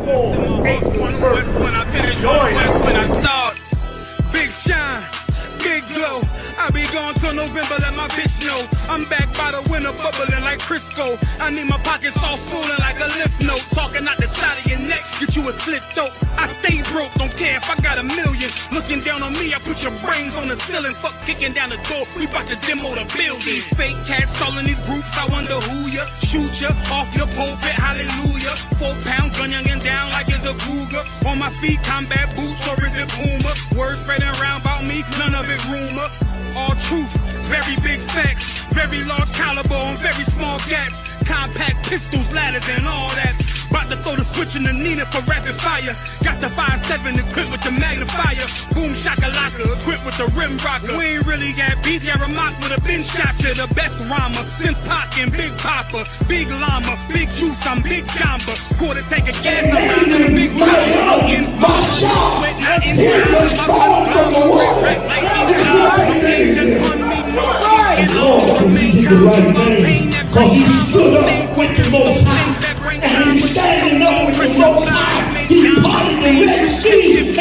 When I finish, one west when I start. Big shine, big glow. I be gone till November, let my bitch know. I'm back by the winter, bubbling like Crisco. I need my pockets all swollen like a lift note. Talking out the side of your neck, get you a slip throat. I stay broke, don't care if I got $1 million. Looking down on me, I put your brains on the ceiling. Fuck kicking down the door, we bout to demo the building. These fake cats all in these groups, I wonder who ya. Shoot ya off your pulpit, hallelujah. 4-pound gun youngin' down like it's a cougar. On my feet, combat boots, or is it Puma? Words spreading around about me, none of it rumor. All truth, very big facts, very large caliber on very small gaps, compact pistols, ladders, and all that. About to throw the switch in the Nina for rapid fire. Got the 5.7 equipped with the magnifier. Boom shakalaka equipped with the rim rocker. We ain't really got beef, yeah, Ramak would have been shot you. The best rhymer, Synth Pac and Big Papa, Big Llama, Big Juice, I'm Big Jamba. Quarter tank of gas around the Big Papa. In sweat, not in Because he stood up with the Most High, and he's standing up with the Most High. He parted the Red Sea, and the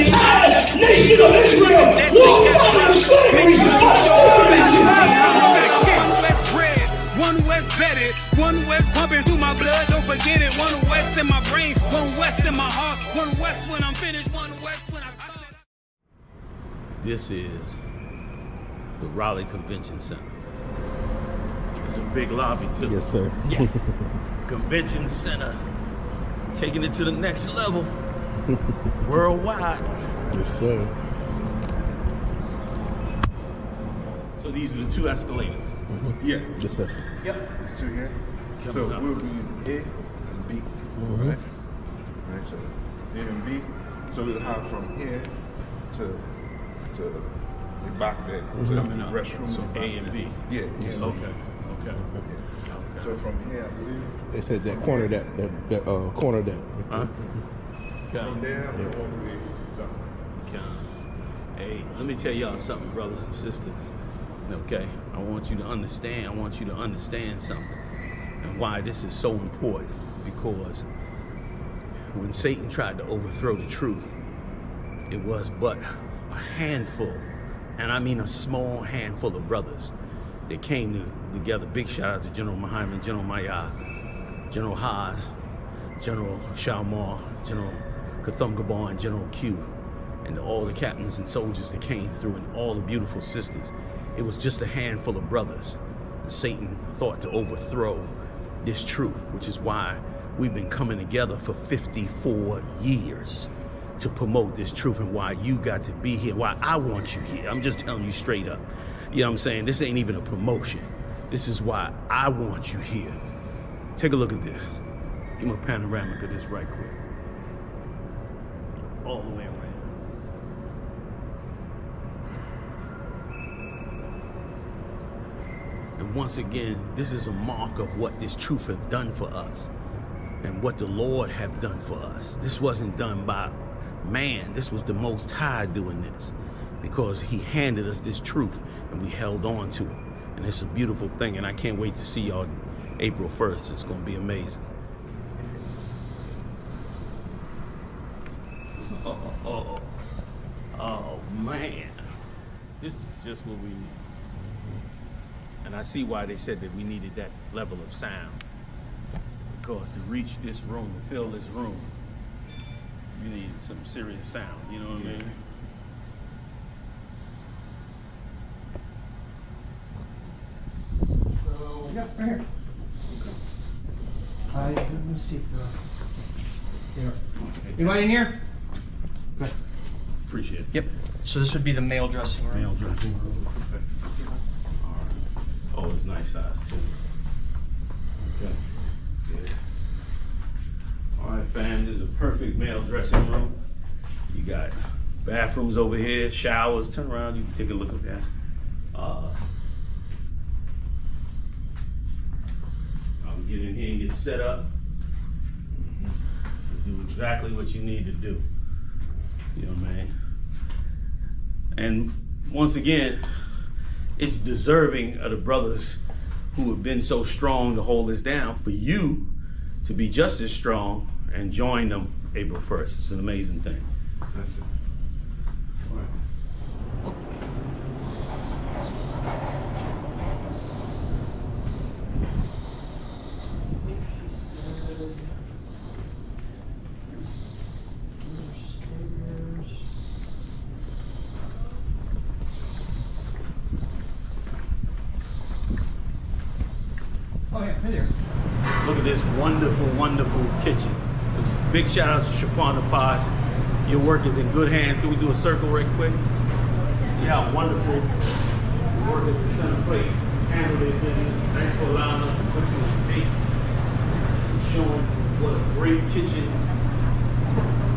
entire nation of Israel walked out of slavery. One West vetted, one West pumping through my blood, don't forget it. One West in my brain, one West in my heart, one West when I'm finished, one West when I start. This is the Raleigh Convention Center. It's a big lobby too. Yes, sir. Yeah. Convention Center, taking it to the next level, worldwide. Yes, sir. So these are the 2 escalators. Yeah. Yes, sir. Yep. There's 2 here. So up. we'll be A and B. Right? Right. So A and B. So we'll have from here to the back there. So Coming up. restroom. So A and B. Yeah. Okay. Yeah. So from here, I believe. They said that corner, that corner, that. Huh? From there, all the way down. Hey, let me tell y'all something, brothers and sisters. Okay, I want you to understand. I want you to understand something, and why this is so important. Because when Satan tried to overthrow the truth, it was but a handful, and I mean a small handful of brothers that came together. Big shout out to General Muhammad, General Maya, General Haas, General Shalmar, General Kathum Gabon, and General Q, and all the captains and soldiers that came through, and all the beautiful sisters. It was just a handful of brothers. And Satan thought to overthrow this truth, which is why we've been coming together for 54 years to promote this truth, and why you got to be here, why I want you here. I'm just telling you straight up. You know what I'm saying? This ain't even a promotion. This is why I want you here. Take a look at this. Give me a panoramic of this right quick. All the way around. And once again, this is a mark of what this truth has done for us and what the Lord have done for us. This wasn't done by man. This was the Most High doing this, because he handed us this truth and we held on to it. And it's a beautiful thing, and I can't wait to see y'all April 1st. It's going to be amazing. Oh, man. This is just what we need. And I see why they said that we needed that level of sound. Because to reach this room, to fill this room, you need some serious sound, you know what I mean? So, yeah, right here. Okay. Let me see if there. Anybody in here? Good. Appreciate it. Yep. So this would be the male dressing room. Male dressing room. Okay. All right. Oh, it's nice size too. Okay. Yeah. All right, fam. This is a perfect male dressing room. You got bathrooms over here, showers. Turn around. You can take a look at that. I'll get in here and get set up. So do exactly what you need to do. You know what I mean? And once again, it's deserving of the brothers who have been so strong to hold us down, for you to be just as strong and join them April 1st. It's an amazing thing. That's it. All right. Oh yeah, hey there. Look at this wonderful, wonderful kitchen. So big shout out to Shaquana Pod. Your work is in good hands. Can we do a circle right quick? See how wonderful the work is the center plate. Handle their business. Thanks for allowing us to put you on tape. Showing what a great kitchen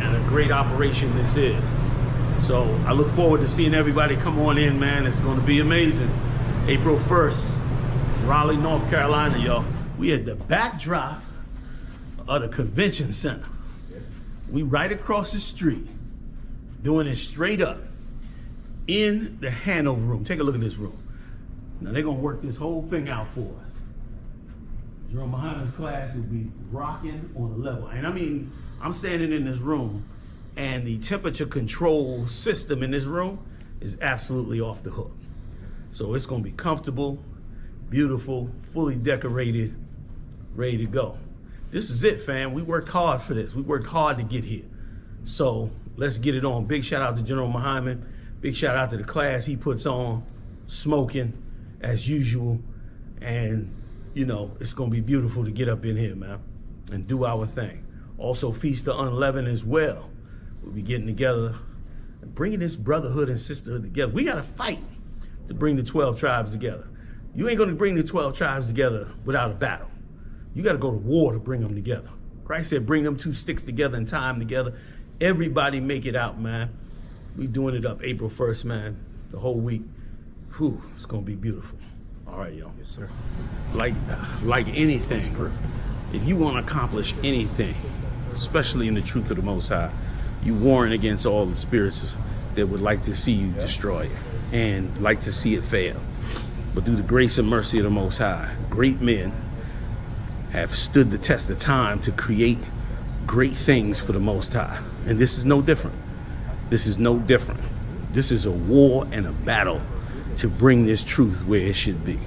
and a great operation this is. So I look forward to seeing everybody come on in, man. It's going to be amazing. April 1st. Raleigh, North Carolina, y'all. We at the backdrop of the convention center. We right across the street, doing it straight up in the Hanover room. Take a look at this room. Now they're gonna work this whole thing out for us. GEN.YAHANNA's class will be rocking on a level. And I mean, I'm standing in this room and the temperature control system in this room is absolutely off the hook. So it's gonna be comfortable, beautiful, fully decorated, ready to go. This is it, fam. We worked hard for this. We worked hard to get here. So let's get it on. Big shout out to General Muhammad. Big shout out to the class he puts on, smoking as usual. And, you know, it's going to be beautiful to get up in here, man, and do our thing. Also, Feast of Unleavened as well. We'll be getting together and bringing this brotherhood and sisterhood together. We got to fight to bring the 12 tribes together. You ain't going to bring the 12 tribes together without a battle. You got to go to war to bring them together. Christ said, bring them two sticks together and tie them together. Everybody make it out, man. We doing it up April 1st, man. The whole week. Whew, it's going to be beautiful. All right, y'all. Yes, sir. Like anything, if you want to accomplish anything, especially in the truth of the Most High, you warn against all the spirits that would like to see you destroy it and like to see it fail. But through the grace and mercy of the Most High, great men have stood the test of time to create great things for the Most High. And this is no different. This is no different. This is a war and a battle to bring this truth where it should be.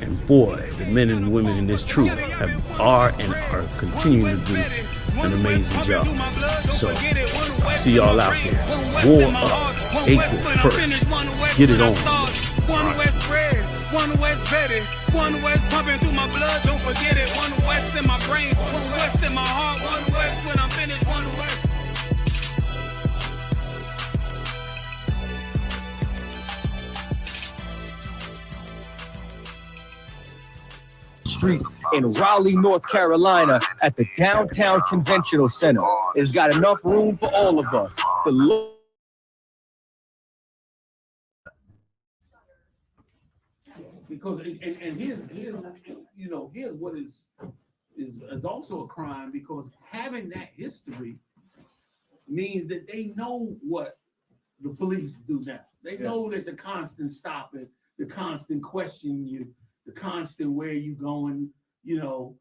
And boy, the men and women in this truth are continuing to do an amazing job. So, see y'all out there. War up, April 1st. Get it on. One West bread, one West Betty, one West pumping through my blood, don't forget it. One West in my brain, one West in my heart, one West when I'm finished, one West. Street in Raleigh, North Carolina at the Downtown Conventional Center. It's got enough room for all of us. Because and here's you know, here's what is also a crime, because having that history means that they know what the police do now. They know that the constant stopping, the constant questioning you, the constant where you going, you know,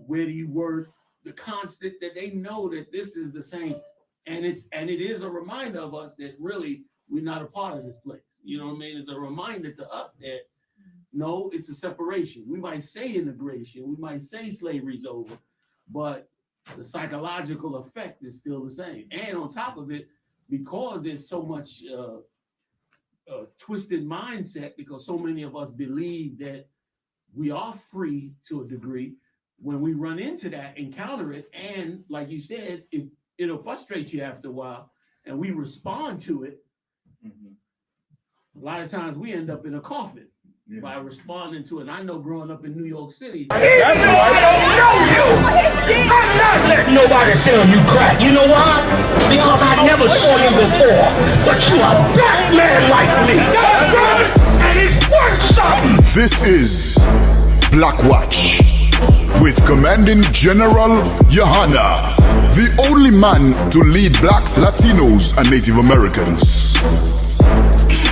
where do you work, the constant that they know that this is the same. And it is a reminder of us that really we're not a part of this place. You know what I mean? It's a reminder to us that no, it's a separation. We might say integration, we might say slavery's over, but the psychological effect is still the same. And on top of it, because there's so much twisted mindset, because so many of us believe that we are free to a degree, when we run into that, encounter it, and like you said, it'll frustrate you after a while, and we respond to it. A lot of times we end up in a coffin by responding to it. And I know growing up in New York City. I don't know you. I'm not letting nobody sell you crack. You know why? Because I never saw you before. But you a black man like me. That's right. And it's worth something. This is Black Watch with Commanding General Yahanna, the only man to lead blacks, Latinos, and Native Americans.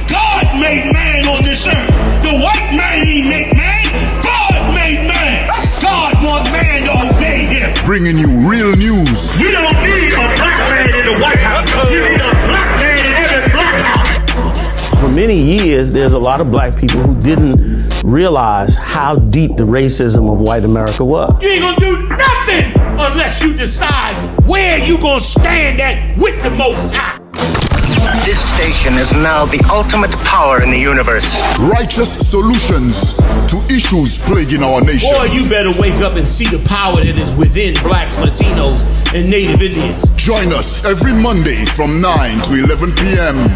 God made man on this earth. The white man, he made man. God made man. God wants man to obey him. bringing you real news. You don't need a black man in the White House. You need a black man in every black house. For many years, there's a lot of black people who didn't realize how deep the racism of white America was. You ain't gonna do nothing unless you decide where you gonna stand at with the Most High. This station is now the ultimate power in the universe. Righteous solutions to issues plaguing our nation. Boy, you better wake up and see the power that is within blacks, Latinos, and Native Indians. Join us every Monday from 9 to 11 p.m.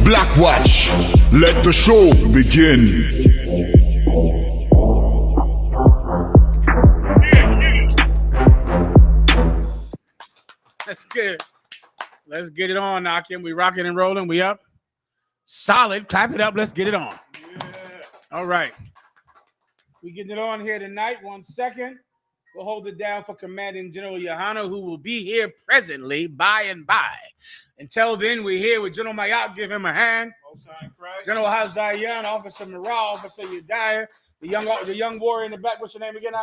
Black Watch. Let the show begin. Let's get it on, Knockin'. We rocking and rolling. We up. Solid. Clap it up. Let's get it on. Yeah. All right. We getting it on here tonight. 1 second. We'll hold it down for Commanding General Yahanna, who will be here presently by and by. Until then, we're here with General I.S.U.P.K. Give him a hand. General Hazayan, Officer Morale, Officer Yediah, the young warrior in the back. What's your name again?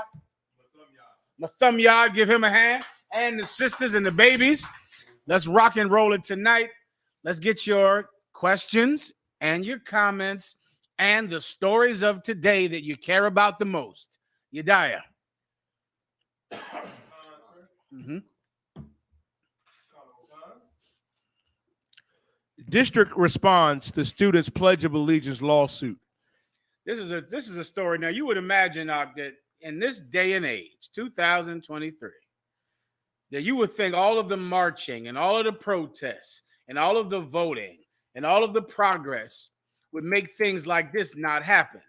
Mathumyad. Give him a hand. And the sisters and the babies. Let's rock and roll it tonight. Let's get your questions and your comments and the stories of today that you care about the most. Yediah. District responds to students' Pledge of Allegiance lawsuit. This is a story. Now, you would imagine that in this day and age, 2023, that you would think all of the marching and all of the protests and all of the voting and all of the progress would make things like this not happen.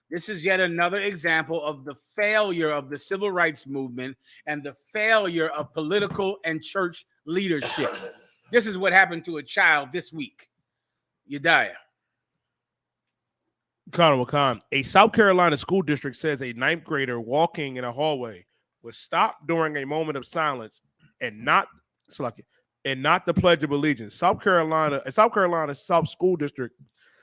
This is yet another example of the failure of the civil rights movement and the failure of political and church leadership. This is what happened to a child this week. Yediah. Khan, a South Carolina school district says a 9th grader walking in a hallway was stopped during a moment of silence and not the Pledge of Allegiance. A South Carolina South School District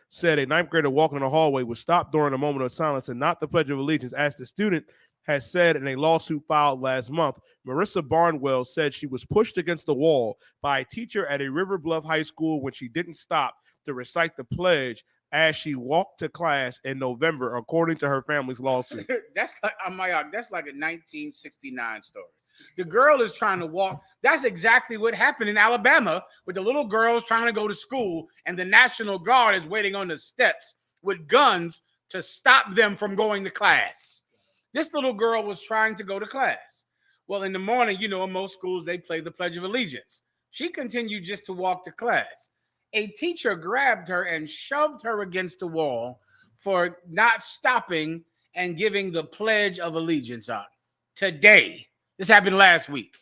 said a 9th grader walking in a hallway was stopped during a moment of silence and not the Pledge of Allegiance, as the student has said in a lawsuit filed last month. Marissa Barnwell said she was pushed against the wall by a teacher at a River Bluff High School when she didn't stop to recite the pledge as she walked to class in November, according to her family's lawsuit. That's like a 1969 story. The girl is trying to walk. That's exactly what happened in Alabama with the little girls trying to go to school, and the National Guard is waiting on the steps with guns to stop them from going to class. This little girl was trying to go to class. Well, in the morning, in most schools, they play the Pledge of Allegiance. She continued just to walk to class. A teacher grabbed her and shoved her against the wall for not stopping and giving the Pledge of Allegiance out. Today, this happened last week.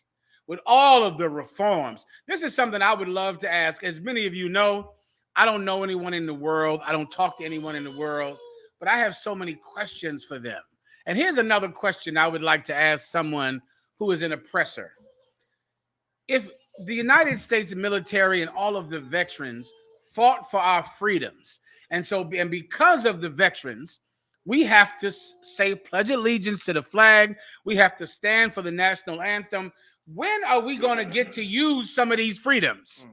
With all of the reforms, this is something I would love to ask. As many of you know, I don't know anyone in the world. I don't talk to anyone in the world, but I have so many questions for them. And here's another question I would like to ask someone who is an oppressor. If the United States military and all of the veterans fought for our freedoms, and because of the veterans, we have to say pledge allegiance to the flag. We have to stand for the national anthem. When are we going to get to use some of these freedoms?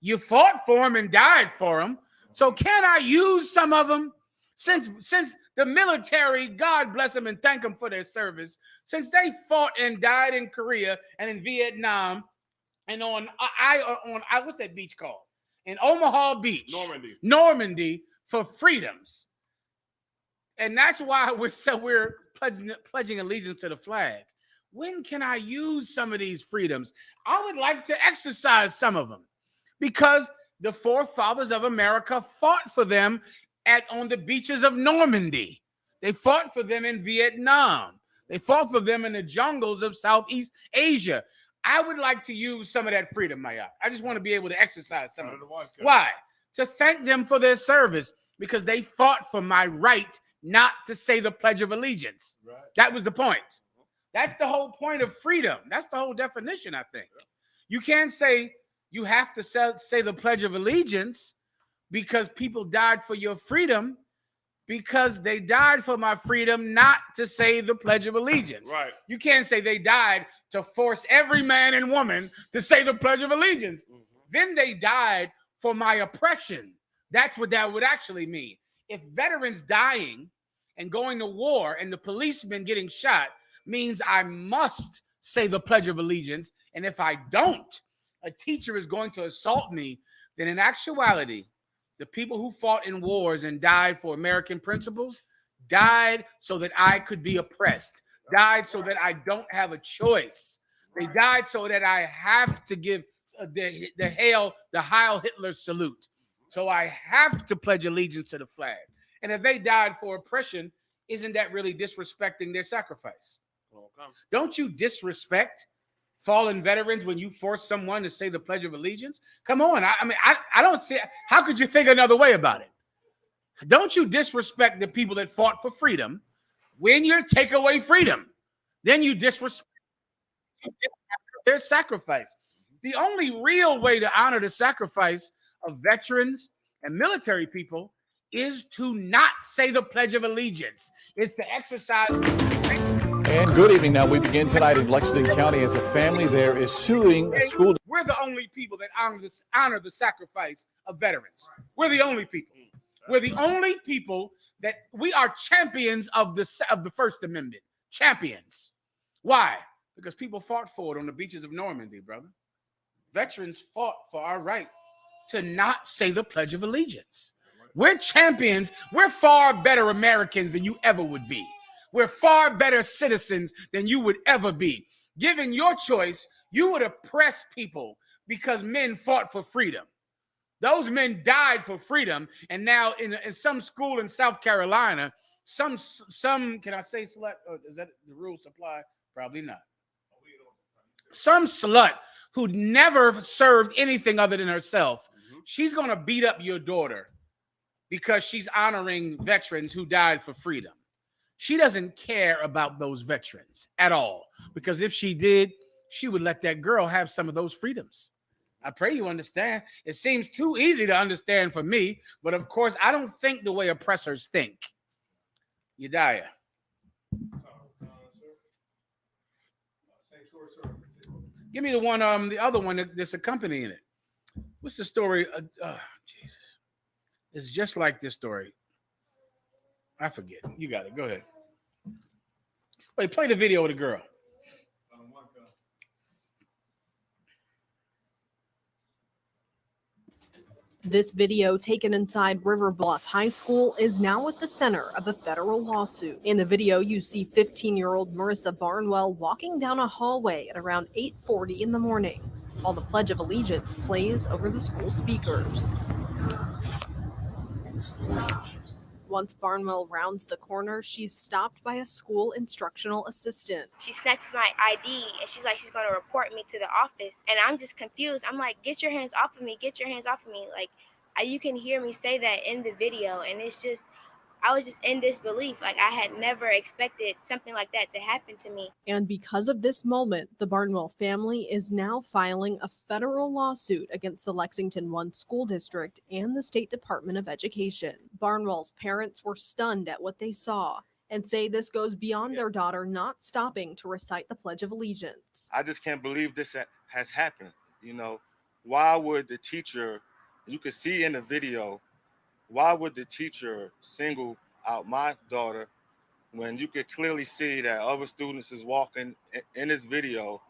You fought for them and died for them. So can I use some of them? Since the military, God bless them and thank them for their service, since they fought and died in Korea and in Vietnam and on what's that beach called? In Omaha Beach, Normandy for freedoms. And that's why we're pledging allegiance to the flag. When can I use some of these freedoms? I would like to exercise some of them because the forefathers of America fought for them on the beaches of Normandy. They fought for them in Vietnam. They fought for them in the jungles of Southeast Asia. I would like to use some of that freedom, Maya. I just want to be able to exercise some of it. Why? To thank them for their service, because they fought for my right not to say the Pledge of Allegiance. Right. That was the point. That's the whole point of freedom. That's the whole definition, I think. Yeah. You can't say you have to say the Pledge of Allegiance because people died for your freedom. because they died for my freedom, not to say the Pledge of Allegiance. Right. You can't say they died to force every man and woman to say the Pledge of Allegiance. Then they died for my oppression. That's what that would actually mean. If veterans dying and going to war and the policemen getting shot means I must say the Pledge of Allegiance, and if I don't, a teacher is going to assault me, then in actuality, the people who fought in wars and died for American principles died so that I could be oppressed, died so that I don't have a choice. They died so that I have to give the Heil Hitler salute. So I have to pledge allegiance to the flag. And if they died for oppression, isn't that really disrespecting their sacrifice? Don't you disrespect fallen veterans when you force someone to say the Pledge of Allegiance? Come on. I don't see, how could you think another way about it? Don't you disrespect the people that fought for freedom when you take away freedom? Then you disrespect their sacrifice. The only real way to honor the sacrifice of veterans and military people is to not say the Pledge of Allegiance. It's to exercise. And good evening. Now we begin tonight in Lexington County as a family there is suing a school. We're the only people that honor the sacrifice of veterans. We're the only people. We're the only people that we are champions of the First Amendment. Champions. Why? Because people fought for it on the beaches of Normandy, brother. Veterans fought for our right to not say the Pledge of Allegiance. We're champions. We're far better Americans than you ever would be. We're far better citizens than you would ever be. Given your choice, you would oppress people because men fought for freedom. Those men died for freedom, and now in some school in South Carolina, some can I say slut? Or is that the rule supply? Probably not. Some slut who never served anything other than herself, she's going to beat up your daughter because she's honoring veterans who died for freedom. She doesn't care about those veterans at all, because if she did, she would let that girl have some of those freedoms. I pray you understand. It seems too easy to understand for me, but of course, I don't think the way oppressors think. Yediah. Give me the one, the other one that's accompanying it. What's the story? Jesus. It's just like this story. I forget. You got it. Go ahead. Wait, play the video with the girl. This video taken inside River Bluff High School is now at the center of a federal lawsuit. In the video, you see 15-year-old Marissa Barnwell walking down a hallway at around 8:40 in the morning, while the Pledge of Allegiance plays over the school speakers. Once Barnwell rounds the corner, she's stopped by a school instructional assistant. She snatches my ID and she's like, she's going to report me to the office. And I'm just confused. I'm like, get your hands off of me. Get your hands off of me. Like, you can hear me say that in the video. And it's just, I was just in disbelief. Like, I had never expected something like that to happen to me. And because of this moment, the Barnwell family is now filing a federal lawsuit against the Lexington 1 school district and the State Department of Education. Barnwell's parents were stunned at what they saw and say this goes beyond their daughter not stopping to recite the Pledge of Allegiance. I just can't believe this has happened. You know, why would the teacher, you could see in the video, why would the teacher single out my daughter when you could clearly see that other students is walking in this video,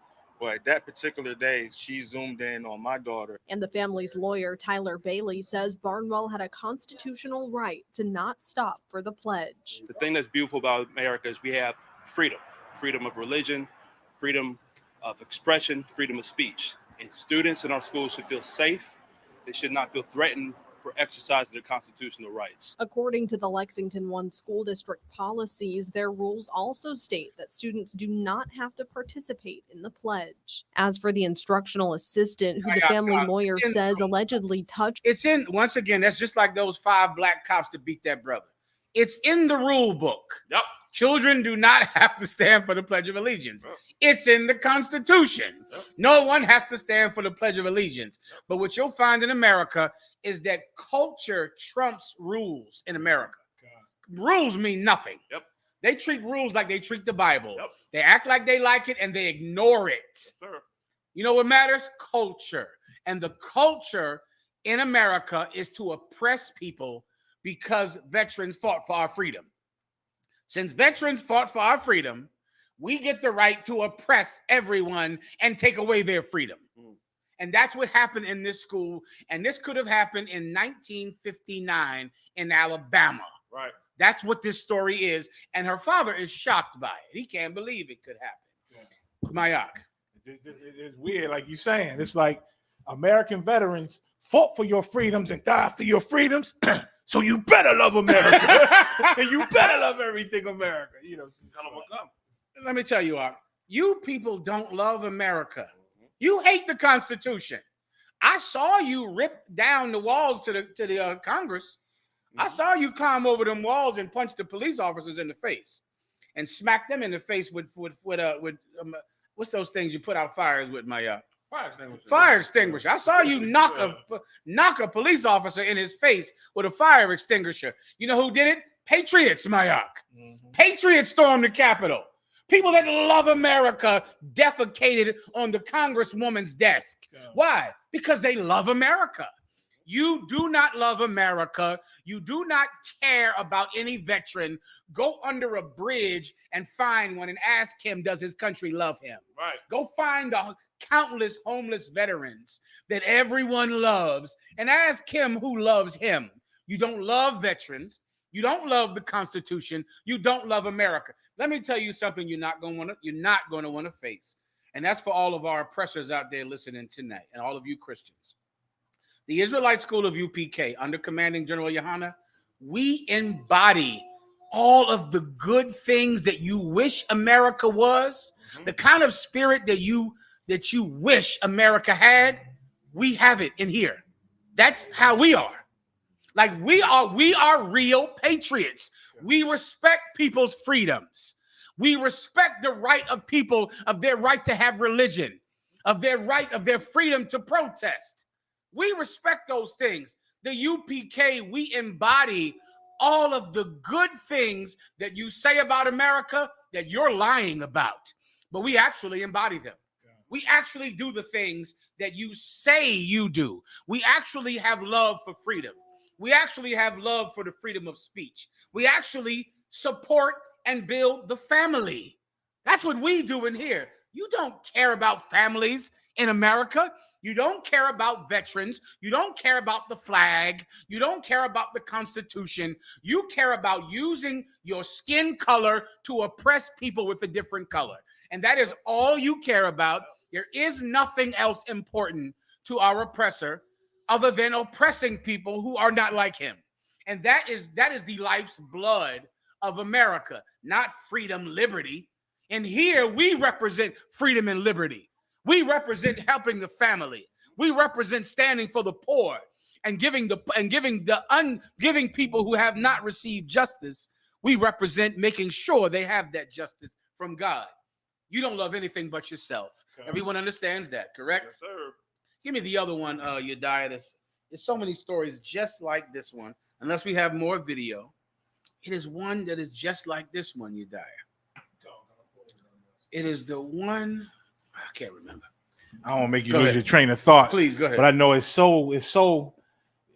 but that particular day she zoomed in on my daughter? And the family's lawyer, Tyler Bailey, says Barnwell had a constitutional right to not stop for the pledge. The thing that's beautiful about America is we have freedom, freedom of religion, freedom of expression, freedom of speech. And students in our schools should feel safe. They should not feel threatened for exercising their constitutional rights. According to the Lexington 1 school district policies, their rules also state that students do not have to participate in the pledge. As for the instructional assistant, who the family lawyer says allegedly touched. It's in, once again, that's just like those 5 black cops that beat that brother. It's in the rule book. Yep. Children do not have to stand for the Pledge of Allegiance. Yep. It's in the Constitution. Yep. No one has to stand for the Pledge of Allegiance. Yep. But what you'll find in America is that culture trumps rules in America. rules mean nothing. Yep. They treat rules like they treat the Bible. Yep. They act like they like it and they ignore it. Sir. You know what matters? Culture. And the culture in America is to oppress people because veterans fought for our freedom. Since veterans fought for our freedom, we get the right to oppress everyone and take away their freedom. And that's what happened in this school. And this could have happened in 1959 in Alabama. Right. That's what this story is. And her father is shocked by it. He can't believe it could happen. Mayak. It's weird, like you're saying. It's like American veterans fought for your freedoms and died for your freedoms. So you better love America. And you better love everything America. You know, let me tell you, you people don't love America. You hate the Constitution. I saw you rip down the walls to the Congress. I saw you climb over them walls and punch the police officers in the face and smack them in the face with what's those things you put out fires with, my fire extinguisher. I saw you knock a police officer in his face with a fire extinguisher. You know who did it? Patriots, Mayak. Patriots stormed the Capitol. People that love America defecated on the Congresswoman's desk. Why? Because they love America. You do not love America. You do not care about any veteran. Go under a bridge and find one and ask him, does his country love him? Right. Go find the countless homeless veterans that everyone loves and ask him who loves him. You don't love veterans. You don't love the Constitution. You don't love America. Let me tell you something you're not going to want to face. And that's for all of our oppressors out there listening tonight and all of you Christians. The Israelite School of UPK, under commanding General YAHANNA, we embody all of the good things that you wish America was, the kind of spirit that you wish America had. We have it in here. That's how we are. Like we are real patriots. We respect people's freedoms. We respect the right of people, of their right to have religion, of their freedom to protest. We respect those things. The UPK, we embody all of the good things that you say about America that you're lying about, but we actually embody them. We actually do the things that you say you do. We actually have love for freedom. We actually have love for the freedom of speech. We actually support and build the family. That's what we do in here. You don't care about families in America. You don't care about veterans. You don't care about the flag. You don't care about the Constitution. You care about using your skin color to oppress people with a different color. And that is all you care about. There is nothing else important to our oppressor other than oppressing people who are not like him. And that is the life's blood of America, not freedom, liberty. And here we represent freedom and liberty. We represent helping the family. We represent standing for the poor and giving people who have not received justice. We represent making sure they have that justice from God. You don't love anything but yourself. Okay. Everyone understands that, correct? Yes, sir. Give me the other one, Yediah. There's so many stories just like this one. Unless we have more video, it is one that is just like this one, Yediah. It is the one, I can't remember. I don't want to make you lose your train of thought. Please, go ahead. But I know it's so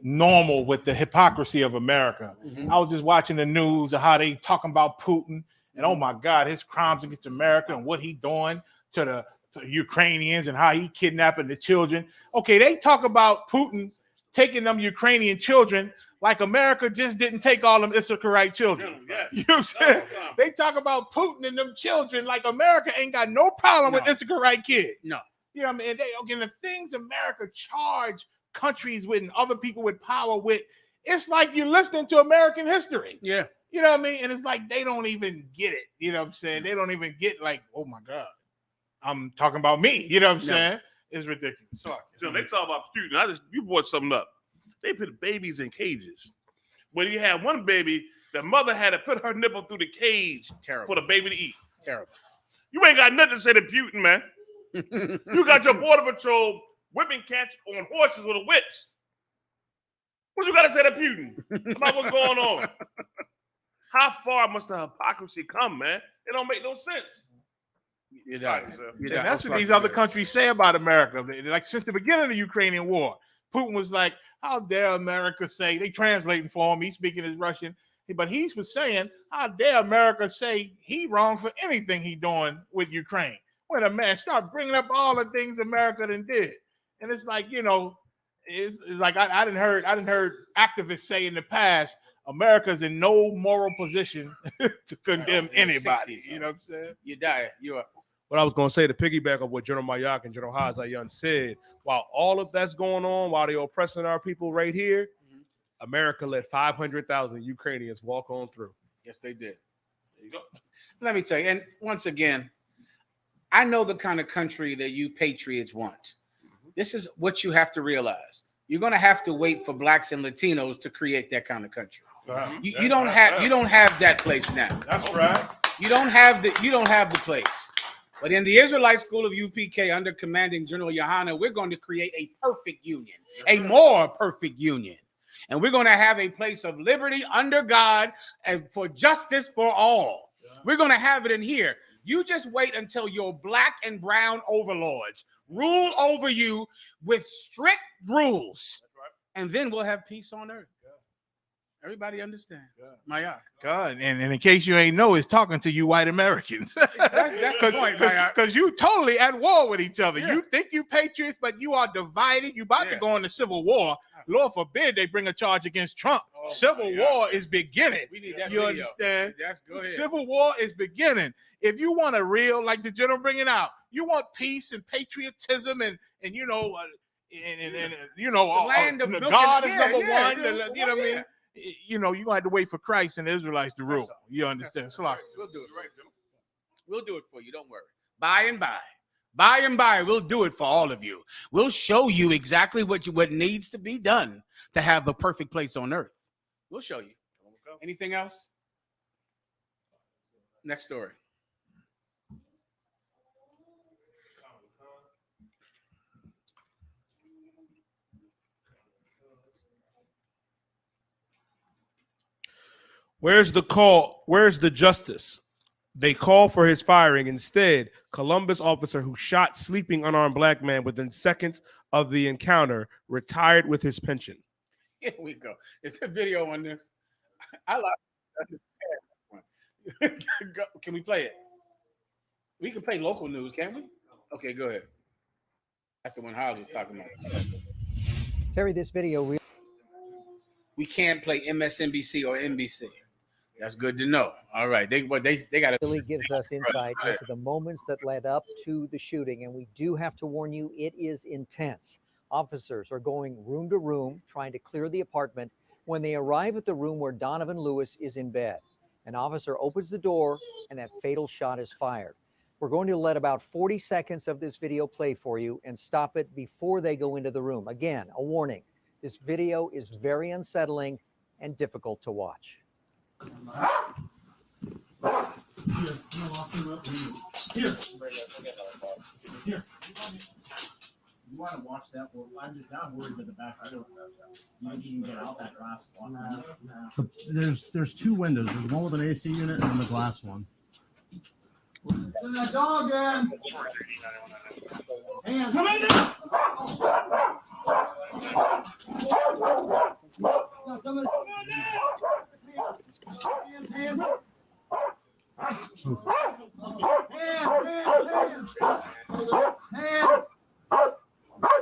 normal with the hypocrisy of America. Mm-hmm. I was just watching the news of how they talking about Putin and oh my God, his crimes against America and what he doing to the Ukrainians and how he kidnapping the children. Okay, they talk about Putin taking them Ukrainian children like America just didn't take all them ISUPK children. Yeah. You know what I'm saying? They talk about Putin and them children like America ain't got no problem with ISUPK kids. No. You know what I mean? And the things America charge countries with and other people with power with, it's like you're listening to American history. Yeah. You know what I mean? And it's like they don't even get it. You know what I'm saying? They don't even get like, oh my God, I'm talking about me. You know what I'm saying? It's ridiculous. So they talk about Putin. You brought something up. They put babies in cages. When you had one baby, the mother had to put her nipple through the cage for the baby to eat. Terrible. You ain't got nothing to say to Putin, man. You got your border patrol whipping cats on horses with whips. What you got to say to Putin about what's going on? How far must the hypocrisy come, man? It don't make no sense. And that's what these other countries say about America. Like since the beginning of the Ukrainian war, Putin was like, "How dare America say?" They translating for him. He's speaking as Russian, but he was saying, "How dare America say he wrong for anything he doing with Ukraine?" When a man start bringing up all the things America done did, and it's like it's like I didn't heard activists say in the past, America's in no moral position to condemn anybody. 60s. You know what I'm saying? You die. You are. What I was going to say to piggyback of what General Mayak and General Hazayan said, while all of that's going on, while they're oppressing our people right here, America let 500,000 Ukrainians walk on through. Yes, they did. There you go. Let me tell you, and once again, I know the kind of country that you patriots want. This is what you have to realize. You're going to have to wait for blacks and Latinos to create that kind of country. You don't have that place now. That's right. You don't have the place. But in the Israelite School of UPK, under commanding General Yahanna, we're going to create a perfect union, a more perfect union. And we're going to have a place of liberty under God and for justice for all. We're going to have it in here. You just wait until your black and brown overlords rule over you with strict rules. And then we'll have peace on earth. Everybody understands. Maya. God, and in case you ain't know, it's talking to you white Americans. That's the point, Maya. Because you totally at war with each other. Yeah. You think you patriots, but you are divided. You about to go into civil war. Lord forbid they bring a charge against Trump. Civil war is beginning. We need that you video. Understand? Go ahead. Civil war is beginning. If you want a real, like the general bringing out, you want peace and patriotism and God is number one. You know what I mean? You know, you gonna have to wait for Christ and the Israelites to rule. You understand? Right. We'll do it. We'll do it for you. Don't worry. By and by, we'll do it for all of you. We'll show you exactly what needs to be done to have the perfect place on earth. We'll show you. Anything else? Next story. Where's the call? Where's the justice? They call for his firing. Instead, Columbus officer who shot sleeping unarmed black man within seconds of the encounter retired with his pension. Here we go. Is there video on this? I like to understand this one. Can we play it? We can play local news, can't we? Okay, go ahead. That's the one Haas was talking about. Terry, this video. We can't play MSNBC or NBC. That's good to know. All right. They got to really gives us insight into the moments that led up to the shooting. And we do have to warn you, it is intense. Officers are going room to room, trying to clear the apartment. When they arrive at the room where Donovan Lewis is in bed, an officer opens the door and that fatal shot is fired. We're going to let about 40 seconds of this video play for you and stop it before they go into the room. Again, a warning. This video is very unsettling and difficult to watch. Here. You want to watch that? Well, I'm worried with the back. I don't know. You can get out that glass one. No. There's two windows. There's one with an AC unit and then the glass one. Send that dog in. Hands. Come in now.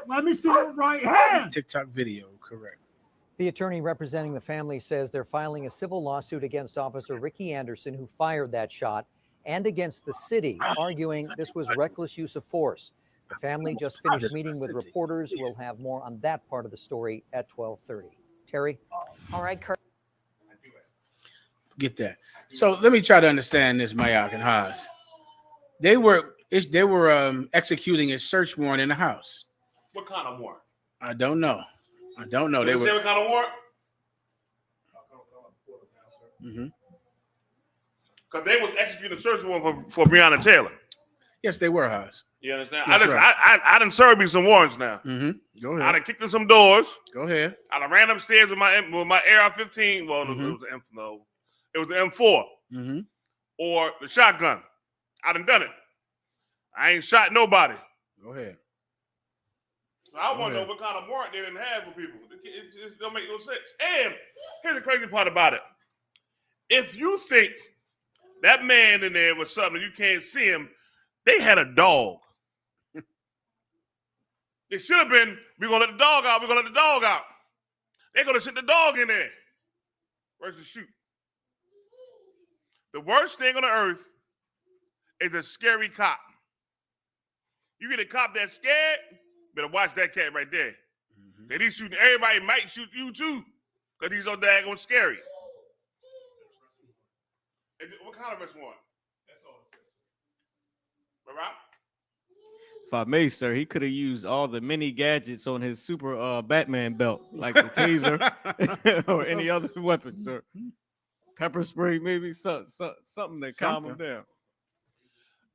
Let me see your right hand. TikTok video, correct. The attorney representing the family says they're filing a civil lawsuit against Officer Ricky Anderson, who fired that shot, and against the city, arguing this was reckless use of force. The family just finished meeting with reporters. We'll have more on that part of the story at 12:30. Terry? All right, Kurt. Get that. So let me try to understand this, Mayak and Haas. They were executing a search warrant in the house. What kind of warrant? I don't know. They were what kind of warrant? Because they was executing a search warrant for Breonna Taylor. Yes, they were, Haas. You understand? Yes, I done served me some warrants now. Go ahead. I done kicked in some doors. Go ahead. I done ran upstairs with my AR-15. Well, it was the it was the M4 Mm-hmm. or the shotgun. I done it. I ain't shot nobody. Go ahead. I want to know what kind of warrant they didn't have for people. It just don't make no sense. And here's the crazy part about it. If you think that man in there was something you can't see him, they had a dog. It should have been, we're going to let the dog out, we're going to let the dog out. They're going to sit the dog in there versus shoot. The worst thing on the earth is a scary cop. You get a cop that's scared, better watch that cat right there. And he's shooting, everybody might shoot you too, because he's so daggone scary. What kind of arrest warrant? That's all it says. Right? If I may, sir, he could have used all the mini gadgets on his super Batman belt, like the taser or any other weapon, sir. Pepper spray, maybe something to calm him down.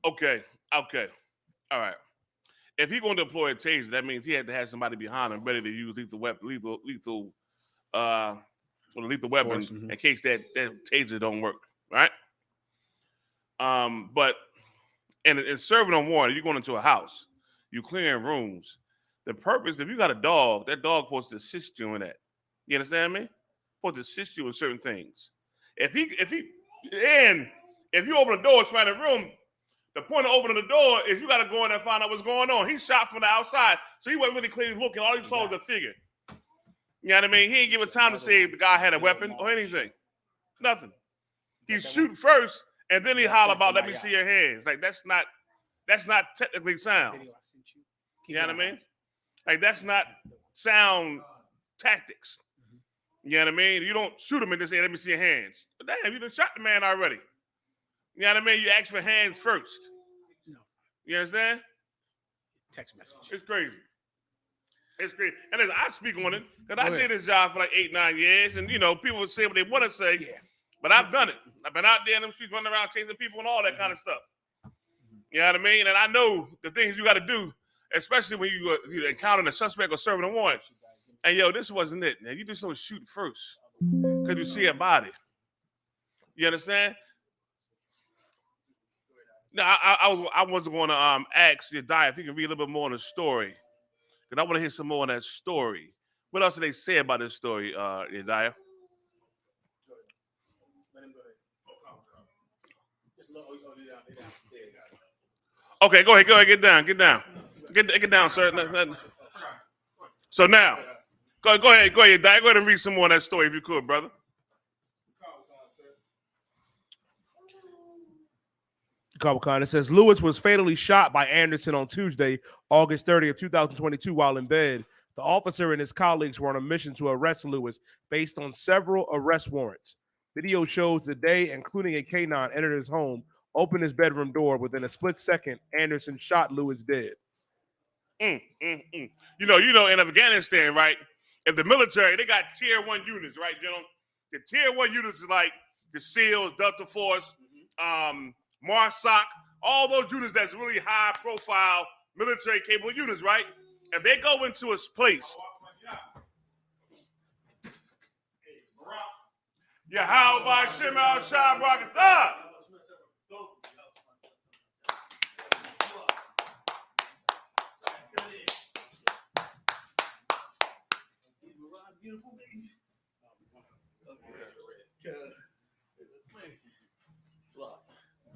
Okay. All right. If he's going to deploy a taser, that means he had to have somebody behind him ready to use lethal weapon in case that taser don't work, right? But in serving on warrant, you're going into a house, you clearing rooms. The purpose, if you got a dog, that dog supposed to assist you in that. You understand me? Supposed to assist you in certain things. If you open the door and somebody in the room, the point of opening the door is you got to go in there and find out what's going on. He shot from the outside, so he wasn't really clearly looking. All he saw was a figure. You know what I mean? He ain't giving time to say if the guy had a weapon or anything. Nothing. He shoot first, and then he holler about, let me see your hands. Like, that's not technically sound. You know what I mean? Like, that's not sound tactics. You know what I mean? You don't shoot him and just say, let me see your hands. But damn, you done shot the man already. You know what I mean? You ask for hands first. No. You understand? Text message. It's crazy. It's crazy. And then I speak on it because I did this job for like 8-9 years. And, you know, people would say what they want to say. Yeah. But I've done it. I've been out there in them streets running around chasing people and all that kind of stuff. You know what I mean? And I know the things you got to do, especially when you encounter a suspect or serving a warrant. And, yo, this wasn't it, man. You just don't shoot first because you see a body. You understand? No, I was going to ask Yediah if he can read a little bit more on the story, because I want to hear some more on that story. What else do they say about this story, Yediah? Okay, go ahead, get down, sir. So now, go ahead, Yediah. Go ahead and read some more on that story if you could, brother. It says Lewis was fatally shot by Anderson on Tuesday, August 30th, 2022, while in bed. The officer and his colleagues were on a mission to arrest Lewis based on several arrest warrants. Video shows the day, including a K9, entered his home, opened his bedroom door. Within a split second, Anderson shot Lewis dead. You know, in Afghanistan, right? If the military, they got tier 1 units, right, gentlemen? The tier 1 units is like the SEALs, Delta Force, MARSOC, all those units that's really high profile military capable units, right? If they go into a place, Yahweh Shem Al Shah Barakatah.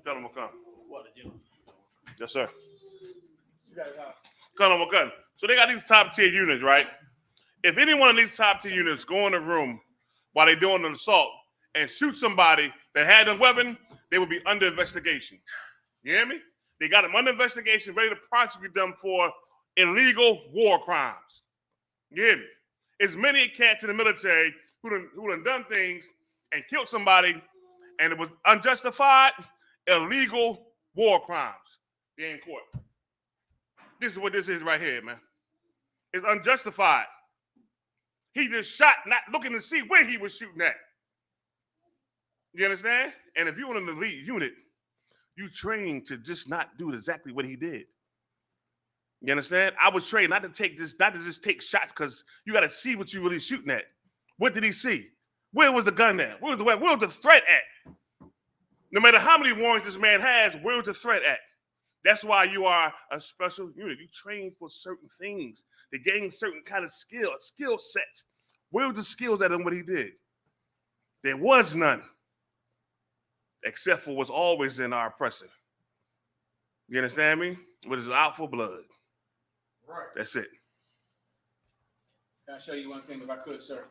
Colonel McConnell. Yes, sir. Colonel McConnell. So they got these top tier units, right? If any one of these top tier units go in the room while they're doing an assault and shoot somebody that had a weapon, they would be under investigation. You hear me? They got them under investigation, ready to prosecute them for illegal war crimes. You hear me? There's many cats in the military who done things and killed somebody, and it was unjustified, illegal war crimes. They're in court. This is what this is right here, man. It's unjustified. He just shot, not looking to see where he was shooting at. You understand? And if you're in an elite unit, you train to just not do exactly what he did. You understand? I was trained not to just take shots, because you got to see what you're really shooting at. What did he see? Where was the gun at? Where was the weapon? Where was the threat at? No matter how many warrants this man has, where was the threat at? That's why you are a special unit. You train for certain things to gain certain kind of skill sets. Where was the skills at in what he did? There was none, except for what's always in our oppressor. You understand me? What is out for blood. Right. That's it. Can I show you one thing if I could, sir?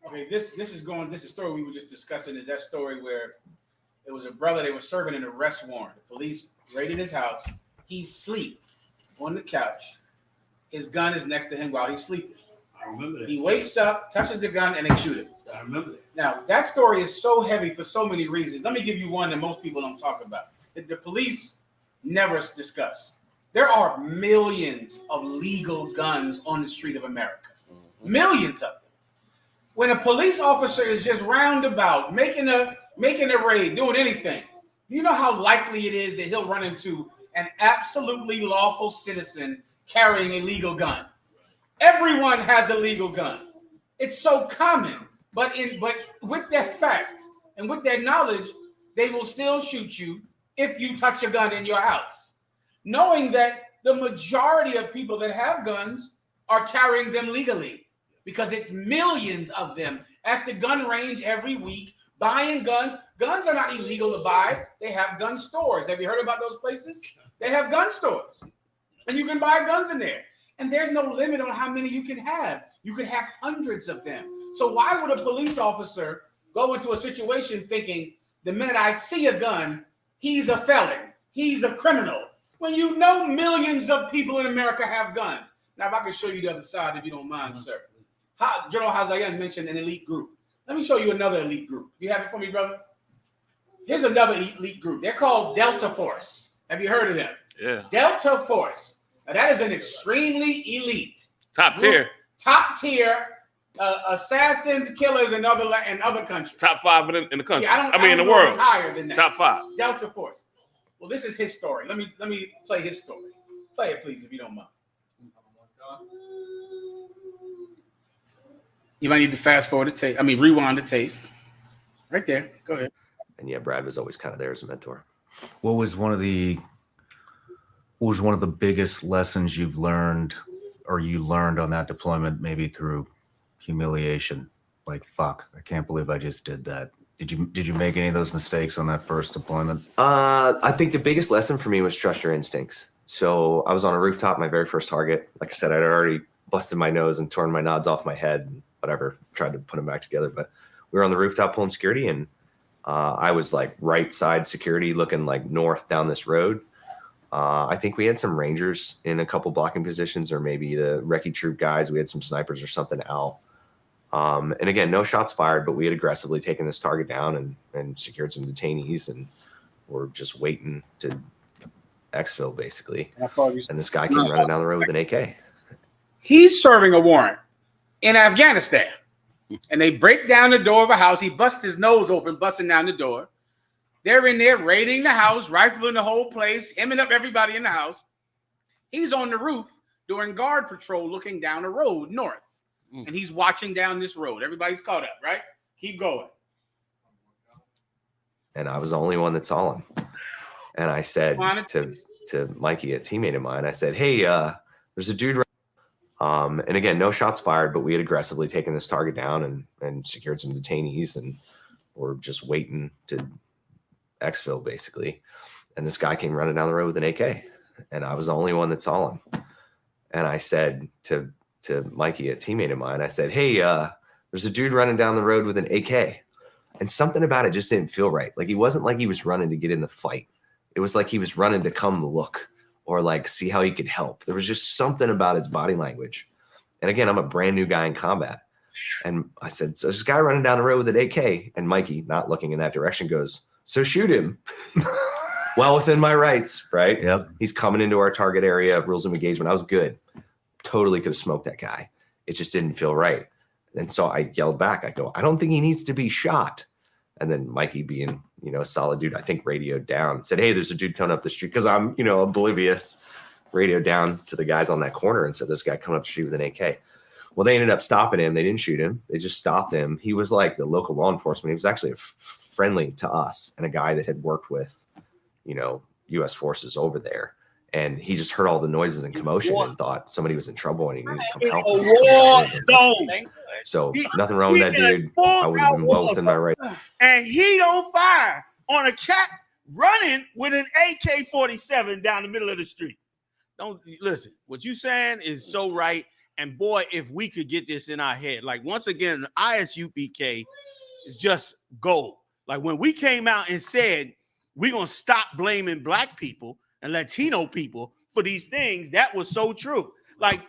Okay, this is a story we were just discussing. Is that story where it was a brother, they were serving an arrest warrant. The police raided his house. He's asleep on the couch. His gun is next to him while he's sleeping. I remember that. He wakes up, touches the gun, and they shoot him. I remember that. Now, that story is so heavy for so many reasons. Let me give you one that most people don't talk about. That the police never discuss. There are millions of legal guns on the street of America. Millions of them. When a police officer is just roundabout, making a raid, doing anything, do you know how likely it is that he'll run into an absolutely lawful citizen carrying a legal gun? Everyone has a legal gun. It's so common, but with that fact and with that knowledge, they will still shoot you if you touch a gun in your house, knowing that the majority of people that have guns are carrying them legally, because it's millions of them at the gun range every week buying guns. Guns are not illegal to buy. They have gun stores. Have you heard about those places? They have gun stores, and you can buy guns in there. And there's no limit on how many you can have. You can have hundreds of them. So why would a police officer go into a situation thinking the minute I see a gun, he's a felon, he's a criminal, when you know millions of people in America have guns? Now, if I can show you the other side, if you don't mind, sir. General Hazayan mentioned an elite group. Let me show you another elite group. You have it for me, brother? Here's another elite group. They're called Delta Force. Have you heard of them? Yeah. Delta Force. Now, that is an extremely elite. Top tier. Top tier assassins, killers in other countries. Top 5 in the country. Yeah, in the know world. if it's higher than that. Top 5. Delta Force. Well, this is his story. Let me play his story. Play it, please, if you don't mind. You might need to fast forward the taste. Rewind the taste. Right there. Go ahead. And yeah, Brad was always kind of there as a mentor. What was one of the biggest lessons you've learned, or you learned on that deployment, maybe through humiliation? Like, fuck, I can't believe I just did that. Did you make any of those mistakes on that first deployment? I think the biggest lesson for me was trust your instincts. So I was on a rooftop, my very first target. Like I said, I'd already busted my nose and torn my nods off my head and whatever, tried to put them back together. But we were on the rooftop pulling security, and I was like right side security looking like north down this road. I think we had some Rangers in a couple blocking positions, or maybe the recce troop guys. We had some snipers or something out. And again, no shots fired, but we had aggressively taken this target down and secured some detainees, and we're just waiting to exfil basically. And this guy came running down the road with an AK. He's serving a warrant in Afghanistan, and they break down the door of a house. He busts his nose open, busting down the door. They're in there raiding the house, rifling the whole place, hemming up everybody in the house. He's on the roof doing guard patrol, looking down the road north. And he's watching down this road. Everybody's caught up, right? Keep going. And I was the only one that saw him. And I said to Mikey, a teammate of mine, I said, hey, there's a dude. And again, no shots fired, but we had aggressively taken this target down and secured some detainees, and we're just waiting to exfil basically. And this guy came running down the road with an AK, and I was the only one that saw him. And I said to Mikey, a teammate of mine, I said, hey, there's a dude running down the road with an AK. And something about it just didn't feel right. Like, he wasn't like he was running to get in the fight. It was like he was running to come look or like see how he could help. There was just something about his body language. And again, I'm a brand new guy in combat. And I said, so this guy running down the road with an AK, and Mikey, not looking in that direction, goes, so shoot him. Well within my rights, right? Yep. He's coming into our target area, rules of engagement. I was good. Totally could have smoked that guy. It just didn't feel right. And so I yelled back. I go, I don't think he needs to be shot. And then Mikey, being, a solid dude, I think radioed down, said, hey, there's a dude coming up the street. Cause I'm, oblivious, radioed down to the guys on that corner and said, this guy coming up the street with an AK. Well, they ended up stopping him. They didn't shoot him. They just stopped him. He was like the local law enforcement. He was actually friendly to us and a guy that had worked with, you know, U.S. forces over there. And he just heard all the noises and commotion and thought somebody was in trouble and he needed to come help. War zone. So nothing wrong with that dude. I would have been well within my right. And he don't fire on a cat running with an AK-47 down the middle of the street. Don't listen. What you saying is so right. And boy, if we could get this in our head, like once again, ISUPK is just gold. Like when we came out and said we're gonna stop blaming black people and Latino people for these things, that was so true. Like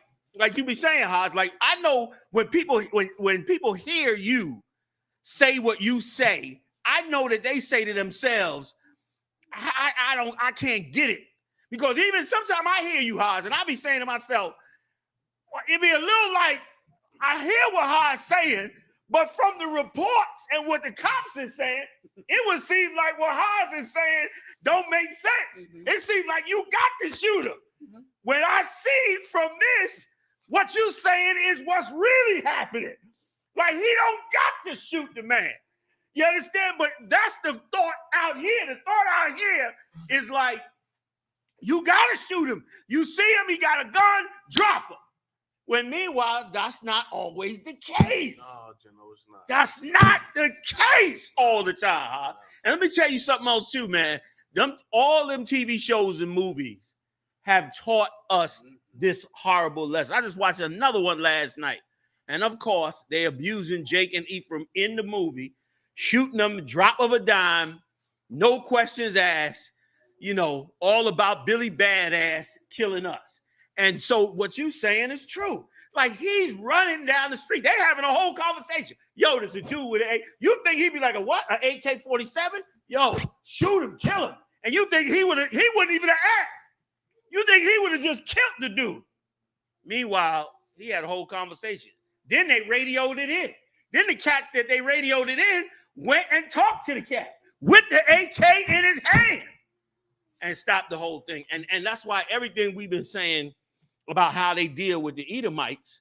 you be saying, Haas, like I know when people hear you say what you say, I know that they say to themselves, I can't get it. Because even sometimes I hear you, Haas, and I be saying to myself, well, it be a little like I hear what Haas saying, but from the reports and what the cops is saying, it would seem like what Haas is saying don't make sense. It seems like you got the shooter. When I see from this, what you saying is what's really happening. Like he don't got to shoot the man. You understand? But that's the thought out here. The thought out here is like, you gotta shoot him. You see him, he got a gun, drop him. When meanwhile, that's not always the case. No, Geno, it's not. That's not the case all the time. Huh? And let me tell you something else too, man. All them TV shows and movies have taught us this horrible lesson. I just watched another one last night. And of course, they abusing Jake and Ephraim in the movie, shooting them drop of a dime, no questions asked, you know, all about Billy Badass killing us. And so what you saying is true. Like he's running down the street. They having a whole conversation. Yo, there's a dude with an you think he'd be like a what? An AK-47? Yo, shoot him, kill him. And you think he wouldn't even have asked. You think he would have just killed the dude. Meanwhile, he had a whole conversation. Then they radioed it in. Then the cats that they radioed it in went and talked to the cat with the AK in his hand and stopped the whole thing. And that's why everything we've been saying about how they deal with the Edomites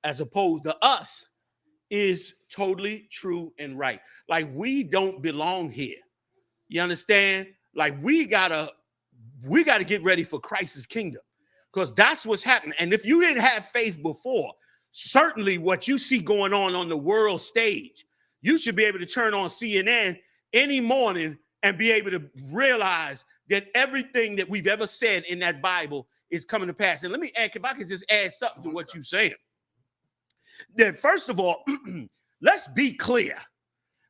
as opposed to us is totally true and right. Like we don't belong here. You understand? Like we gotta get ready for Christ's kingdom because that's what's happening. And if you didn't have faith before, certainly what you see going on the world stage, you should be able to turn on CNN any morning and be able to realize that everything that we've ever said in that Bible is coming to pass. And let me add, if I could just add something to what you're saying. That first of all, let's be clear.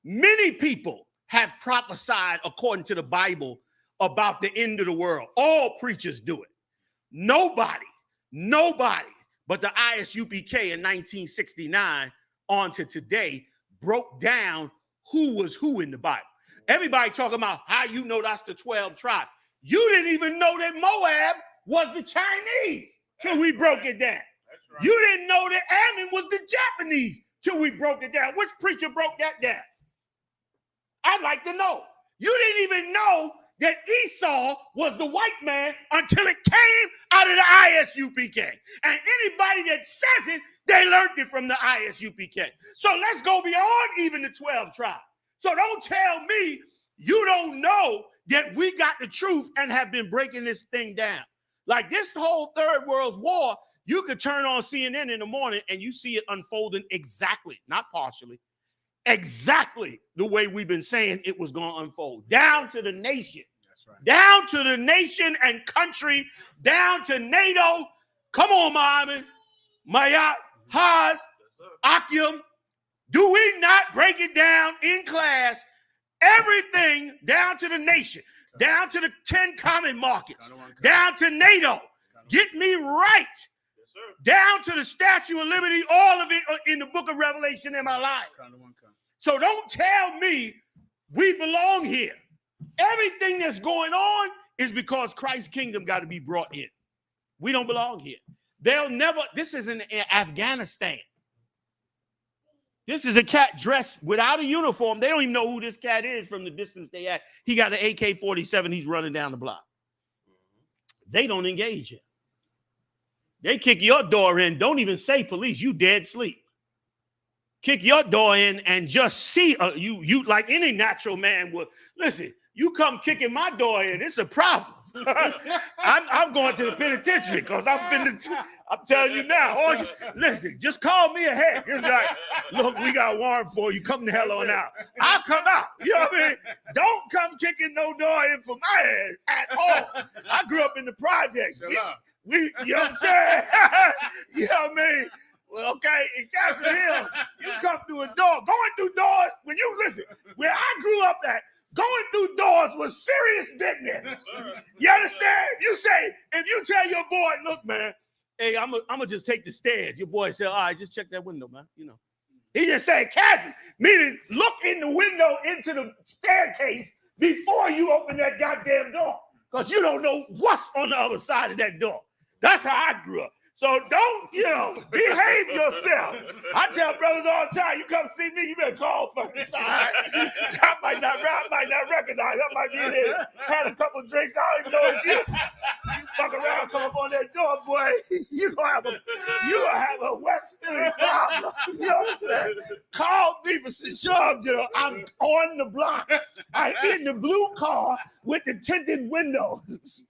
Many people have prophesied according to the Bible about the end of the world. All preachers do it. Nobody but the I.S.U.P.K. in 1969 on to today broke down who was who in the Bible. Everybody talking about how you know that's the 12 tribes. You didn't even know that Moab was the Chinese till we broke it down. Right. You didn't know that Ammon was the Japanese till we broke it down. Which preacher broke that down? I'd like to know. You didn't even know that Esau was the white man until it came out of the I.S.U.P.K. And anybody that says it, they learned it from the I.S.U.P.K. So let's go beyond even the 12 tribes. So don't tell me you don't know that we got the truth and have been breaking this thing down. Like this whole Third World War, you could turn on CNN in the morning and you see it unfolding exactly, not partially, exactly the way we've been saying it was going to unfold, down to the nation. That's right. Down to the nation and country, down to NATO. Come on, Muhammad, Mayat, Haz, Akim. Do we not break it down in class? Everything down to the nation, down to the 10 common markets, down to NATO. Get me right. Down to the Statue of Liberty, all of it in the book of Revelation in my life. So don't tell me we belong here. Everything that's going on is because Christ's kingdom got to be brought in. We don't belong here. They'll never, this is in Afghanistan. This is a cat dressed without a uniform. They don't even know who this cat is from the distance they at. He got an AK-47. He's running down the block. They don't engage him. They kick your door in. Don't even say police. You dead sleep. Kick your door in and just see you like any natural man would. Listen, you come kicking my door in, it's a problem. I'm going to the penitentiary because I'm telling you now. Listen, just call me ahead. It's like, look, we got a warrant for you. Come the hell on out. I'll come out. You know what I mean? Don't come kicking no door in for my ass at all. I grew up in the projects. We you know what I'm saying? You know what I mean? Well, okay, in Castle Hill, you come through a door. Going through doors, when you listen, where I grew up at, going through doors was serious business. You understand? You say, if you tell your boy, look, man, hey, I'm gonna just take the stairs. Your boy said, all right, just check that window, man. You know. He just said casual, meaning look in the window into the staircase before you open that goddamn door. Because you don't know what's on the other side of that door. That's how I grew up. So don't, behave yourself. I tell brothers all the time, you come see me, you better call first. I might not recognize. I might be in there, had a couple of drinks. I don't even know it's you. You fuck around, come up on that door, boy. You gonna have a West Philly problem. You know what I'm saying? Call me for sure. I'm on the block. I'm in the blue car with the tinted windows.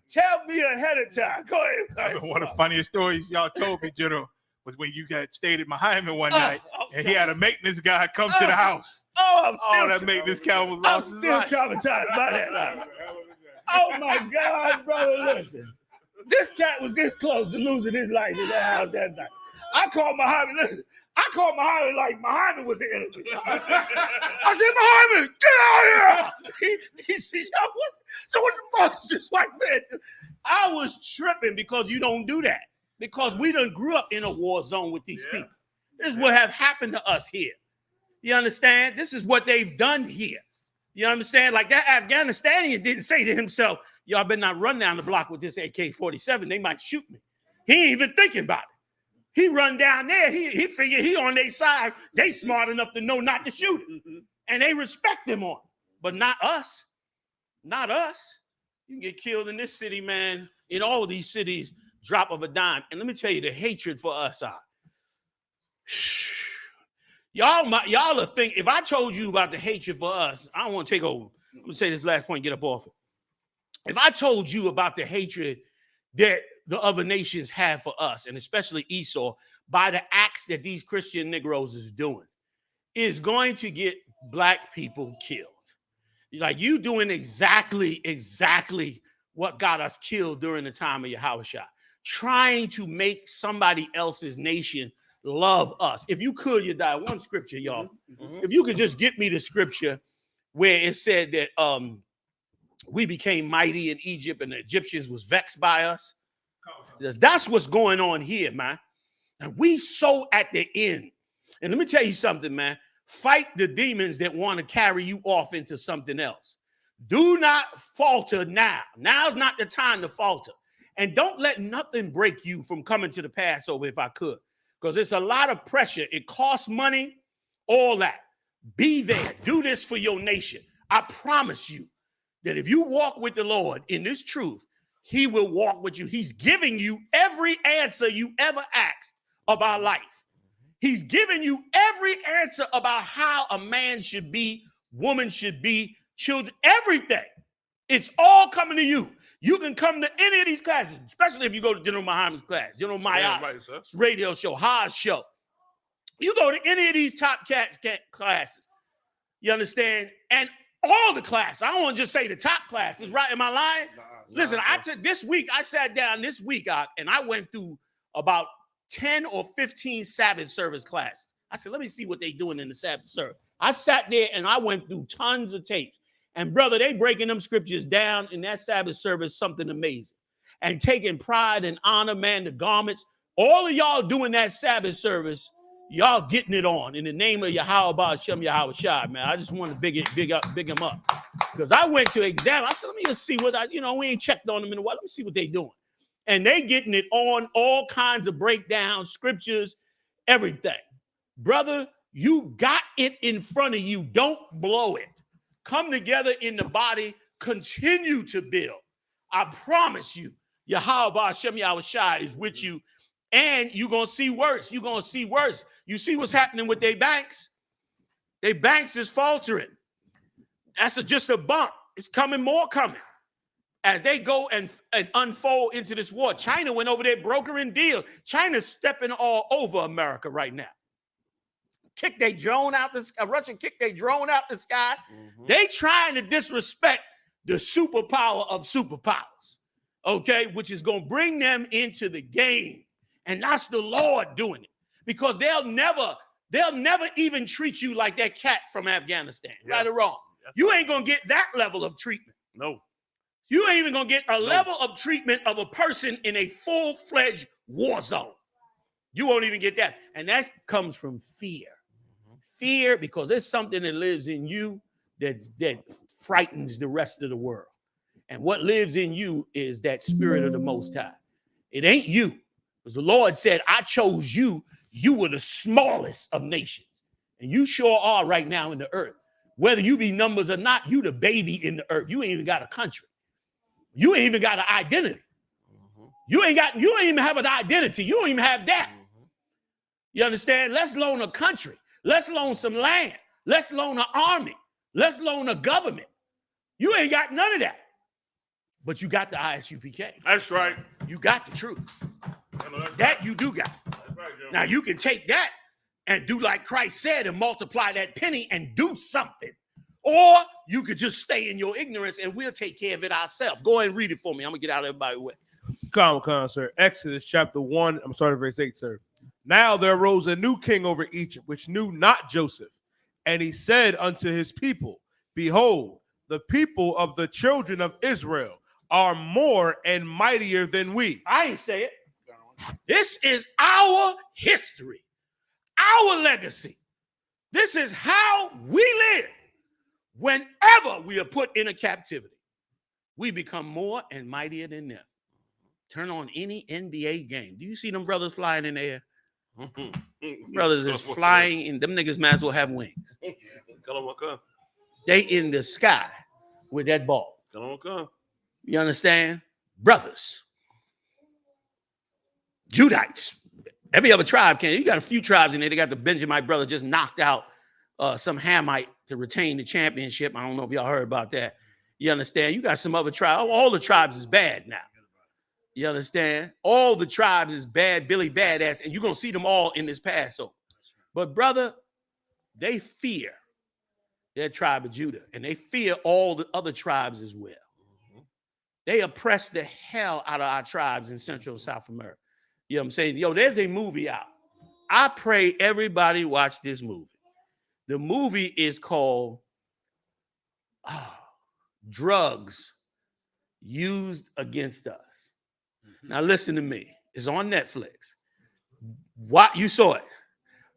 Tell me ahead of time. Go ahead. One of the funniest stories y'all told me, General, was when you stayed at Miami one night, and he had a maintenance guy come to the house. That maintenance guy was lost. I'm still traumatized by that. Oh my God, brother! Listen, this cat was this close to losing his life in that house that night. I called Muhammad. Listen, I called Muhammad like Muhammad was the enemy. I said, Muhammad, get out here. He said, so what the fuck is this white man? I was tripping because you don't do that. Because we done grew up in a war zone with these people. This is what have happened to us here. You understand? This is what they've done here. You understand? Like that Afghanistanian didn't say to himself, y'all better not run down the block with this AK-47. They might shoot me. He ain't even thinking about it. He run down there. He figured he on their side. They smart enough to know not to shoot him. And they respect him on it. But not us. Not us. You can get killed in this city, man. In all of these cities, drop of a dime. And let me tell you, the hatred for us are. Y'all are thinking, if I told you about the hatred for us, I don't want to take over. Let me say this last point, get up off it. If I told you about the hatred that the other nations have for us, and especially Esau, by the acts that these Christian Negroes is doing, is going to get black people killed. Like you doing exactly what got us killed during the time of Yahushua, trying to make somebody else's nation love us. If you could, you die. One scripture, y'all. If you could just get me the scripture where it said that we became mighty in Egypt and the Egyptians was vexed by us. That's what's going on here, man. And we so at the end. And let me tell you something, man. Fight the demons that want to carry you off into something else. Do not falter now. Now's not the time to falter. And don't let nothing break you from coming to the Passover if I could. Because it's a lot of pressure. It costs money, all that. Be there. Do this for your nation. I promise you that if you walk with the Lord in this truth, he will walk with you. He's giving you every answer you ever asked about life. He's giving you every answer about how a man should be, woman should be, children, everything. It's all coming to you. You can come to any of these classes, especially if you go to General Muhammad's class, General Mayat's radio show, Ha's show. You go to any of these top classes. You understand? And all the classes. I don't want to just say the top classes, right? Am I lying? Listen, I took this week, I sat down this week and I went through about 10 or 15 Sabbath service classes. I said, let me see what they're doing in the Sabbath service. I sat there and I went through tons of tapes. And brother, they breaking them scriptures down in that Sabbath service, something amazing. And taking pride and honor, man, the garments. All of y'all doing that Sabbath service, y'all getting it on in the name of Yahweh Shem Yahweh Shai, man. I just want to big him up. Because I went to examine. I said, let me just see what we ain't checked on them in a while. Let me see what they doing. And they getting it on all kinds of breakdowns, scriptures, everything. Brother, you got it in front of you. Don't blow it. Come together in the body. Continue to build. I promise you, Yahweh Hashem Yahushua is with you. And you're going to see worse. You're going to see worse. You see what's happening with their banks? Their banks is faltering. That's just a bump. It's coming, more coming. As they go and unfold into this war. China went over there brokering deals. China's stepping all over America right now. Kick their drone out the sky. Russia kicked their drone out the sky. They trying to disrespect the superpower of superpowers, okay, which is going to bring them into the game. And that's the Lord doing it, because they'll never even treat you like that cat from Afghanistan, right or wrong. You ain't going to get that level of treatment. No. You ain't even going to get a level of treatment of a person in a full-fledged war zone. You won't even get that. And that comes from fear. Fear, because there's something that lives in you that frightens the rest of the world. And what lives in you is that spirit of the Most High. It ain't you. Because the Lord said, I chose you. You were the smallest of nations. And you sure are right now in the earth. Whether you be numbers or not, you the baby in the earth. You ain't even got a country. You ain't even got an identity. You ain't even have an identity. You don't even have that. You understand? Let's loan a country. Let's loan some land. Let's loan an army. Let's loan a government. You ain't got none of that. But you got the I.S.U.P.K. That's right. You got the truth. That you do got. Now you can take that and do like Christ said and multiply that penny and do something. Or you could just stay in your ignorance and we'll take care of it ourselves. Go ahead and read it for me. I'm going to get out of everybody's way. Come, sir. Exodus chapter 1. I'm sorry, verse 8, sir. Now there arose a new king over Egypt, which knew not Joseph. And he said unto his people, behold, the people of the children of Israel are more and mightier than we. I ain't say it. This is our history, our legacy. This is how we live. Whenever we are put in a captivity, we become more and mightier than them. Turn on any NBA game. Do you see them brothers flying in the air? Brothers is flying, and them niggas might as well have wings. They in the sky with that ball. You understand? Brothers. Judites. Every other tribe can. You got a few tribes in there. They got the Benjamite brother just knocked out some Hamite to retain the championship. I don't know if y'all heard about that. You understand? You got some other tribes. All the tribes is bad now. You understand? All the tribes is bad, Billy Badass, and you're going to see them all in this Passover. But, brother, they fear their tribe of Judah, and they fear all the other tribes as well. They oppress the hell out of our tribes in Central and South America. You know what I'm saying? Yo, there's a movie out. I pray everybody watch this movie. The movie is called Drugs Used Against Us. Now listen to me. It's on Netflix. What you saw it.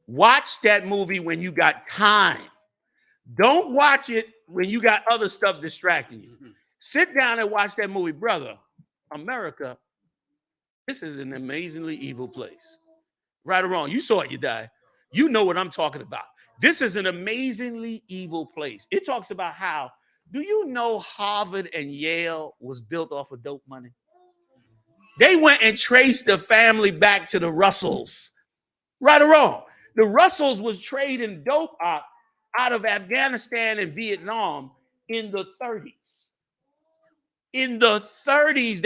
Watch that movie when you got time. Don't watch it when you got other stuff distracting you. Sit down and watch that movie, brother. America, this is an amazingly evil place. Right or wrong, you saw it, you died. You know what I'm talking about. This is an amazingly evil place. It talks about how, do you know Harvard and Yale was built off of dope money? They went and traced the family back to the Russells. Right or wrong? The Russells was trading dope out of Afghanistan and Vietnam in the 30s. In the 30s,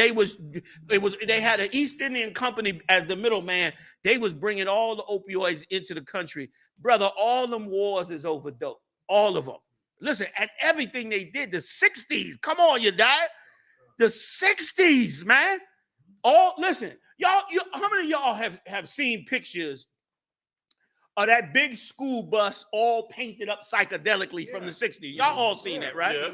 they had an East Indian company as the middleman. They was bringing all the opioids into the country. Brother, all them wars is over dope. All of them. Listen, at everything they did, the 60s. Come on, you died. The 60s, man. Listen, y'all, how many of y'all have seen pictures of that big school bus all painted up psychedelically from the 60s? Y'all all seen that, right? Yeah.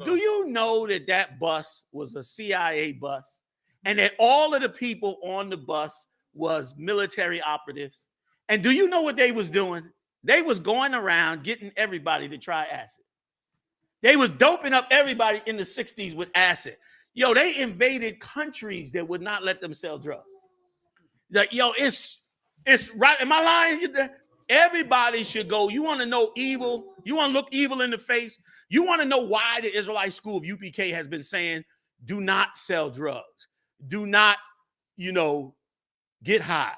Do you know that bus was a CIA bus and that all of the people on the bus was military operatives? And do you know what they was doing? They was going around getting everybody to try acid. They was doping up everybody in the 60s with acid. Yo, they invaded countries that would not let them sell drugs. Like, yo, it's right. Am I lying? Everybody should go. You want to know evil? You want to look evil in the face? You want to know why the Israelite school of UPK has been saying, do not sell drugs? do not, get high.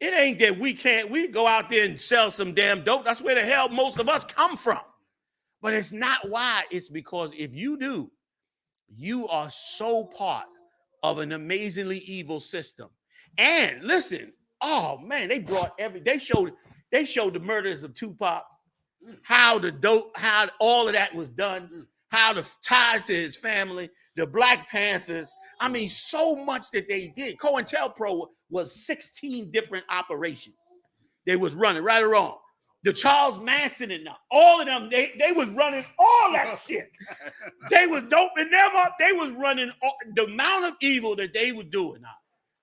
It ain't that we go out there and sell some damn dope. That's where the hell most of us come from. But it's not why. It's because if you do, you are so part of an amazingly evil system. And listen, oh man, they showed the murders of Tupac, how all of that was done, how the ties to his family, the Black Panthers. I mean, so much that they did. COINTELPRO was 16 different operations they was running, right or wrong. The Charles Manson and all of them, they was running all that shit. They was doping them up. They was running the amount of evil that they were doing now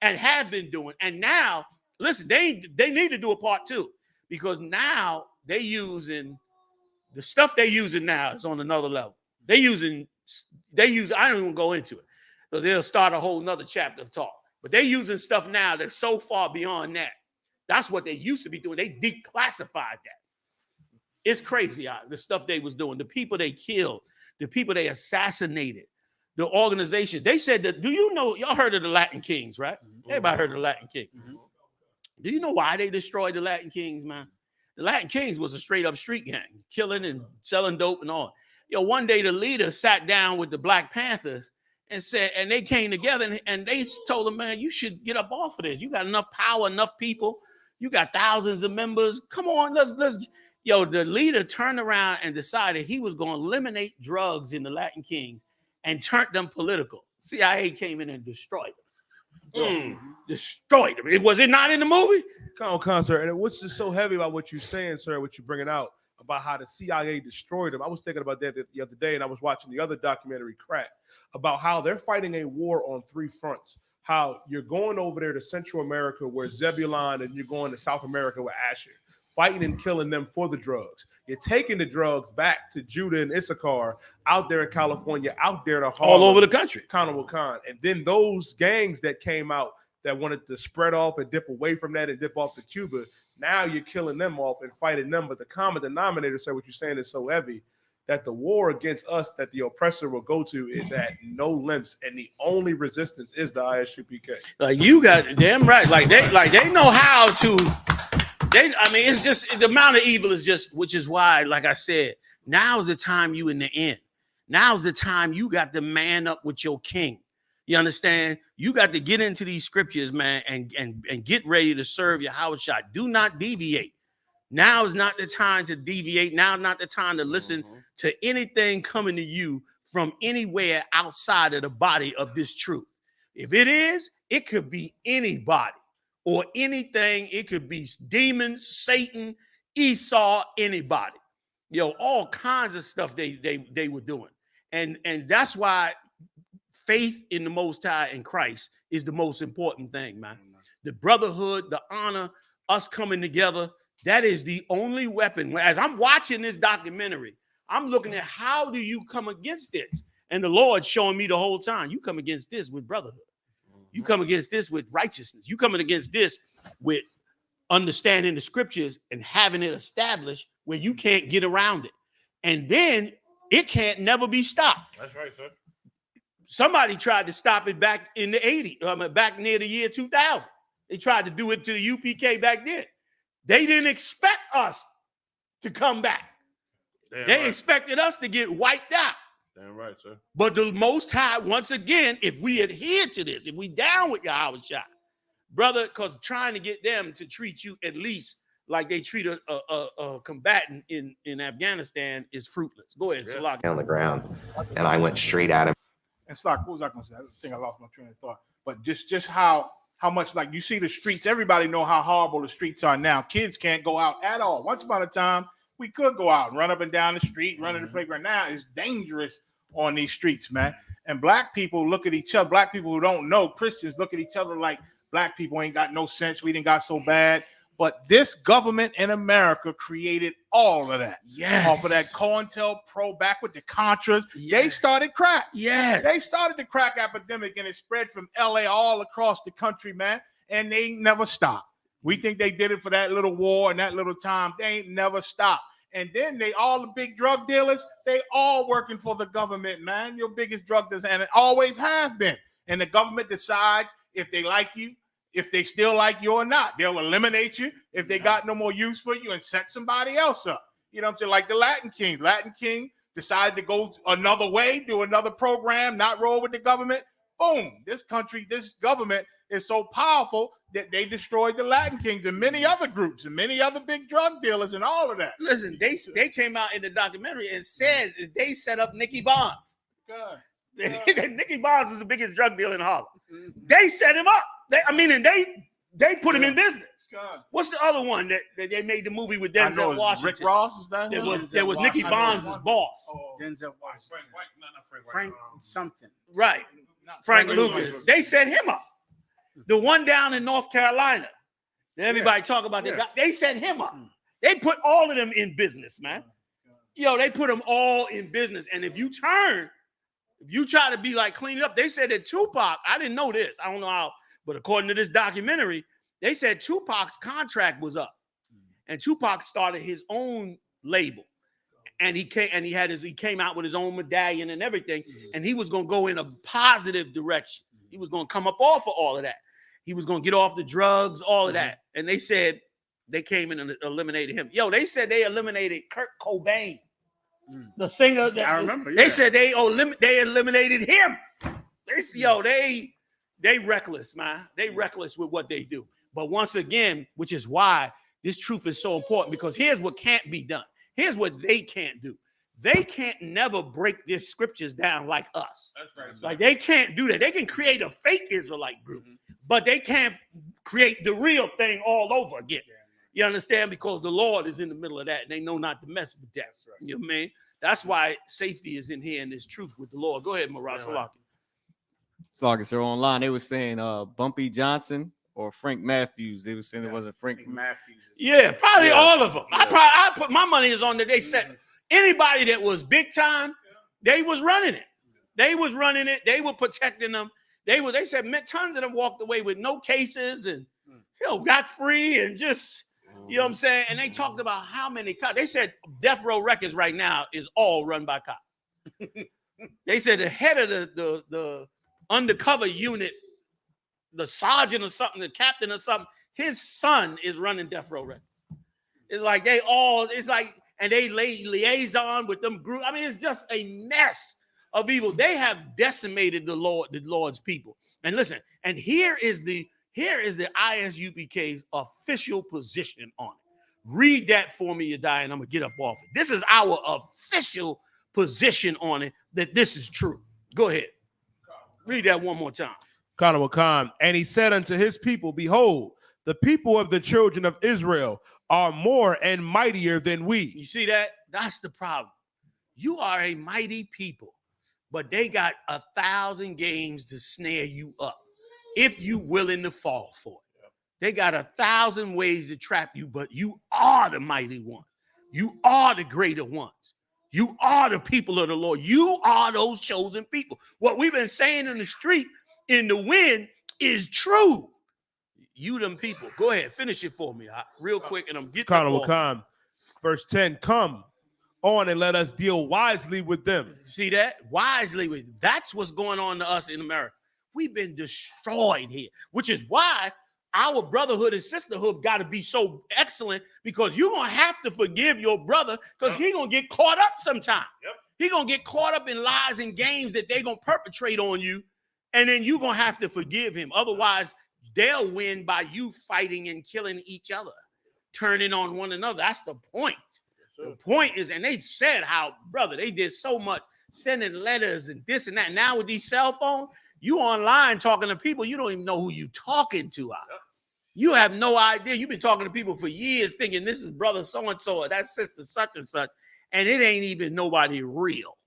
and have been doing. And now, listen, they need to do a part 2 because now they using the stuff they using now is on another level. I don't even go into it because it'll start a whole nother chapter of talk. But they using stuff now that's so far beyond that. That's what they used to be doing. They declassified that. It's crazy, the stuff they was doing. The people they killed, the people they assassinated, the organizations. They said that, do you know, y'all heard of the Latin Kings, right? Everybody heard of the Latin Kings. Do you know why they destroyed the Latin Kings, man? The Latin Kings was a straight up street gang, killing and selling dope and all. One day the leader sat down with the Black Panthers and said, and they came together and they told them, man, you should get up off of this. You got enough power, enough people. You got thousands of members. Come on, let's. The leader turned around and decided he was going to eliminate drugs in the Latin Kings and turned them political. CIA came in and destroyed them. Destroyed them. Was it not in the movie? Come on, sir. And what's just so heavy about what you're saying, sir, what you're bringing out about how the CIA destroyed them. I was thinking about that the other day, and I was watching the other documentary, Crack, about how they're fighting a war on 3 fronts. How you're going over there to Central America where Zebulon, and you're going to South America with Asher, fighting and killing them for the drugs. You're taking the drugs back to Judah and Issachar out there in California, out there to Harlem, all over the country. And then those gangs that came out that wanted to spread off and dip away from that and dip off to Cuba, now you're killing them off and fighting them. But the common denominator, sir, what you're saying is so heavy that the war against us that the oppressor will go to is at no limits, and the only resistance is the I.S.U.P.K. You got damn right. They know how to. It's just the amount of evil is just, which is why, like I said, now's the time you in the end. Now's the time you got to man up with your king. You understand? You got to get into these scriptures, man, and get ready to serve your house. Do not deviate. Now is not the time to deviate. Now is not the time to listen to anything coming to you from anywhere outside of the body of this truth. If it is, it could be anybody or anything. It could be demons, Satan, Esau, anybody. All kinds of stuff they were doing. And that's why faith in the Most High in Christ is the most important thing, man. The brotherhood, the honor, us coming together. That is the only weapon. As I'm watching this documentary, I'm looking at how do you come against this? And the Lord's showing me the whole time, you come against this with brotherhood. You come against this with righteousness. You coming against this with understanding the scriptures and having it established where you can't get around it. And then it can't never be stopped. That's right, sir. Somebody tried to stop it back in the 80s, back near the year 2000. They tried to do it to the U.P.K. back then. They didn't expect us to come back. They expected us to get wiped out. Damn right, sir. But the Most High, once again, if we adhere to this, if we down with Yahweh Shai, brother, because trying to get them to treat you at least like they treat a combatant in Afghanistan is fruitless. Go ahead, Salak. On the ground, and I went straight at him. And Salak, what was I going to say? I think I lost my train of thought. But just how much, like, you see the streets, everybody know how horrible the streets are now. Kids can't go out at all. Once upon a time, we could go out and run up and down the street, run in the playground. Now it's dangerous on these streets, man. And black people look at each other. Black people who don't know, Christians look at each other like black people ain't got no sense. We didn't got so bad. But this government in America created all of that. Yes. Off of that COINTELPRO, back with the Contras. Yes. They started crack. Yes. They started the crack epidemic, and it spread from LA all across the country, man. And they never stopped. We think they did it for that little war and that little time. They ain't never stopped. And then all the big drug dealers, they all working for the government, man. Your biggest drug dealers, and it always have been. And the government decides if they like you, if they still like you or not. They'll eliminate you if they got no more use for you and set somebody else up. You know what I'm saying? Like the Latin Kings. Latin King decided to go another way, do another program, not roll with the government. Boom. This country, this government is so powerful that they destroyed the Latin Kings and many other groups and many other big drug dealers and all of that. Listen, they came out in the documentary and said that they set up Nicky Bonds. God. Nicky Bonds is the biggest drug dealer in Harlem. They set him up. They put him in business. God. What's the other one that they made the movie with Denzel Washington? Rick Ross, is that? There was Nicky Bonds' boss. Denzel Washington. Frank something. Right. Frank Lucas. They set him up. The one down in North Carolina. Everybody talk about that. They set him up. They put all of them in business, man. Yo, they put them all in business. And if you try to be like clean it up, they said that Tupac, I didn't know this. I don't know how, but according to this documentary, they said Tupac's contract was up. And Tupac started his own label. And he came out with his own medallion and everything. And he was going to go in a positive direction. He was going to come up off of all of that. He was going to get off the drugs, all of that. And they said they came in and eliminated him. Yo, they said they eliminated Kurt Cobain, the singer. That, I remember. They said they eliminated him. They reckless, man. They reckless with what they do. But once again, which is why this truth is so important, because here's what can't be done. Here's what they can't do. They can't never break these scriptures down like us. That's right. Like they can't do that. They can create a fake Israelite group, but they can't create the real thing all over again. You understand? Because the Lord is in the middle of that, and they know not to mess with that. Right. You know what I mean? That's why safety is in here in this truth with the Lord. Go ahead, Marah Salaki. Salaki, sir, online they were saying Bumpy Johnson or Frank Matthews. They were saying it wasn't Frank Matthews. Yeah, probably all of them. I put my money is on that. They said anybody that was big time, they was running it. They was running it. They were protecting them. They said tons of them walked away with no cases and got free and just you know what I'm saying. And they talked about how many cops. They said Death Row Records right now is all run by cops. They said the head of the undercover unit, the sergeant or something, the captain or something, his son is running Death Row Records. It's like and they liaison with them groups. I mean, it's just a mess of evil. They have decimated the Lord's people. And listen, and here is the ISUPK's official position on it. Read that for me, Yedai, and I'm gonna get up off it. This is our official position on it, that this is true. Go ahead. Read that one more time. Khan, and he said unto his people, behold, the people of the children of Israel are more and mightier than we. You see that? That's the problem. You are a mighty people, but they got 1,000 games to snare you up if you willing to fall for it. They got 1,000 ways to trap you, but you are the mighty one. You are the greater ones. You are the people of the Lord. You are those chosen people. What we've been saying in the street, in the wind, is true. You them people. Go ahead, finish it for me, real quick, and I'm getting Khan. Verse 10, come on and let us deal wisely with them. See that? Wisely with. That's what's going on to us in America. We've been destroyed here, which is why our brotherhood and sisterhood got to be so excellent, because you're going to have to forgive your brother, because he's going to get caught up sometime. He's going to get caught up in lies and games that they're going to perpetrate on you, and then you're going to have to forgive him. Otherwise, they'll win by you fighting and killing each other, turning on one another. That's the point. The point is, and they said how, brother, they did so much, sending letters and this and that. Now with these cell phones, you online talking to people, you don't even know who you talking to. You have no idea. You've been talking to people for years thinking this is brother so-and-so or that's sister such and such, and it ain't even nobody real,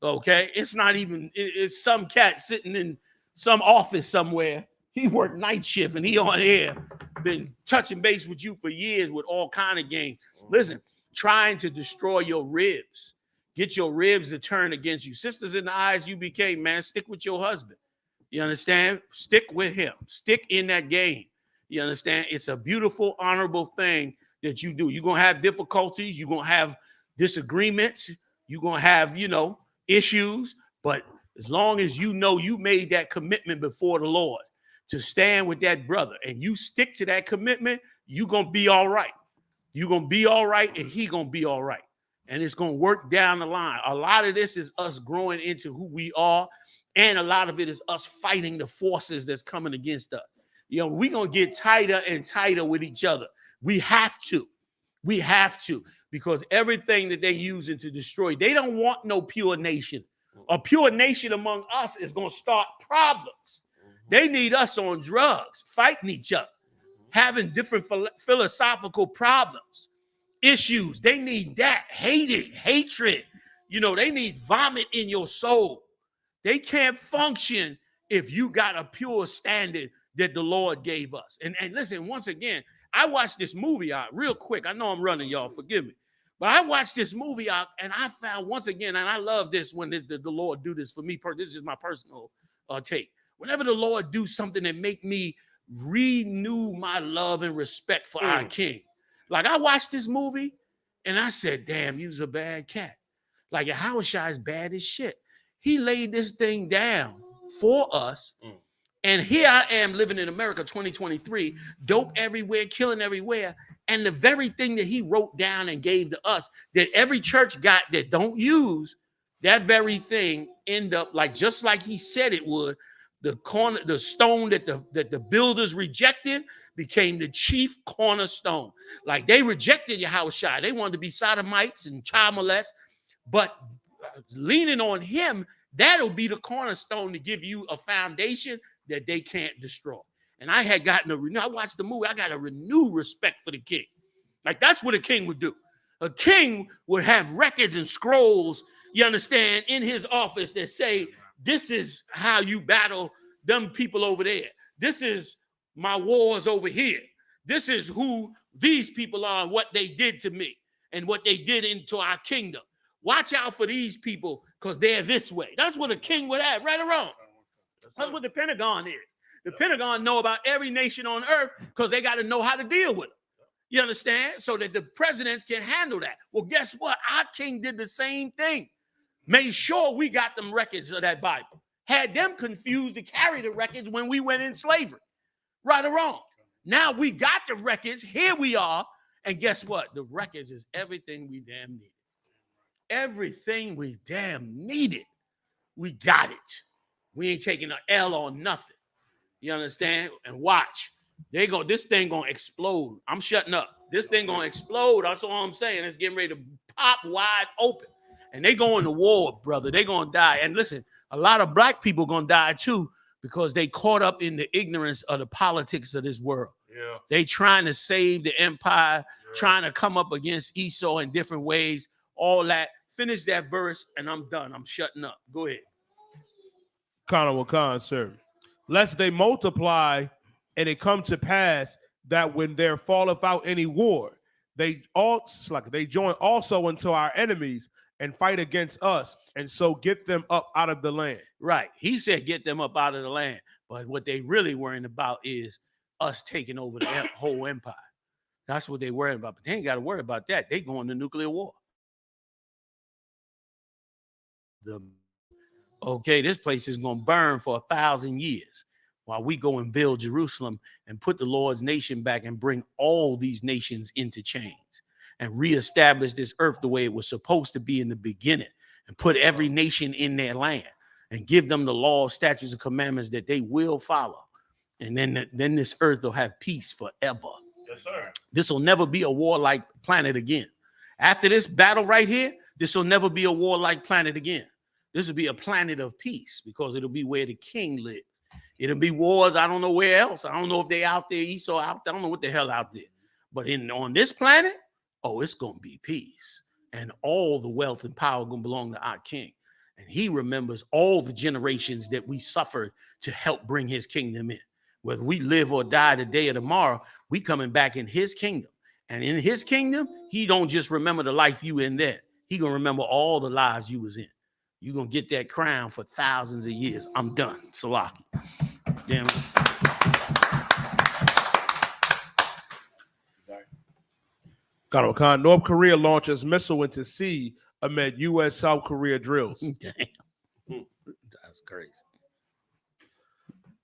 okay? It's not even, it's some cat sitting in some office somewhere. He worked night shift and he on air, been touching base with you for years with all kind of games. Listen, trying to destroy your ribs, get your ribs to turn against you. Sisters in the I.S.U.P.K, man, stick with your husband. You understand? Stick with him. Stick in that game. You understand? It's a beautiful, honorable thing that you do. You're going to have difficulties. You're going to have disagreements. You're going to have, issues. But As long as you know you made that commitment before the Lord to stand with that brother and you stick to that commitment, you're going to be all right. You're going to be all right and he going to be all right. And it's going to work down the line. A lot of this is us growing into who we are. And a lot of it is us fighting the forces that's coming against us. You know, we're going to get tighter and tighter with each other. We have to. We have to. Because everything that they're using to destroy, they don't want no pure nation. A pure nation among us is going to start problems. They need us on drugs, fighting each other, having different philosophical problems, issues. They need that, hatred. You know, they need vomit in your soul. They can't function if you got a pure standard that the Lord gave us. And listen, once again, I watched this movie out real quick. I know I'm running, y'all, forgive me. But I watched this movie out and I found once again, and I love this when the Lord do this for me. This is just my personal take. Whenever the Lord do something that make me renew my love and respect for our King. Like I watched this movie and I said, damn, you was a bad cat. Like I.S.U.P.K is bad as shit. He laid this thing down for us. And here I am living in America 2023, dope everywhere, killing everywhere. And the very thing that he wrote down and gave to us that every church got that don't use, that very thing end up like just like he said it would. The stone that the builders rejected became the chief cornerstone. Like they rejected Yahushua. They wanted to be sodomites and child molest, but leaning on him, that'll be the cornerstone to give you a foundation that they can't destroy. And I had gotten I watched the movie, I got a renewed respect for the king. Like that's what a king would do. A king would have records and scrolls, you understand, in his office that say, this is how you battle them people over there. This is my wars over here. This is who these people are and what they did to me and what they did into our kingdom. Watch out for these people because they're this way. That's what a king would have, right or wrong. That's what the Pentagon is. The Pentagon know about every nation on earth because they got to know how to deal with them. You understand? So that the presidents can handle that. Well, guess what? Our king did the same thing. Made sure we got them records of that Bible. Had them confused to carry the records when we went in slavery. Right or wrong. Now we got the records. Here we are. And guess what? The records is everything we damn needed. Everything we damn needed. We got it. We ain't taking an L on nothing. You understand? And watch. This thing gonna explode. I'm shutting up. This thing gonna explode. That's all I'm saying. It's getting ready to pop wide open. And they going to war, brother. They gonna die. And listen, a lot of black people gonna die too because they caught up in the ignorance of the politics of this world. Yeah. They trying to save the empire, trying to come up against Esau in different ways. All that. Finish that verse, and I'm done. I'm shutting up. Go ahead. Khan, sir. Lest they multiply, and it come to pass that when there falleth out any war, they join also unto our enemies and fight against us, and so get them up out of the land. Right. He said get them up out of the land. But what they really worrying about is us taking over the whole empire. That's what they worrying about. But they ain't got to worry about that. They going to nuclear war. Okay, this place is going to burn for 1,000 years while we go and build Jerusalem and put the Lord's nation back and bring all these nations into chains and reestablish this earth the way it was supposed to be in the beginning and put every nation in their land and give them the law, statutes, and commandments that they will follow. And then this earth will have peace forever. Yes, sir. This will never be a warlike planet again. After this battle right here, this will never be a warlike planet again. This will be a planet of peace because it'll be where the king lives. It'll be wars. I don't know where else. I don't know if they out there, Esau out there. I don't know what the hell out there. But on this planet, it's going to be peace. And all the wealth and power going to belong to our king. And he remembers all the generations that we suffered to help bring his kingdom in. Whether we live or die today or tomorrow, we coming back in his kingdom. And in his kingdom, he don't just remember the life you in there. He going to remember all the lives you was in. You're going to get that crown for thousands of years. I'm done. Salaki. Damn it. Khan, North Korea launches missile into sea amid U.S. South Korea drills. Damn. crazy.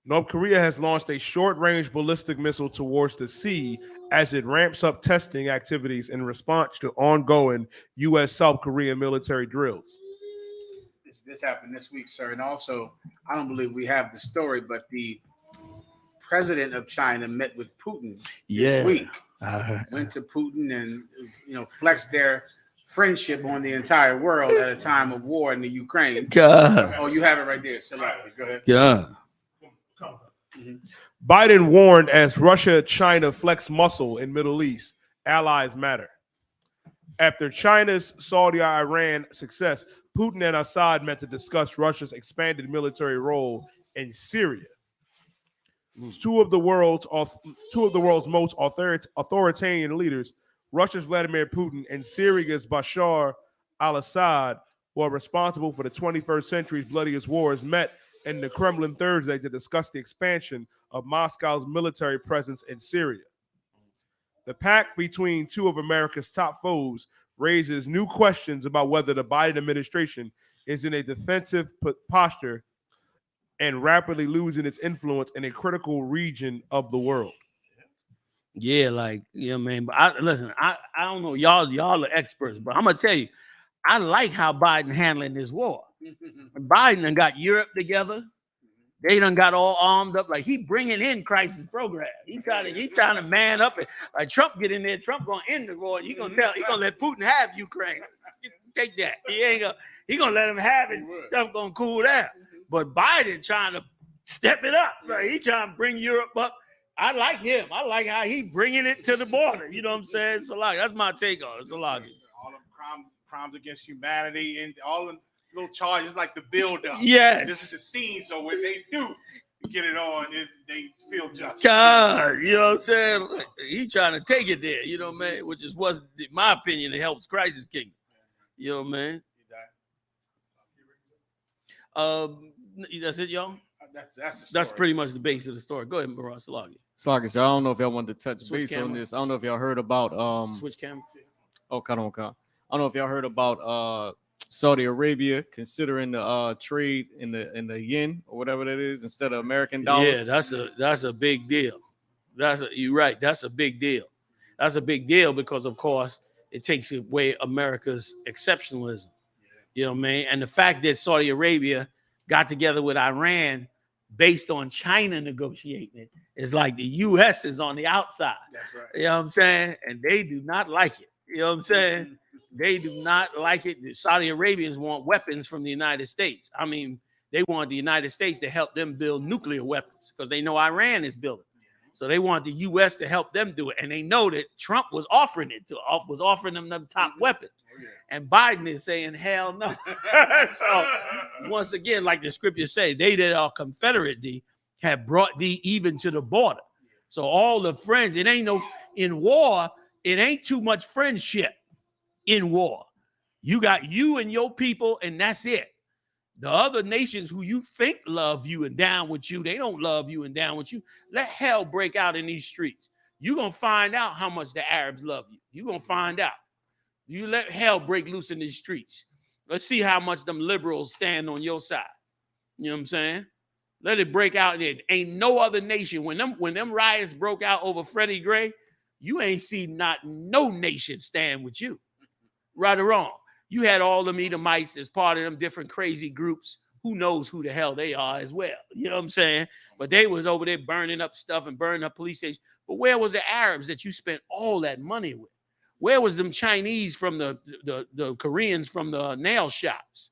North Korea has launched a short-range ballistic missile towards the sea as it ramps up testing activities in response to ongoing U.S. South Korean military drills. This happened this week, sir. And also, I don't believe we have the story, but the president of China met with Putin this week. Went to Putin and flexed their friendship on the entire world at a time of war in the Ukraine. God. Oh, you have it right there. Salaki. Go ahead. God. Biden warned as Russia-China flex muscle in Middle East, allies matter. After China's Saudi-Iran success, Putin and Assad met to discuss Russia's expanded military role in Syria. Two of the world's most authoritarian leaders, Russia's Vladimir Putin and Syria's Bashar al-Assad, who are responsible for the 21st century's bloodiest wars, met in the Kremlin Thursday to discuss the expansion of Moscow's military presence in Syria. The pact between two of America's top foes raises new questions about whether the Biden administration is in a defensive posture and rapidly losing its influence in a critical region of the world. Yeah, like, man. But I don't know. Y'all are experts, but I'm gonna tell you, I like how Biden handling this war. Biden done got Europe together. They done got all armed up. Like, he bringing in crisis program. He trying to man up. Like, Trump get in there. Trump gonna end the war. He gonna let Putin have Ukraine. Take that. He gonna let him have it. Stuff gonna cool down. But Biden trying to step it up. Right? He trying to bring Europe up. I like him. I like how he bringing it to the border. You know what I'm saying? It's a lot. That's my take on it. It's a lot. All the crimes against humanity and all the little charges like the build-up. Yes. This is the scene, so when they do get it on, they feel justice. God, you know what I'm saying? He trying to take it there, you know, man, which was, in my opinion, it helps Crisis Kingdom. You know, man. That's it, y'all? That's pretty much the base of the story. Go ahead, Baras Salagi. Sloggy, so I don't know if y'all wanted to touch Switch base on camera. this. I don't know if y'all heard about Switch camera. Oh, come on. I don't know if y'all heard about Saudi Arabia considering the trade in the yen or whatever that is instead of American dollars. Yeah, that's a big deal. You're right. That's a big deal. That's a big deal because, of course, it takes away America's exceptionalism. You know what I mean? And the fact that Saudi Arabia got together with Iran based on China negotiating it is like the U.S. is on the outside. That's right. You know what I'm saying? And they do not like it. You know what I'm saying? They do not like it. The Saudi Arabians want weapons from the United States. I mean, they want the United States to help them build nuclear weapons because they know Iran is building. So they want the U.S. to help them do it. And they know that Trump was offering them top weapons. And Biden is saying, hell no. So once again, like the scriptures say, they that are confederate thee have brought thee even to the border. So all the friends, it ain't no, in war, it ain't too much friendship in war. You got you and your people, and that's it. The other nations who you think love you and down with you, they don't love you and down with you. Let hell break out in these streets. You're going to find out how much the Arabs love you. You're going to find out. You let hell break loose in these streets. Let's see how much them liberals stand on your side. You know what I'm saying? Let it break out. There ain't no other nation. When them riots broke out over Freddie Gray, you ain't seen not no nation stand with you. Right or wrong. You had all them Edomites as part of them different crazy groups. Who knows who the hell they are as well. You know what I'm saying? But they was over there burning up stuff and burning up police stations. But where was the Arabs that you spent all that money with? Where was them Chinese from the Koreans from the nail shops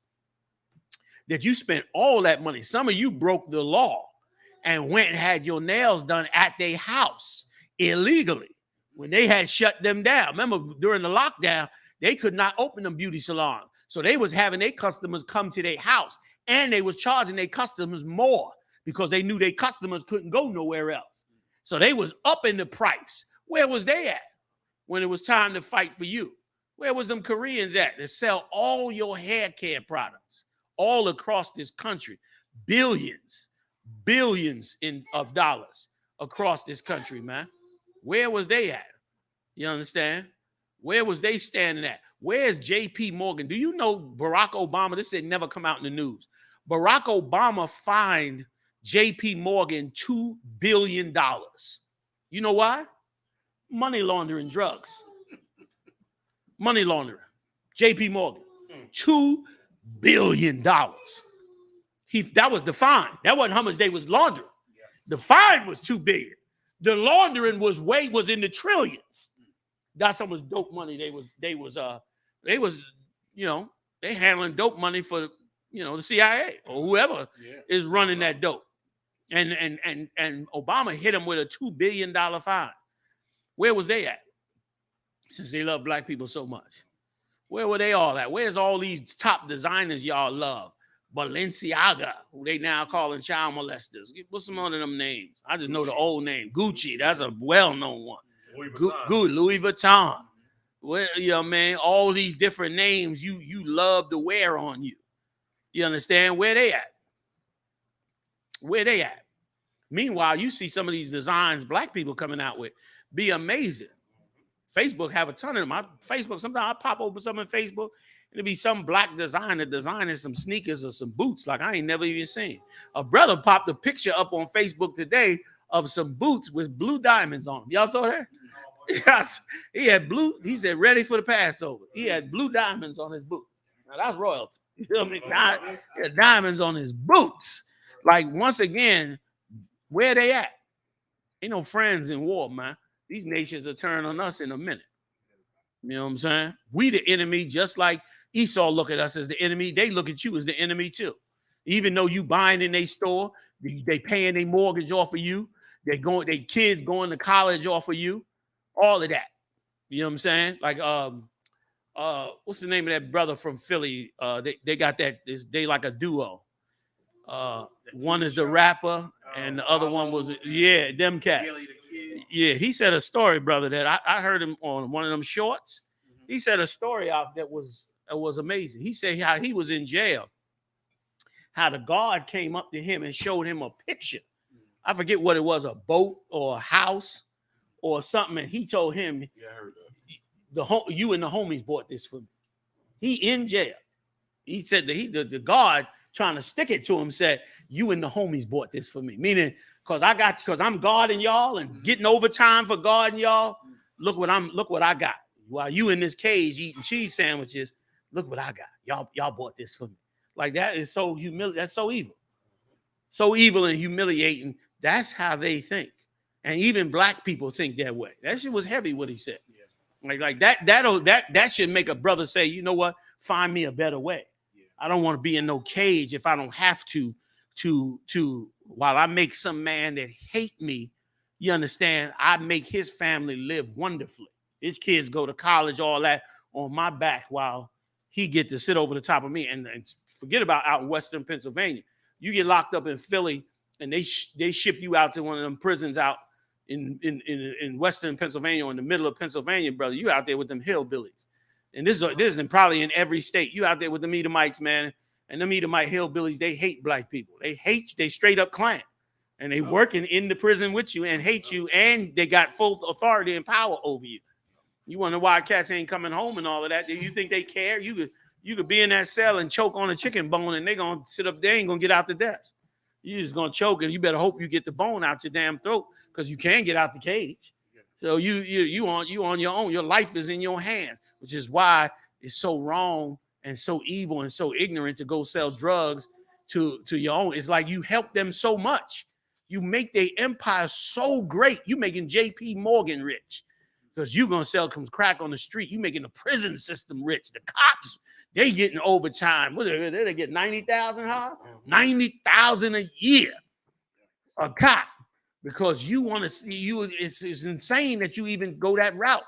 that you spent all that money? Some of you broke the law and went and had your nails done at their house illegally when they had shut them down. Remember, during the lockdown, they could not open them beauty salons. So they was having their customers come to their house, and they was charging their customers more because they knew their customers couldn't go nowhere else. So they was upping the price. Where was they at when it was time to fight for you? Where was them Koreans at that sell all your hair care products all across this country? Billions of dollars across this country, man. Where was they at? You understand? Where was they standing at? Where's J.P. Morgan? Do you know Barack Obama? This had never come out in the news. Barack Obama fined J.P. Morgan $2 billion. You know why? Money laundering drugs. Money laundering. J.P. Morgan. $2 billion. That was the fine. That wasn't how much they was laundering. The fine was $2 billion. The laundering was in the trillions. That's how much dope money they was handling dope money for the CIA or whoever is running that dope. And Obama hit him with a $2 billion fine. Where was they at? Since they love black people so much. Where were they all at? Where's all these top designers y'all love? Balenciaga, who they now calling child molesters. What's some of them names? I just know the old name. Gucci, that's a well-known one. Louis Vuitton. Well, man, all these different names you love to wear on you. You understand? Where they at? Where they at? Meanwhile, you see some of these designs black people coming out with be amazing. Facebook have a ton of them. Sometimes I pop open something on Facebook, and it'll be some black designer designing some sneakers or some boots like I ain't never even seen. A brother popped a picture up on Facebook today of some boots with blue diamonds on them. Y'all saw that? Yes. He had blue. He said, ready for the Passover. He had blue diamonds on his boots. Now that's royalty. You know what I mean? He had diamonds on his boots. Like, once again, where they at? Ain't no friends in war, man. These nations will turn on us in a minute. You know what I'm saying? We the enemy, just like Esau look at us as the enemy. They look at you as the enemy too. Even though you buying in their store, they paying their mortgage off of you. They kids going to college off of you. All of that. You know what I'm saying? Like, what's the name of that brother from Philly? They got that. They like a duo. One is the rapper, and the other one was them cats. Yeah, he said a story, brother, that I heard him on one of them shorts. He said a story out that was amazing. He said how he was in jail, how the guard came up to him and showed him a picture. I forget what it was, a boat or a house or something, and he told him, I heard that. You and the homies bought this for me. He in jail. He said that the guard trying to stick it to him said, you and the homies bought this for me. Meaning, because I'm guarding y'all and getting overtime for guarding y'all. Look what I got. While you in this cage eating cheese sandwiches, look what I got. Y'all bought this for me. Like, that is so humiliating. That's so evil. So evil and humiliating. That's how they think. And even black people think that way. That shit was heavy what he said. Yeah. Like that should make a brother say, you know what? Find me a better way. Yeah. I don't want to be in no cage if I don't have to while I make some man that hate me, you understand, I make his family live wonderfully. His kids go to college, all that on my back while he get to sit over the top of me. And forget about out in Western Pennsylvania. You get locked up in Philly and they ship you out to one of them prisons out in Western Pennsylvania or in the middle of Pennsylvania, brother. You out there with them hillbillies. And this is probably in every state. You out there with the Edomites, man. And them Edomite hillbillies, they hate black people. They straight up clan. And they working in the prison with you and hate you. And they got full authority and power over you. You wonder why cats ain't coming home and all of that. Do you think they care? You could be in that cell and choke on a chicken bone and they gonna sit up there, ain't gonna get out the desk. You just gonna choke and you better hope you get the bone out your damn throat because you can't get out the cage. So you on your own. Your life is in your hands, which is why it's so wrong and so evil and so ignorant to go sell drugs to your own. It's like you help them so much. You make their empire so great. You making J.P. Morgan rich because you going to sell some crack on the street. You making the prison system rich. The cops, they getting overtime. What they get 90,000, huh? 90,000 a year. A cop. Because you want to see you. It's insane that you even go that route.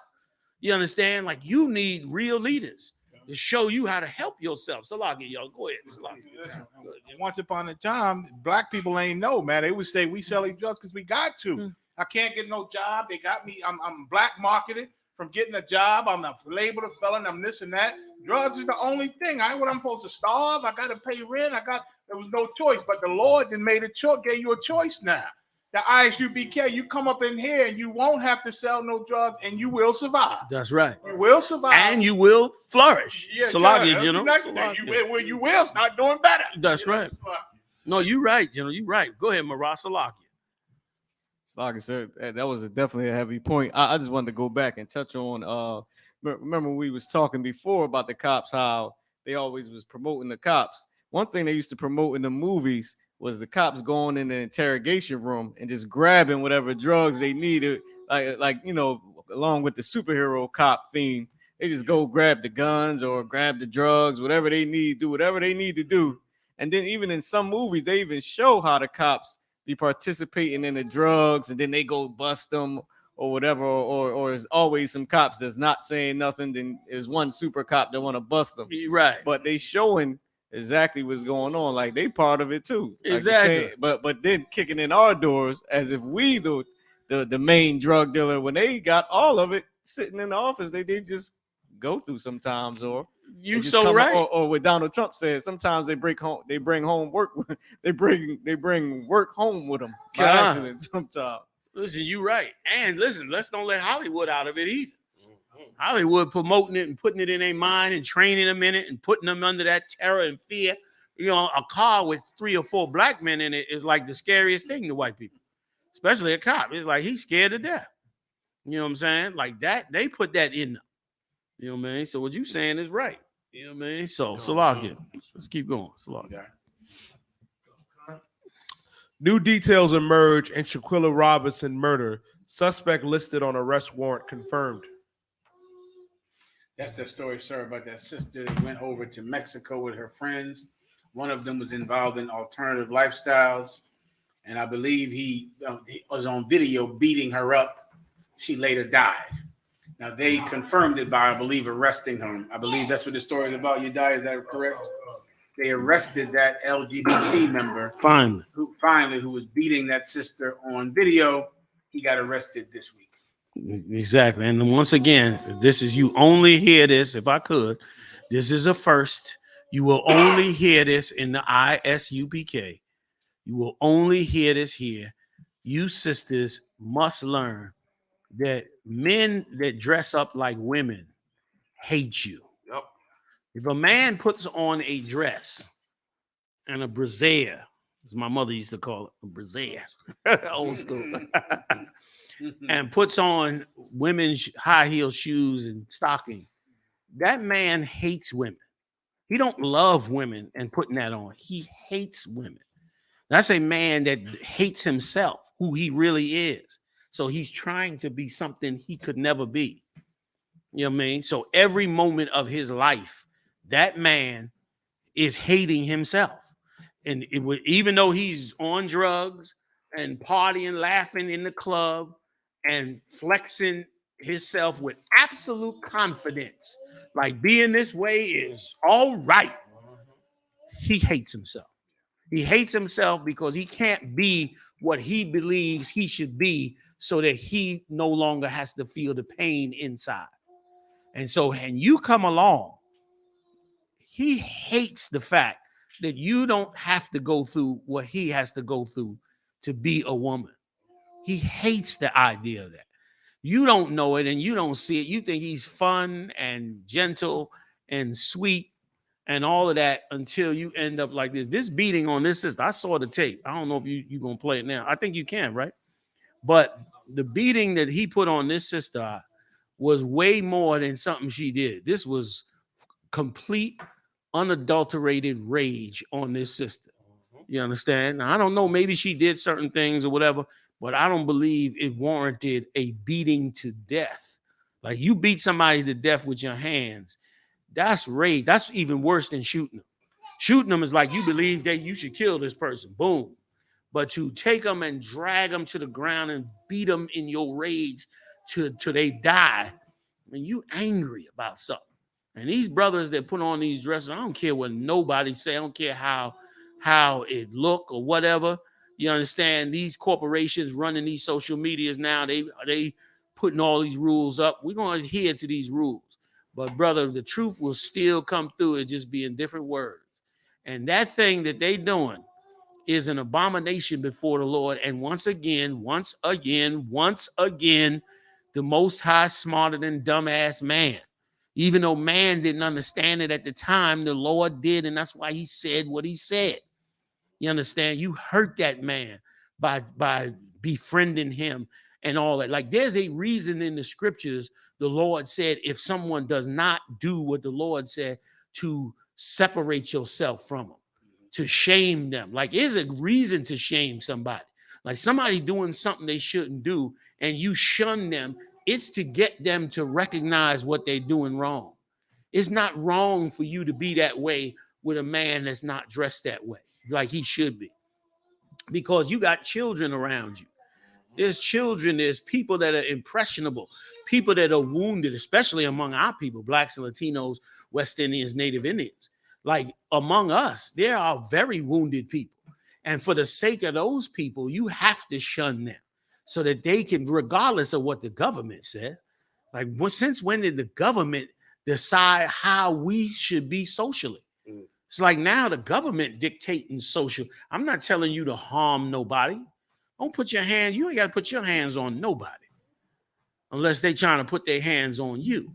You understand? Like, you need real leaders to show you how to help yourself. Salaki, y'all, go ahead. Salaki. Once upon a time, black people ain't know, man. They would say we selling drugs because we got to. I can't get no job. They got me. I'm black marketed from getting a job. I'm not labeled a felon. I'm this and that. Drugs is the only thing. I'm supposed to starve. I got to pay rent. There was no choice. But the Lord then made a choice, gave you a choice now. the I.S.U.P.K, you come up in here and you won't have to sell no drugs and you will survive. That's right. You will survive. And you will flourish. Yeah, Salakia, General. General. You will start doing better. That's right. No, you're right, General. You're right. Go ahead, Marat Salakia. Salakia, sir, that was definitely a heavy point. I just wanted to go back and touch on, remember we was talking before about the cops, how they always was promoting the cops. One thing they used to promote in the movies was the cops going in the interrogation room and just grabbing whatever drugs they needed, like you know, along with the superhero cop theme. They just go grab the guns or grab the drugs, whatever they need, do whatever they need to do. And then even in some movies, they even show how the cops be participating in the drugs, and then they go bust them or whatever. Or there's always some cops that's not saying nothing. Then there's one super cop that want to bust them. Right. But they showing exactly what's going on, like they part of it too. Like Exactly. but then kicking in our doors as if we the main drug dealer, when they got all of it sitting in the office. They just go through sometimes, or you so right. Or what Donald Trump said, sometimes they bring home work. they bring work home with them by accident sometimes. Listen, you right. And listen, let's don't let Hollywood out of it either. Hollywood promoting it and putting it in their mind and training them in it and putting them under that terror and fear. You know, a car with 3 or 4 black men in it is like the scariest thing to white people, especially a cop. It's like he's scared to death. You know what I'm saying? Like that, they put that in them. You know what I mean? So what you saying is right. You know what I mean? So Salakia, let's keep going. Salakia. New details emerge in Shaquilla Robinson murder. Suspect listed on arrest warrant confirmed. That's the story, sir, about that sister that went over to Mexico with her friends. One of them was involved in alternative lifestyles, and I believe he was on video beating her up. She later died. Now, they confirmed it by, I believe, arresting him. I believe that's what the story is about. You die, is that correct? They arrested that LGBT member. Who was beating that sister on video. He got arrested this week. Exactly. And once again, this is, you only hear this, if I could, this is a first. You will only hear this in the I.S.U.P.K. You will only hear this here. You sisters must learn that men that dress up like women hate you. Yep. If a man puts on a dress and a brassiere, as my mother used to call it, a brassiere, old school, and puts on women's high heel shoes and stocking, that man hates women. He don't love women and putting that on. He hates women. That's a man that hates himself, who he really is. So he's trying to be something he could never be. You know what I mean? So every moment of his life, that man is hating himself. And it would, even though he's on drugs and partying, laughing in the club and flexing himself with absolute confidence, like being this way is all right, he hates himself. He hates himself because he can't be what he believes he should be, so that he no longer has to feel the pain inside. And so, and you come along, he hates the fact that you don't have to go through what he has to go through to be a woman. He hates the idea of that. You don't know it and you don't see it. You think he's fun and gentle and sweet and all of that until you end up like this. This beating on this sister, I saw the tape. I don't know if you're going to play it now. I think you can, right? But the beating that he put on this sister was way more than something she did. This was complete, unadulterated rage on this sister. You understand? Now, I don't know. Maybe she did certain things or whatever, but I don't believe it warranted a beating to death. Like, you beat somebody to death with your hands. That's rage. That's even worse than shooting them. Shooting them is like you believe that you should kill this person. Boom. But to take them and drag them to the ground and beat them in your rage till they die, and you angry about something. And these brothers that put on these dresses, I don't care what nobody say. I don't care how it look or whatever. You understand? These corporations running these social medias now, they putting all these rules up. We're going to adhere to these rules. But brother, the truth will still come through. It just be in different words. And that thing that they doing is an abomination before the Lord. And once again, the Most High smarter than dumbass man. Even though man didn't understand it at the time, the Lord did, and that's why he said what he said. You understand? You hurt that man by befriending him and all that. Like, there's a reason in the scriptures the Lord said, if someone does not do what the Lord said, to separate yourself from them, to shame them. Like, there's a reason to shame somebody. Like, somebody doing something they shouldn't do and you shun them, it's to get them to recognize what they're doing wrong. It's not wrong for you to be that way with a man that's not dressed that way, like he should be. Because you got children around you. There's children, there's people that are impressionable, people that are wounded, especially among our people, blacks and Latinos, West Indians, Native Indians. Like, among us, there are very wounded people. And for the sake of those people, you have to shun them so that they can, regardless of what the government said. Like, since when did the government decide how we should be socially? It's like now the government dictating social. I'm not telling you to harm nobody. Don't put your hand, you ain't got to put your hands on nobody. Unless they trying to put their hands on you.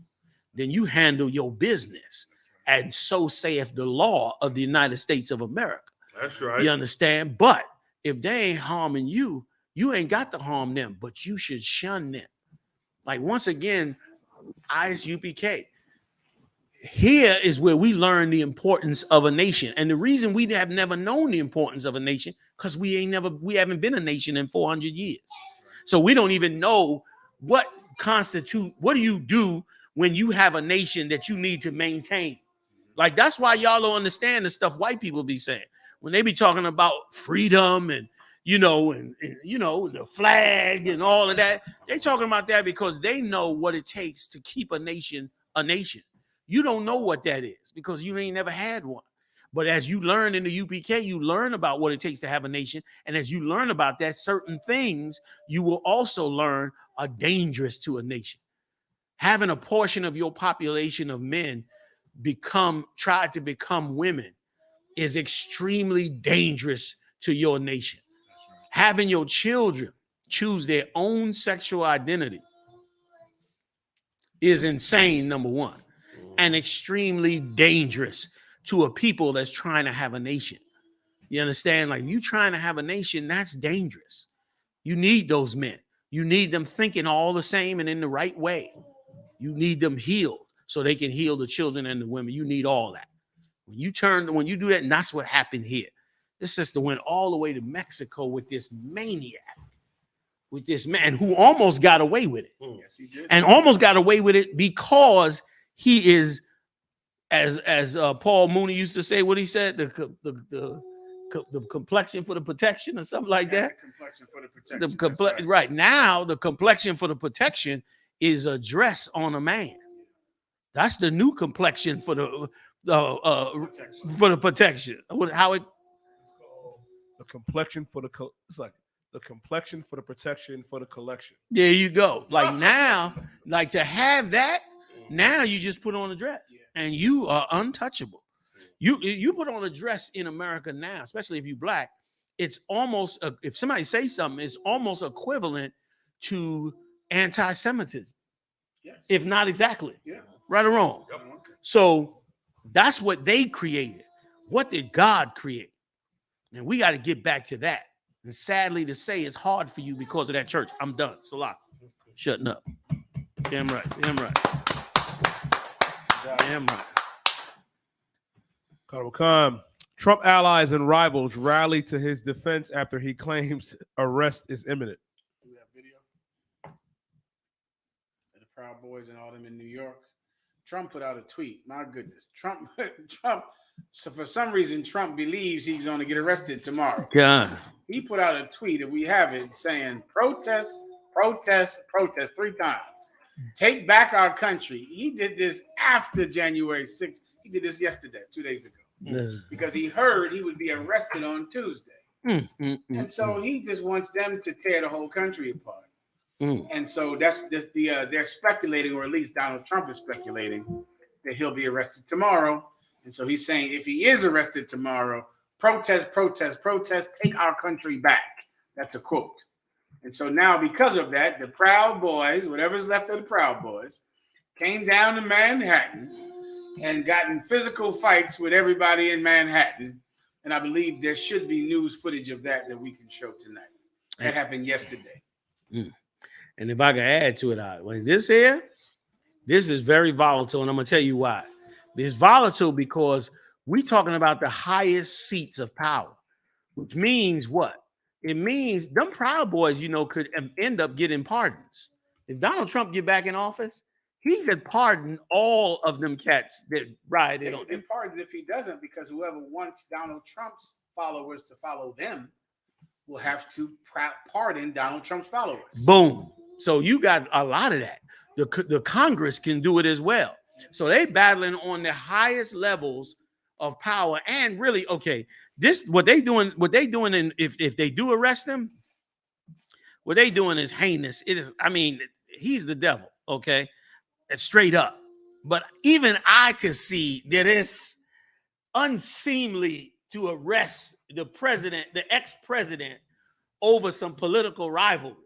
Then you handle your business. And so saith the law of the United States of America. That's right. You understand? But if they ain't harming you, you ain't got to harm them, but you should shun them. Like, once again, I.S.U.P.K. Here is where we learn the importance of a nation. And the reason we have never known the importance of a nation, because we haven't been a nation in 400 years. So we don't even know what do you do when you have a nation that you need to maintain. Like, that's why y'all don't understand the stuff white people be saying. When they be talking about freedom and the flag and all of that, they talking about that because they know what it takes to keep a nation a nation. You don't know what that is because you ain't never had one. But as you learn in the UPK, you learn about what it takes to have a nation. And as you learn about that, certain things you will also learn are dangerous to a nation. Having a portion of your population of men try to become women is extremely dangerous to your nation. Having your children choose their own sexual identity is insane, number one, and extremely dangerous to a people that's trying to have a nation. You understand? Like, you trying to have a nation, that's dangerous. You need those men. You need them thinking all the same and in the right way. You need them healed so they can heal the children and the women. You need all that. When you do that, and that's what happened here. This sister went all the way to Mexico with this maniac, with this man who almost got away with it. Yes, he did. And almost got away with it because he is, as Paul Mooney used to say, what he said, the complexion for the protection or something like that. The complexion for the protection. Right now, the complexion for the protection is a dress on a man. That's the new complexion for the protection. How it? The complexion for it's like the complexion for the protection for the collection. There you go. Like, now, like, to have that, now you just put on a dress and you are untouchable. You put on a dress in America now, especially if you're black, it's almost, if somebody says something, it's almost equivalent to anti-Semitism. Yes. If not exactly. Yeah. Right or wrong. Yep. So that's what they created. What did God create? And we got to get back to that. And sadly to say, it's hard for you because of that church. I'm done. Salah. Shutting up. Damn right. Damn right. Damn right. Khan. Trump allies and rivals rally to his defense after he claims arrest is imminent. We have video of the Proud Boys and all them in New York. Trump put out a tweet. My goodness. Trump. So for some reason, Trump believes he's going to get arrested tomorrow. God. He put out a tweet, if we have it, saying protest, protest, protest 3 times. Take back our country. He did this after January 6th. He did this yesterday, 2 days ago. Because he heard he would be arrested on Tuesday. And so he just wants them to tear the whole country apart. And so they're speculating, or at least Donald Trump is speculating, that he'll be arrested tomorrow. And so he's saying if he is arrested tomorrow, protest, protest, protest, take our country back. That's a quote. And so now, because of that, the Proud Boys, whatever's left of the Proud Boys, came down to Manhattan and got in physical fights with everybody in Manhattan. And I believe there should be news footage of that we can show tonight. That happened yesterday. And if I can add to it, this is very volatile, and I'm going to tell you why. It's volatile because we're talking about the highest seats of power, which means what? It means them Proud Boys, could end up getting pardons. If Donald Trump get back in office, he could pardon all of them cats that rioted on him. They pardoned if he doesn't, because whoever wants Donald Trump's followers to follow them will have to pardon Donald Trump's followers. Boom. So you got a lot of that. The Congress can do it as well. So they battling on the highest levels of power. And really, okay, what they doing, and if they do arrest him, what they doing is heinous. It is, he's the devil, okay? It's straight up. But even I could see that it's unseemly to arrest the president, the ex-president, over some political rivalry.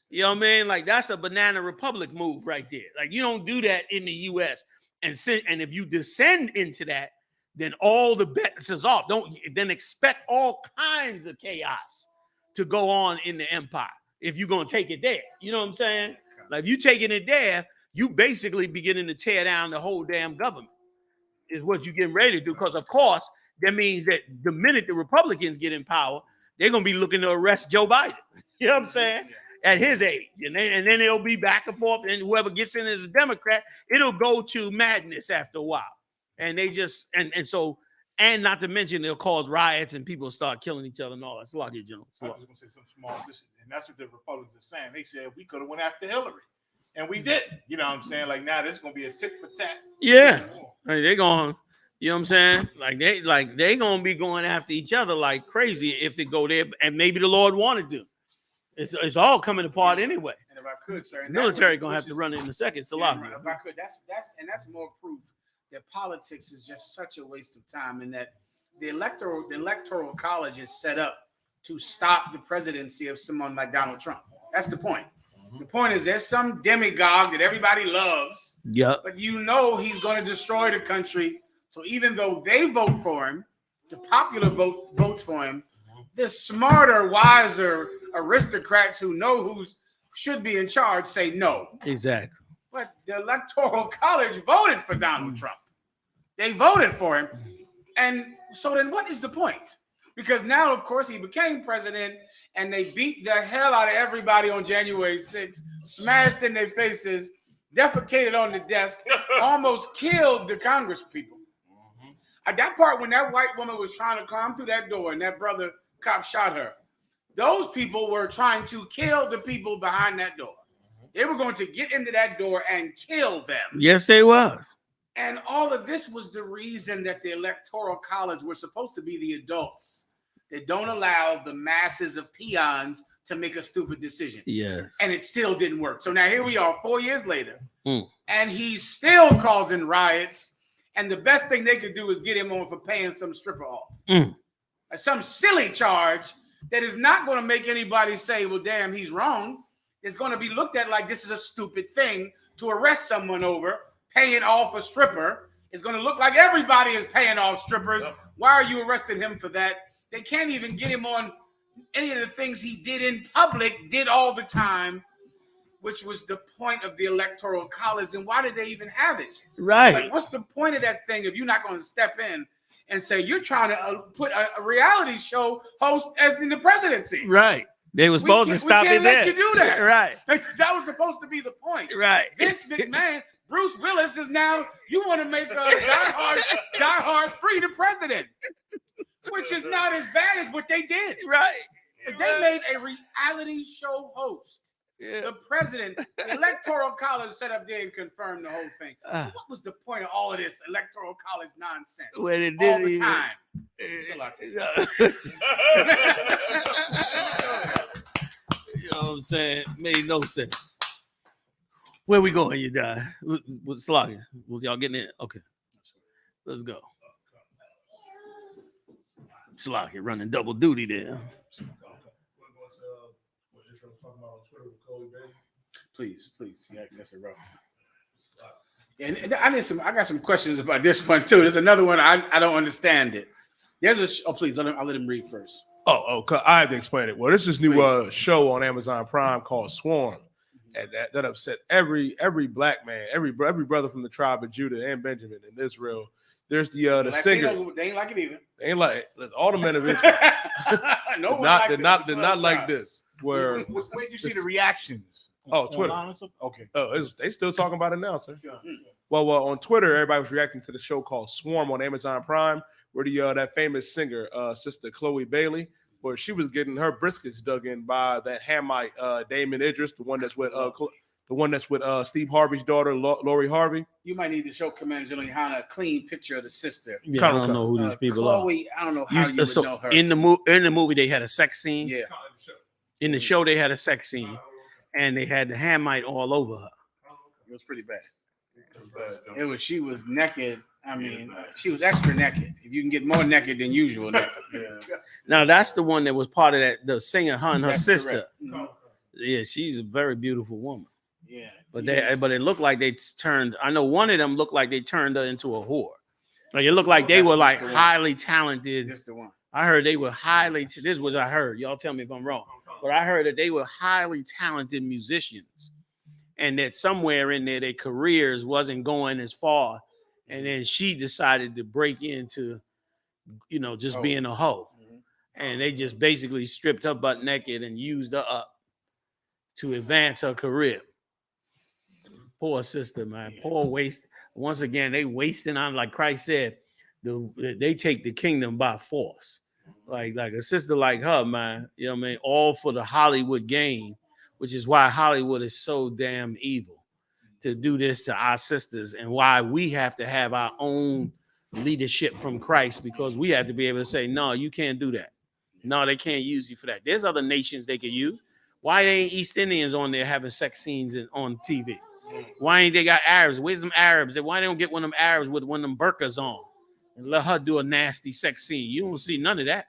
You know what I mean? Like, that's a banana republic move right there. Like, you don't do that in the U.S. And if you descend into that, then all the bets is off. Then expect all kinds of chaos to go on in the empire if you're going to take it there. You know what I'm saying? Like, if you taking it there, you basically beginning to tear down the whole damn government is what you're getting ready to do. Because, of course, that means that the minute the Republicans get in power, they're going to be looking to arrest Joe Biden. You know what I'm saying? At his age. And then it'll be back and forth. And whoever gets in as a Democrat, it'll go to madness after a while. And they just, and not to mention, they'll cause riots and people start killing each other and all that. It's a lot of General. I was going to say something small. And that's what the Republicans are saying. They said we could have went after Hillary. And we didn't. You know what I'm saying? Like, now this is going to be a tit for tat. Yeah. They're going, you know what I'm saying? They going to be going after each other like crazy if they go there. And maybe the Lord wanted to. It's all coming apart anyway. And if I could, sir, the military going to have to run it in a second. It's a lot. If I could, that's more proof that politics is just such a waste of time, and that the electoral college is set up to stop the presidency of someone like Donald Trump. That's the point. The point is there's some demagogue that everybody loves, but he's going to destroy the country. So even though they vote for him, the popular votes for him, the smarter, wiser aristocrats who know who should be in charge say no. Exactly. But the electoral college voted for Donald Trump. They voted for him. And so then what is the point? Because now, of course, he became president and they beat the hell out of everybody on January 6th, smashed in their faces, defecated on the desk, almost killed the Congress people. At that part, when that white woman was trying to climb through that door and that brother cop shot her, those people were trying to kill the people behind that door. They were going to get into that door and kill them. Yes, they was. And all of this was the reason that the Electoral College were supposed to be the adults that don't allow the masses of peons to make a stupid decision. Yes. And it still didn't work. So now here we are 4 years later, and he's still causing riots. And the best thing they could do is get him on for paying some stripper off. Some silly charge that is not going to make anybody say, well, damn, he's wrong. It's going to be looked at like this is a stupid thing to arrest someone over paying off a stripper. It's going to look like everybody is paying off strippers. Why are you arresting him for that? They can't even get him on any of the things he did in public, did all the time, which was the point of the Electoral College. And why did they even have it? Right. Like, what's the point of that thing if you're not going to step in and say you're trying to put a reality show host as in the presidency? Right. They were supposed to stop it there. We can't let you do that. Right. That was supposed to be the point. Right. Vince McMahon, Bruce Willis is now, you want to make Die Hard 3 the president, which is not as bad as what they did. Right. They made a reality show host. The president, the Electoral College set up there and confirmed the whole thing. What was the point of all of this Electoral College nonsense? When it all didn't the even, time. You know what I'm saying? Made no sense. Where we going, you die? What's slogging? Was y'all getting in? Okay. Let's go. Slocky running double duty there. Please, yeah, that's a rough. And I got some questions about this one too. There's another one I don't understand it. There's please I'll let him read first. I have to explain it. Well, this is new show on Amazon Prime called Swarm, and that upset every black man, every brother from the tribe of Judah and Benjamin in Israel. There's the singer. They ain't like it either. They ain't like it. All the men of Israel. not like this. Where did you see the reactions? Twitter. Okay. They still talking about it now, sir. Well, on Twitter, everybody was reacting to the show called Swarm on Amazon Prime, where that famous singer, Sister Chloe Bailey, where she was getting her briskets dug in by that Hamite Damon Idris, the one that's with Steve Harvey's daughter, Lori Harvey. You might need to show Commander GEN.YAHANNA a clean picture of the sister. Yeah, I don't know who these people Chloe, are. I don't know how you would know her. In the movie, they had a sex scene. Yeah. In the show, they had a sex scene, and they had the Hamite all over her. It was pretty bad. She was naked. I mean, she was extra naked. If you can get more naked than usual. Now that's the one that was part of that. The singer, her sister. Mm-hmm. Yeah, she's a very beautiful woman. Yeah, but it looked like they turned. I know one of them looked like they turned her into a whore. Like it looked like they were like highly talented. That's the one. I heard they were highly. This is what I heard. Y'all tell me if I'm wrong. But I heard that they were highly talented musicians, and that somewhere in there their careers wasn't going as far. And then she decided to break into, just being a hoe. And they just basically stripped her butt naked and used her up to advance her career. Poor sister, man. Poor waste. Once again, they wasting on, like Christ said, they take the kingdom by force. Like a sister like her, man, all for the Hollywood game, which is why Hollywood is so damn evil. To do this to our sisters, and why we have to have our own leadership from Christ, because we have to be able to say, no, you can't do that. No, they can't use you for that. There's other nations they could use. Why ain't East Indians on there having sex scenes on TV? Why ain't they got Arabs? Where's them Arabs? Why they don't get one of them Arabs with one of them burqas on and let her do a nasty sex scene? You don't see none of that.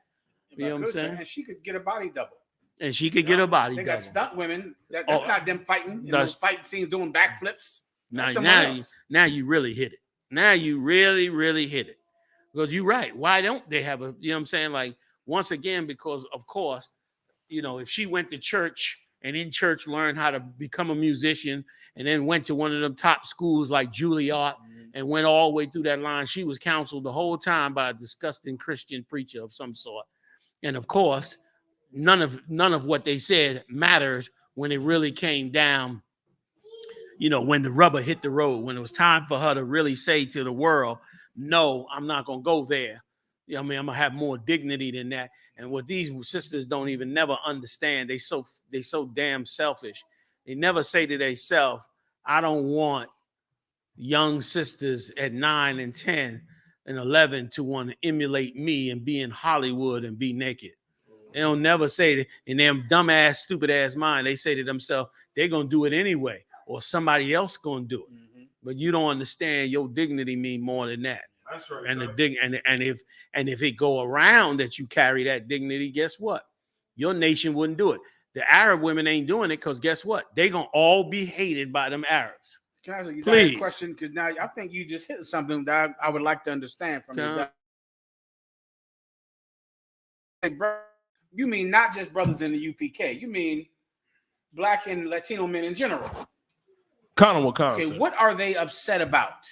You know what I'm saying? And she could get a body double. And she could get a body double. They got stunt women. That's not them fighting. Those fight scenes doing backflips. Now you really hit it. Now you really, really hit it. Because you're right. Why don't they have a, you know what I'm saying? Like, once again, because of course, if she went to church and in church learned how to become a musician and then went to one of them top schools like Juilliard and went all the way through that line, she was counseled the whole time by a disgusting Christian preacher of some sort. And of course, none of what they said mattered when it really came down, when the rubber hit the road, when it was time for her to really say to the world, no, I'm not going to go there. I'm going to have more dignity than that. And what these sisters don't even never understand, they so damn selfish. They never say to themselves, I don't want young sisters at 9 and 10 and 11 to want to emulate me and be in Hollywood and be naked. They don't never say that in their dumbass, stupid ass mind. They say to themselves, they're going to do it anyway, or somebody else going to do it. Mm-hmm. But you don't understand your dignity mean more than that. That's right. And if it go around that you carry that dignity, guess what? Your nation wouldn't do it. The Arab women ain't doing it because guess what? They're going to all be hated by them Arabs. Can I ask you a question? Because now I think you just hit something that I would like to understand from you. Hey, bro, you mean not just brothers in the UPK. You mean Black and Latino men in general. Okay, what are they upset about?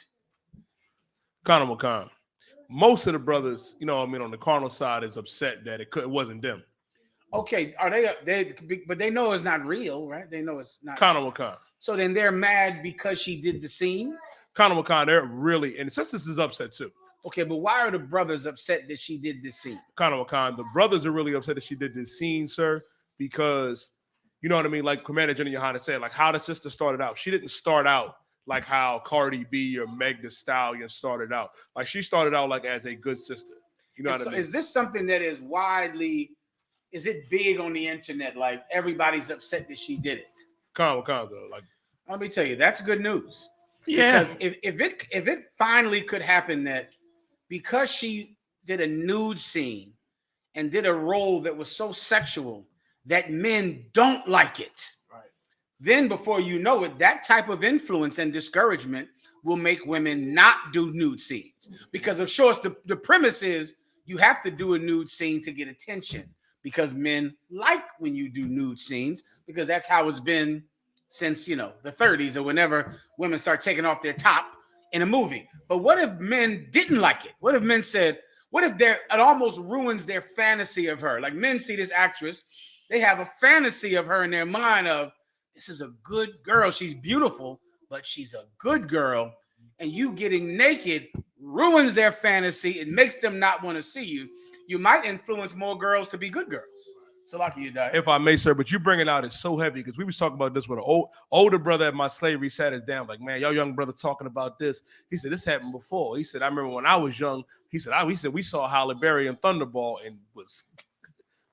Most of the brothers, on the carnal side is upset that it wasn't them. Okay, are they? But they know it's not real, right? They know it's not. So then they're mad because she did the scene. They're really, and the sisters is upset too. Okay, but why are the brothers upset that she did this scene? The brothers are really upset that she did this scene, sir, because you know what I mean. Like Commander GEN.YAHANNA said, like how the sister started out. She didn't start out like how Cardi B or Meg Thee Stallion started out. Like she started out like as a good sister. You know what I mean? Is this something that is widely? Is it big on the internet? Like everybody's upset that she did it. Like let me tell you, that's good news. Yeah. Because if it finally could happen that because she did a nude scene and did a role that was so sexual that men don't like it. Right. Then before you know it, that type of influence and discouragement will make women not do nude scenes. Because of course, the premise is you have to do a nude scene to get attention, because men like when you do nude scenes, because that's how it's been since, the 30s or whenever women start taking off their top in a movie. But what if men didn't like it? What if men said, what if it almost ruins their fantasy of her? Like, men see this actress, they have a fantasy of her in their mind of, this is a good girl, she's beautiful, but she's a good girl, and you getting naked ruins their fantasy. It makes them not want to see you. You might influence more girls to be good girls. So lucky you died. If I may, sir, but you bring it out, it's so heavy, because we was talking about this with an older brother at my slavery, sat us down like, man, your young brother talking about this. He said, this happened before. He said, I remember when I was young. He said, we saw Halle Berry and Thunderball and was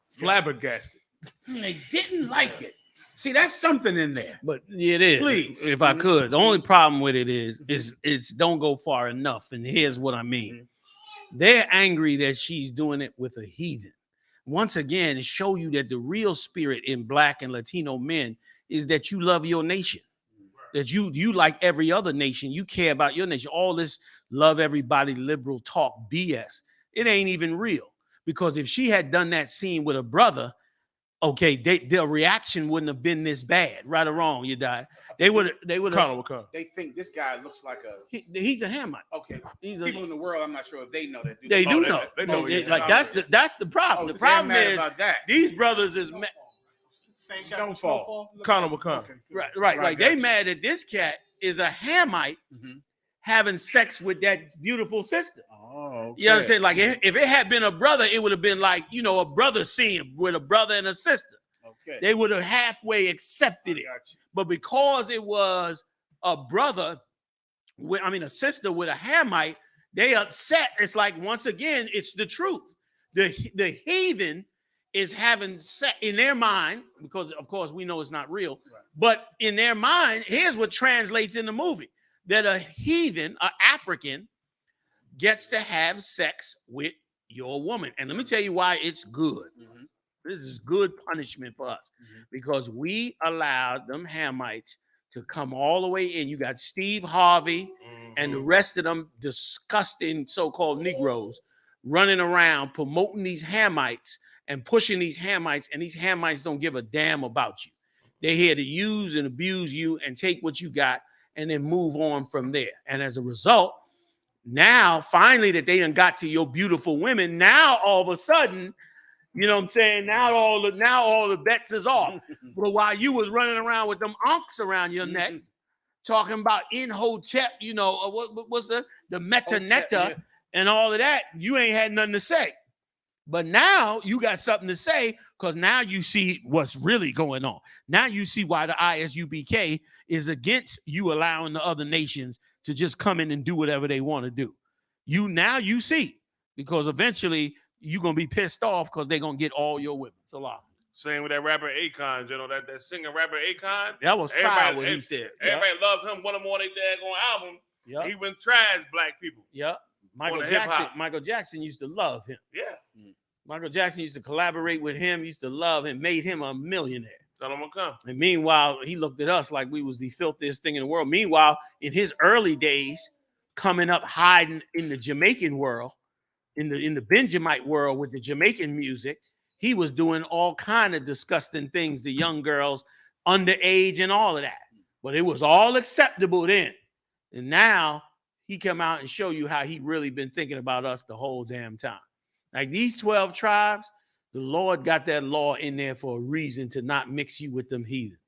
flabbergasted. They didn't like it. See, that's something in there. But it is. Please. If I could. The only problem with it is it's don't go far enough. And here's what I mean. They're angry that she's doing it with a heathen. Once again, it show you that the real spirit in Black and Latino men is that you love your nation. That you like every other nation. You care about your nation. All this love everybody liberal talk BS. It ain't even real. Because if she had done that scene with a brother, okay, their reaction wouldn't have been this bad, right or wrong. You die. They would. They think this guy looks like he's a Hamite. Okay, people in the world, I'm not sure if they know that. They do know. They know. Like that's the problem. The problem is about that. These brothers is Snowfall. Right. Like they mad that this cat is a Hamite having sex with that beautiful sister. Oh, okay. You know what I'm saying? Like if it had been a brother, it would have been like, a brother scene with a brother and a sister. Okay. They would have halfway accepted it. But because it was a brother, a sister with a Hamite, they upset. It's like, once again, it's the truth. The heathen is having sex in their mind, because of course we know it's not real, but in their mind, here's what translates in the movie. That a heathen, an African, gets to have sex with your woman. And let me tell you why it's good. This is good punishment for us, because we allowed them Hamites to come all the way in. You got Steve Harvey and the rest of them disgusting so-called Negroes running around promoting these Hamites and pushing these Hamites, and these Hamites don't give a damn about you. They're here to use and abuse you and take what you got and then move on from there. And as a result, now finally that they done got to your beautiful women, now all of a sudden, you know what I'm saying? Now all the bets is off. But while you was running around with them unks around your neck, talking about in Hotep, what's the metanetta and all of that, you ain't had nothing to say. But now you got something to say, because now you see what's really going on. Now you see why the I.S.U.P.K is against you allowing the other nations to just come in and do whatever they want to do. You see, because eventually you're going to be pissed off because they're going to get all your women. It's a lot. Same with that rapper Akon, that singing rapper Akon. That was foul what he said. Everybody loved him, one of them on their daggone album. Yep. He went trash Black people. Yep. Michael Jackson used to love him. Yeah. Michael Jackson used to collaborate with him, used to love him, made him a millionaire. Tell him to come. And meanwhile, he looked at us like we was the filthiest thing in the world. Meanwhile, in his early days, coming up hiding in the Jamaican world, in the Benjamite world with the Jamaican music, he was doing all kind of disgusting things to young girls, underage and all of that. But it was all acceptable then. And now he come out and show you how he really been thinking about us the whole damn time. Like these 12 tribes, the Lord got that law in there for a reason, to not mix you with them heathens.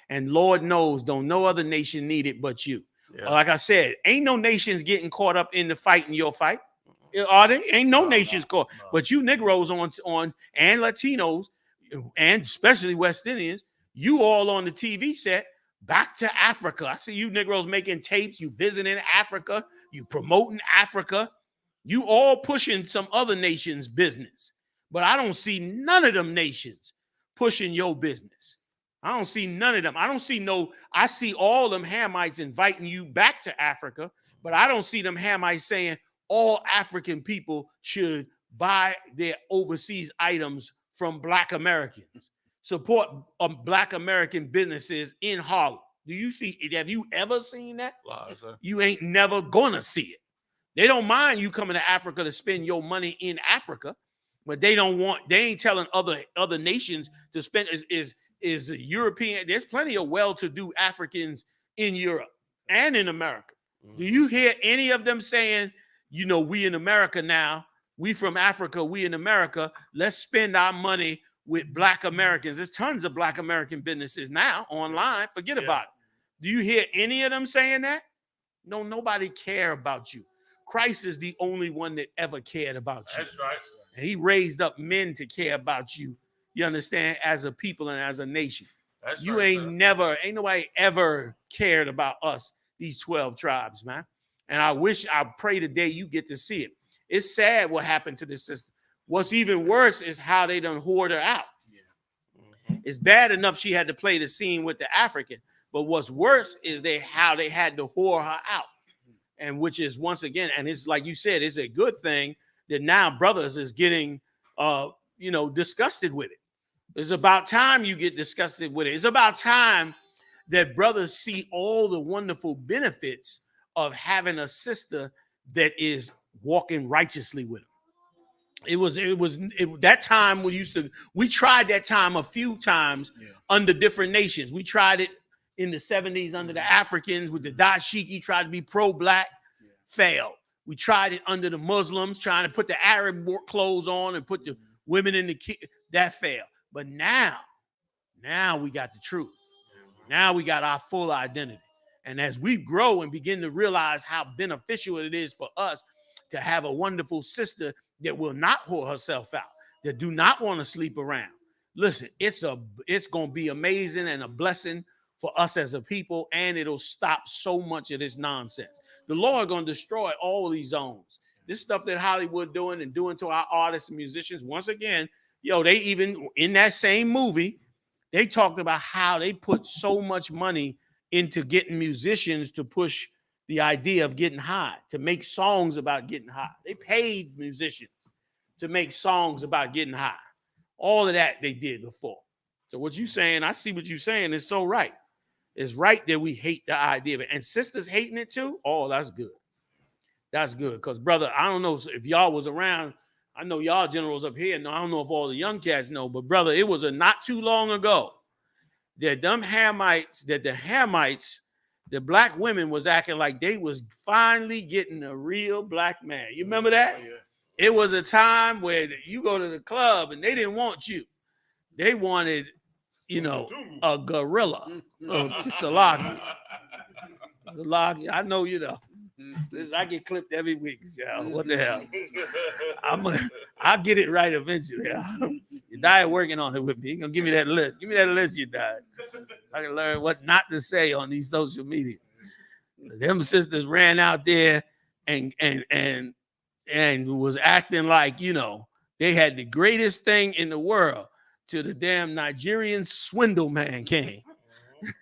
And Lord knows, don't no other nation need it but you. Yeah. Like I said, ain't no nations getting caught up in the fight in your fight. Are they? Ain't no nations caught. But you Negroes on and Latinos, and especially West Indians, you all on the TV set, back to Africa. I see you Negroes making tapes, you visiting Africa, you promoting Africa. You all pushing some other nation's business. But I don't see none of them nations pushing your business. I don't see none of them. I see all them Hamites inviting you back to Africa, but I don't see them Hamites saying all African people should buy their overseas items from Black Americans. Support Black American businesses in Harlem. Do you see? Have you ever seen that? You ain't never gonna see it. They don't mind you coming to Africa to spend your money in Africa, but they don't want. They ain't telling other nations to spend. Is European? There's plenty of well-to-do Africans in Europe and in America. Do you hear any of them saying, you know, we in America now, we from Africa, we in America, let's spend our money with Black Americans? There's tons of Black American businesses now online. Forget about it. Do you hear any of them saying that? No, nobody care about you. Christ is the only one that ever cared about you. That's right. And he raised up men to care about you. You understand? As a people and as a nation. That's you right, ain't sir. ain't nobody ever cared about us, these 12 tribes, man. And I pray today you get to see it. It's sad what happened to this sister. What's even worse is how they done hoard her out. It's bad enough she had to play the scene with the African, but what's worse is how they had to whore her out. And which is, once again, and it's like you said, it's a good thing that now brothers is getting disgusted with it. It's about time you get disgusted with it. It's about time that brothers see all the wonderful benefits of having a sister that is walking righteously with them. That time we tried that time a few times under different nations. We tried it in the 70s under the Africans with the dashiki, tried to be pro-black, failed. We tried it under the Muslims, trying to put the Arab clothes on and put the women in that failed. But now we got the truth. Now we got our full identity. And as we grow and begin to realize how beneficial it is for us to have a wonderful sister that will not whore herself out, that do not want to sleep around. Listen, it's going to be amazing and a blessing for us as a people, and it'll stop so much of this nonsense. The Lord going to destroy all of these zones. This stuff that Hollywood doing to our artists and musicians, once again, they even, in that same movie, they talked about how they put so much money into getting musicians to push the idea of getting high, to make songs about getting high. They paid musicians to make songs about getting high. All of that they did before. So what you saying, I see what you're saying, is so right. It's right that we hate the idea of it. And sisters hating it too, oh, that's good. That's good. Because, brother, I don't know if y'all was around. I know y'all generals up here. No, I don't know if all the young cats know. But, brother, it was not too long ago that the Hamites, the black women was acting like they was finally getting a real black man. You remember that? Oh, yeah. It was a time where you go to the club and they didn't want you. They wanted, a gorilla. Salaki. I know you know. I get clipped every week. So what the hell? I'll get it right eventually. Your diet working on it with me. You're gonna give me that list. Give me that list, you diet. I can learn what not to say on these social media. Them sisters ran out there and was acting like, they had the greatest thing in the world till the damn Nigerian swindle man came.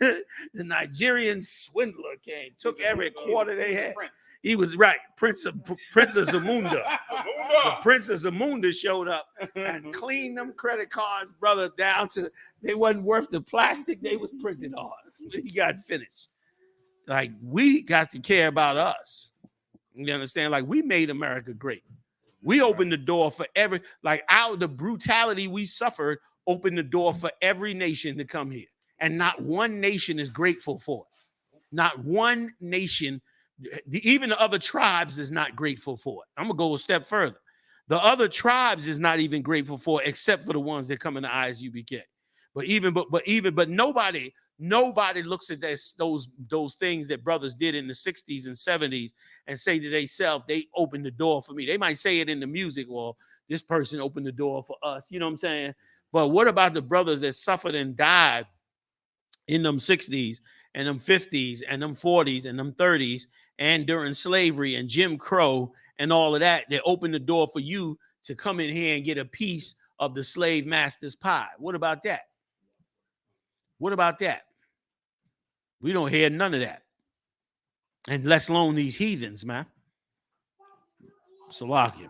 The Nigerian swindler came, took every quarter they had. He was right, Prince of Zamunda. The Prince of Zamunda showed up and cleaned them credit cards, brother, down to they wasn't worth the plastic they was printed on. He got finished. Like, we got to care about us. You understand? Like, we made America great. We opened the door for the brutality we suffered opened the door for every nation to come here. And not one nation is grateful for it. Not one nation, even the other tribes, is not grateful for it. I'm going to go a step further. The other tribes is not even grateful for it, except for the ones that come in the ISUPK. But nobody looks at those things that brothers did in the 60s and 70s and say to themselves, they opened the door for me. They might say it in the music, well, this person opened the door for us. You know what I'm saying? But what about the brothers that suffered and died in them 60s and them 50s and them 40s and them 30s and during slavery and Jim Crow and all of that opened the door for you to come in here and get a piece of the slave master's pie? What about that? What about that? We don't hear none of that. And let's alone these heathens, man. Salakia.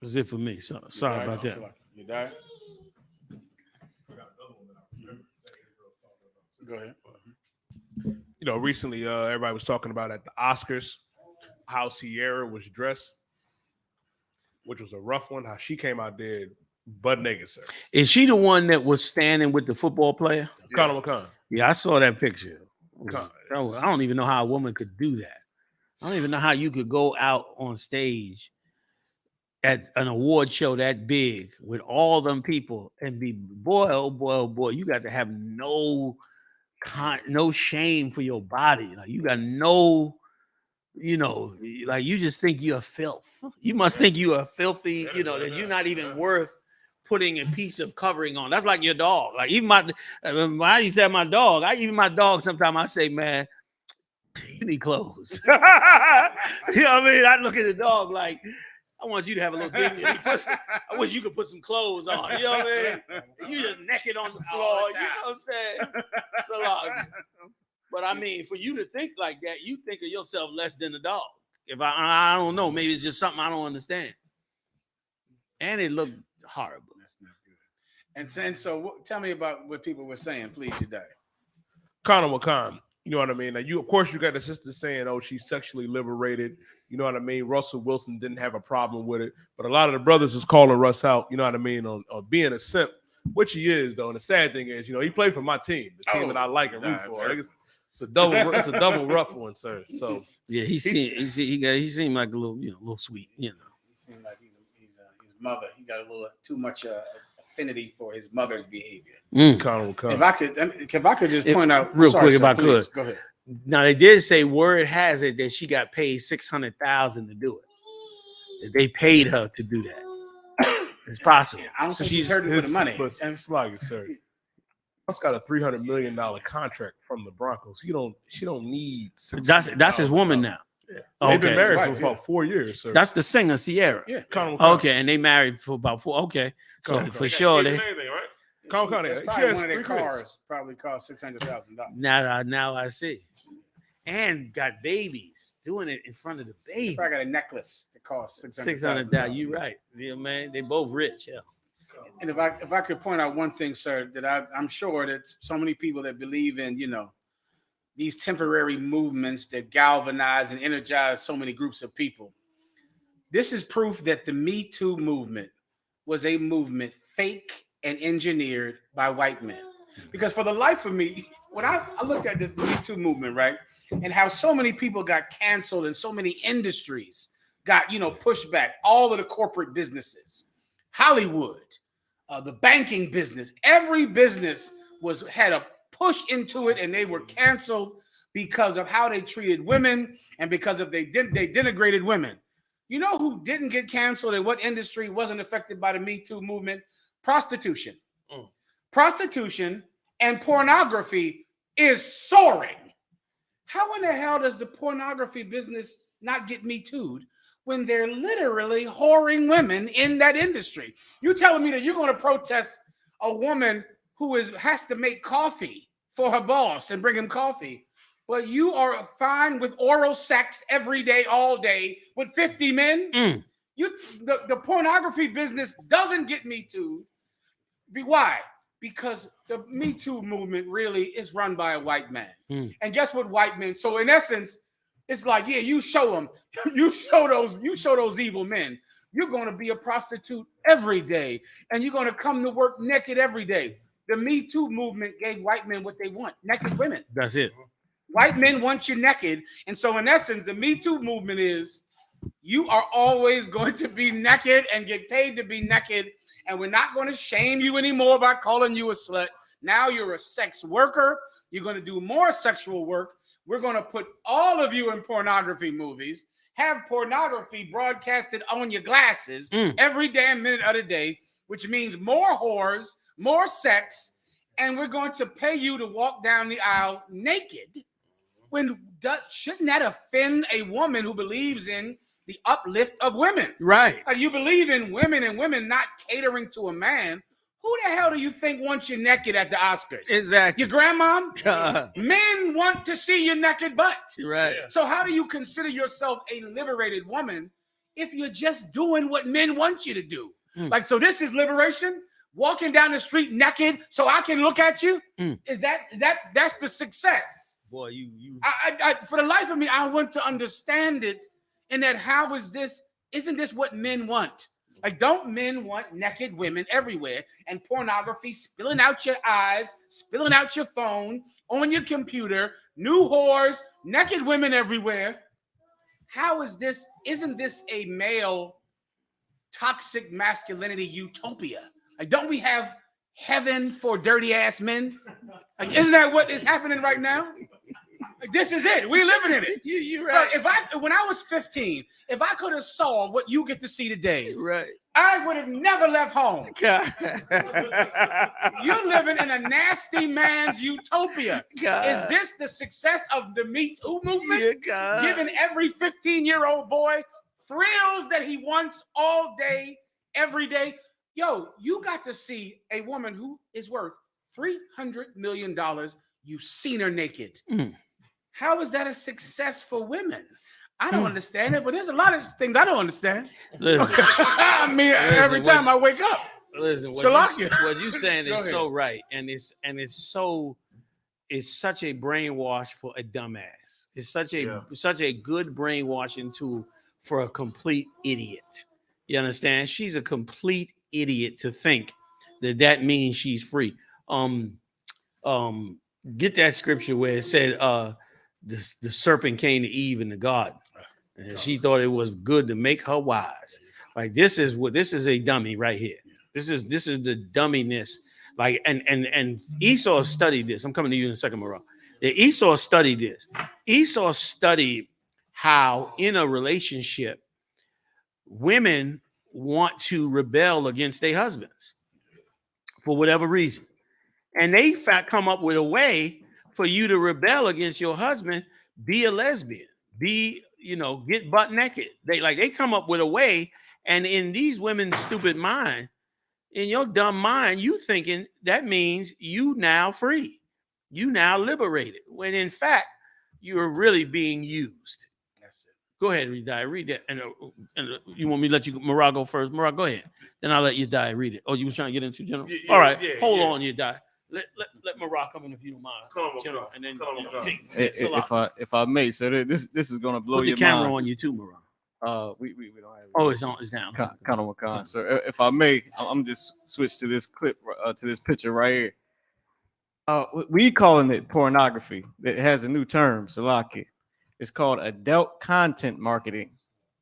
That's it for me. So, sorry about that. You died? Go ahead. You know, recently everybody was talking about at the Oscars how Sierra was dressed, which was a rough one. How she came out there butt naked, sir. Is she the one that was standing with the football player? Conor McCon. Yeah, I saw that picture. Con- I don't even know how a woman could do that. I don't even know how you could go out on stage at an award show that big with all them people and be oh boy, you got to have no shame for your body. Like you got no, like you just think you're filth. You must think you are filthy, that you're not even worth putting a piece of covering on. That's like your dog. Like even when I used to have my dog, sometimes I say, man, you need clothes. You know what I mean? I look at the dog like, I want you to have a little dignity. I wish you could put some clothes on. You know what I mean? You just naked on the floor. You know what I'm saying? So, but I mean, for you to think like that, you think of yourself less than a dog. If I don't know, maybe it's just something I don't understand. And it looked horrible. That's not good. And so tell me about what people were saying, please, today. Conor McCon. You know what I mean? Now, of course, you got the sister saying, "Oh, she's sexually liberated." You know what I mean? Russell Wilson didn't have a problem with it, but a lot of the brothers is calling Russ out. You know what I mean? On being a simp, which he is, though. And the sad thing is, he played for my team, the team that I like and root for. It's a double rough one, sir. So yeah, he seemed like a little sweet. He seemed like he's his mother. He got a little too much affinity for his mother's behavior. If I could just point out real quick, if I could. Go ahead. Now they did say word has it that she got paid $600,000 to do it. That they paid her to do that. It's possible. I don't think she's hurting for the money. But it's like, sir, Russ got a $300 million contract from the Broncos. She don't need. That's his woman now. Yeah. They've been married for about 4 years, sir. That's the singer Sierra. Yeah. Okay, and they married for about 4. Okay, so for sure they. That's probably one of their cars probably cost $600,000. Now I see. And got babies doing it in front of the baby. Probably got a necklace that costs $600,000. You right, man. They both rich. Yeah. And if I could point out one thing, sir, that I'm sure that so many people that believe in these temporary movements that galvanize and energize so many groups of people. This is proof that the Me Too movement was a movement fake and engineered by white men. Because for the life of me, when I looked at the Me Too movement, right, and how so many people got canceled and so many industries got, pushed back, all of the corporate businesses, Hollywood, the banking business, every business had a push into it, and they were canceled because of how they treated women and because of they denigrated women. You know who didn't get canceled and what industry wasn't affected by the Me Too movement? Prostitution. Prostitution and pornography is soaring. How in the hell does the pornography business not get Me Too'd when they're literally whoring women in that industry? You telling me that you're going to protest a woman who has to make coffee for her boss and bring him coffee, but you are fine with oral sex every day, all day with 50 men? The pornography business doesn't get Me Too. Why? Because the Me Too movement really is run by a white man. And guess what, white men? So in essence, it's like, yeah, you show them, you show those evil men. You're going to be a prostitute every day, and you're going to come to work naked every day. The Me Too movement gave white men what they want: naked women. That's it. White men want you naked. And so in essence, the Me Too movement is you are always going to be naked and get paid to be naked. And we're not going to shame you anymore by calling you a slut. Now you're a sex worker. You're going to do more sexual work. We're going to put all of you in pornography movies, have pornography broadcasted on your glasses every damn minute of the day, which means more whores, more sex, and we're going to pay you to walk down the aisle naked. Shouldn't that offend a woman who believes in the uplift of women? Right. Like, you believe in women and women not catering to a man. Who the hell do you think wants you naked at the Oscars? Exactly. Your grandma? Men want to see your naked butt. Right. So how do you consider yourself a liberated woman if you're just doing what men want you to do. Like, so this is liberation, walking down the street naked so I can look at you. That's the success. Boy, you I for the life of me, I want to understand it. And that isn't this what men want? Like, don't men want naked women everywhere and pornography spilling out your eyes, spilling out your phone, on your computer, new whores, naked women everywhere? How is this? Isn't this a male toxic masculinity utopia? Like, don't we have heaven for dirty ass men? Like, isn't that what is happening right now? Like, this is it. We're living in it. You're right. When I was 15, if I could have saw what you get to see today, right, I would have never left home. You're living in a nasty man's utopia. Is this the success of the Me Too movement? Giving every 15-year-old boy thrills that he wants all day, every day. Yo, you got to see a woman who is worth $300 million. You've seen her naked. How is that a success for women? I don't understand it, but there's a lot of things I don't understand. Listen, I mean, every time I wake up. Listen, what you saying is so right, and it's such a brainwash for a dumbass. It's such a good brainwashing tool for a complete idiot. You understand? She's a complete idiot to think that means she's free. Get that scripture where it said the serpent came to Eve in the garden, and she thought it was good to make her wise. Like, this is a dummy right here. This is the dumminess. Like, and Esau studied this. I'm coming to you in a second, Morale. Esau studied this. Esau studied how in a relationship women want to rebel against their husbands for whatever reason. And they come up with a way for you to rebel against your husband. Be a lesbian, get butt naked. They come up with a way. And in these women's stupid mind, in your dumb mind, you thinking that means you now free, you now liberated, when in fact you're really being used. That's it. Go ahead, read that. And you want me to let you, Morale, go first? Morale, go ahead. Then I'll let you die. Read it. Oh, you was trying to get into General? Yeah, All right, hold on, you die. Let Morale come in if you don't mind. General, and then if I may, so this is gonna blow Put your the camera mind. on you too, Morale. We don't have it. Oh, it's down. Kind of con. So if I may, I'm just switch to this clip, to this picture right here. We calling it pornography. It has a new term, Salaki. It's called adult content marketing,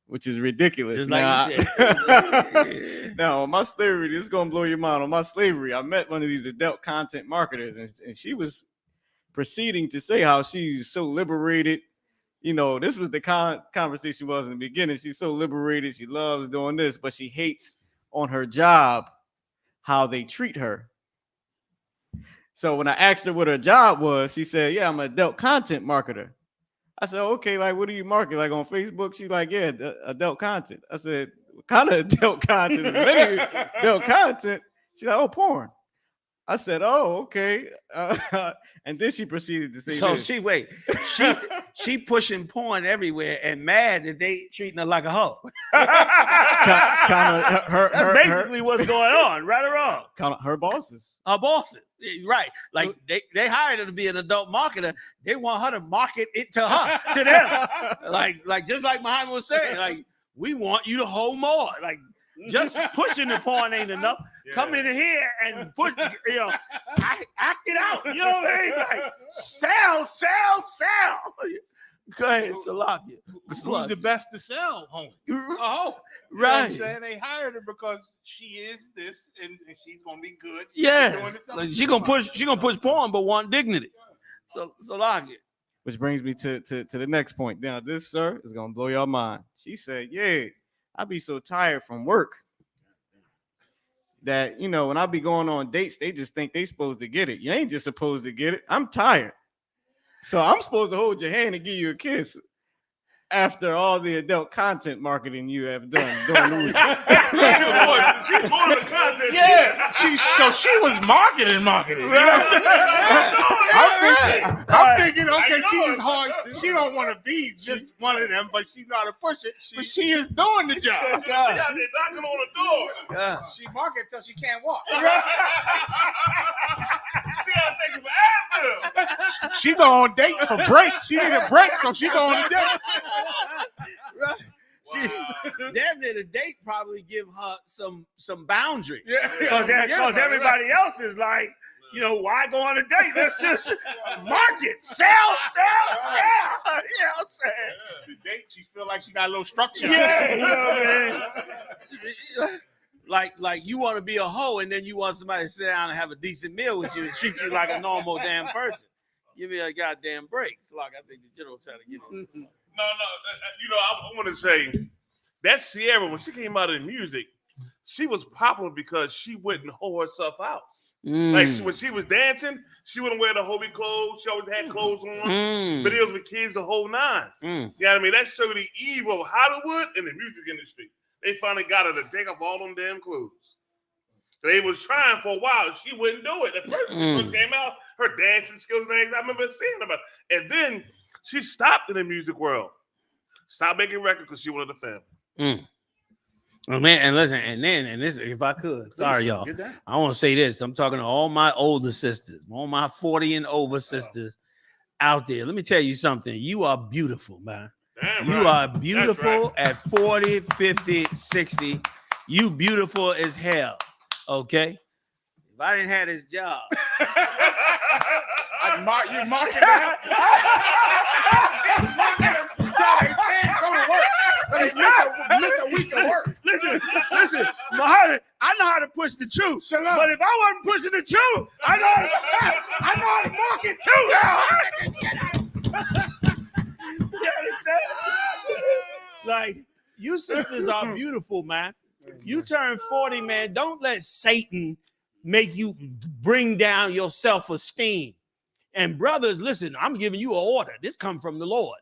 which is ridiculous. Just now, like you said. now, on my slavery, this is gonna blow your mind. On my slavery, I met one of these adult content marketers, and she was proceeding to say how she's so liberated. This was the conversation was in the beginning. She's so liberated. She loves doing this, but she hates on her job how they treat her. So when I asked her what her job was, she said, "Yeah, I'm an adult content marketer." I said, "Okay, like what do you market? Like on Facebook?" She's like, "Yeah, adult content." I said, "What kind of adult content?" There's many adult content. She's like, "Oh, porn." I said, "Oh, okay." And then she proceeded to say, So this. she pushing porn everywhere and mad that they treating her like a hoe. That's basically what's going on, right or wrong? Kind of her bosses. Her bosses, right? Like they hired her to be an adult marketer. They want her to market it to them. Like just like Muhammad was saying, like, we want you to hold more. Like, just pushing the porn ain't enough. Yeah. Come in here and push, act it out. You know what I mean? Like, sell. Go ahead, Salakia. Who's the best to sell, homie? Oh, right. You know what I'm saying? They hired her because she is this, and she's gonna be good. Yes, like, she gonna push porn, but want dignity. So Salakia. Which brings me to the next point. Now, this, sir, is gonna blow your mind. She said, "Yeah, I be so tired from work that, when I be going on dates, they just think they supposed to get it. You ain't just supposed to get it. I'm tired. So I'm supposed to hold your hand and give you a kiss." after all the adult content marketing you have done during the week. She's more than the content. Yeah, she was marketing. You know what I'm thinking, okay, she is hard. She don't want to be just one of them, but she's not a pusher. But she is doing the job. She out there knocking on the door. She market until she can't walk. She gotta take it for Advil. She go on date for break. She need a break, so she go on a date. Right. She, damn near the date probably give her some boundary. Yeah. Because everybody else is like, you know, why go on a date? Let's just market, sell. You know what I'm saying? The date, she feel like she got a little structure. Yeah, you know what I mean? Like you want to be a hoe, and then you want somebody to sit down and have a decent meal with you and treat you like a normal damn person. Give me a goddamn break. So like I think the general trying to get it. No, you know, I want to say that Sierra, when she came out of the music, she was popular because she wouldn't hoe herself out. Like when she was dancing, she wouldn't wear the holy clothes. She always had clothes on. Videos with kids, the whole nine. You know what I mean? That showed the evil of Hollywood and the music industry. They finally got her to take off all them damn clothes. They was trying for a while. She wouldn't do it. At first, when she came out, her dancing skills and things, I remember seeing about it. And then she stopped in the music world. Stopped making records because she wanted the family. Oh man, and listen, and this, if I could, sorry y'all, I want to say this. I'm talking to all my older sisters, all my 40 and over sisters out there. Let me tell you something. You are beautiful, man. Damn you right. are beautiful at 40, 50, 60. You beautiful as hell. Okay. If I didn't have this job, You market that. Can't go to work. Miss a week of work. Listen, Muhammad, I know how to push the truth. But if I wasn't pushing the truth, I know how to market too. You understand? Like, you sisters are beautiful, man. You turn 40, man. Don't let Satan make you bring down your self-esteem. And brothers, listen, I'm giving you an order. This comes from the Lord.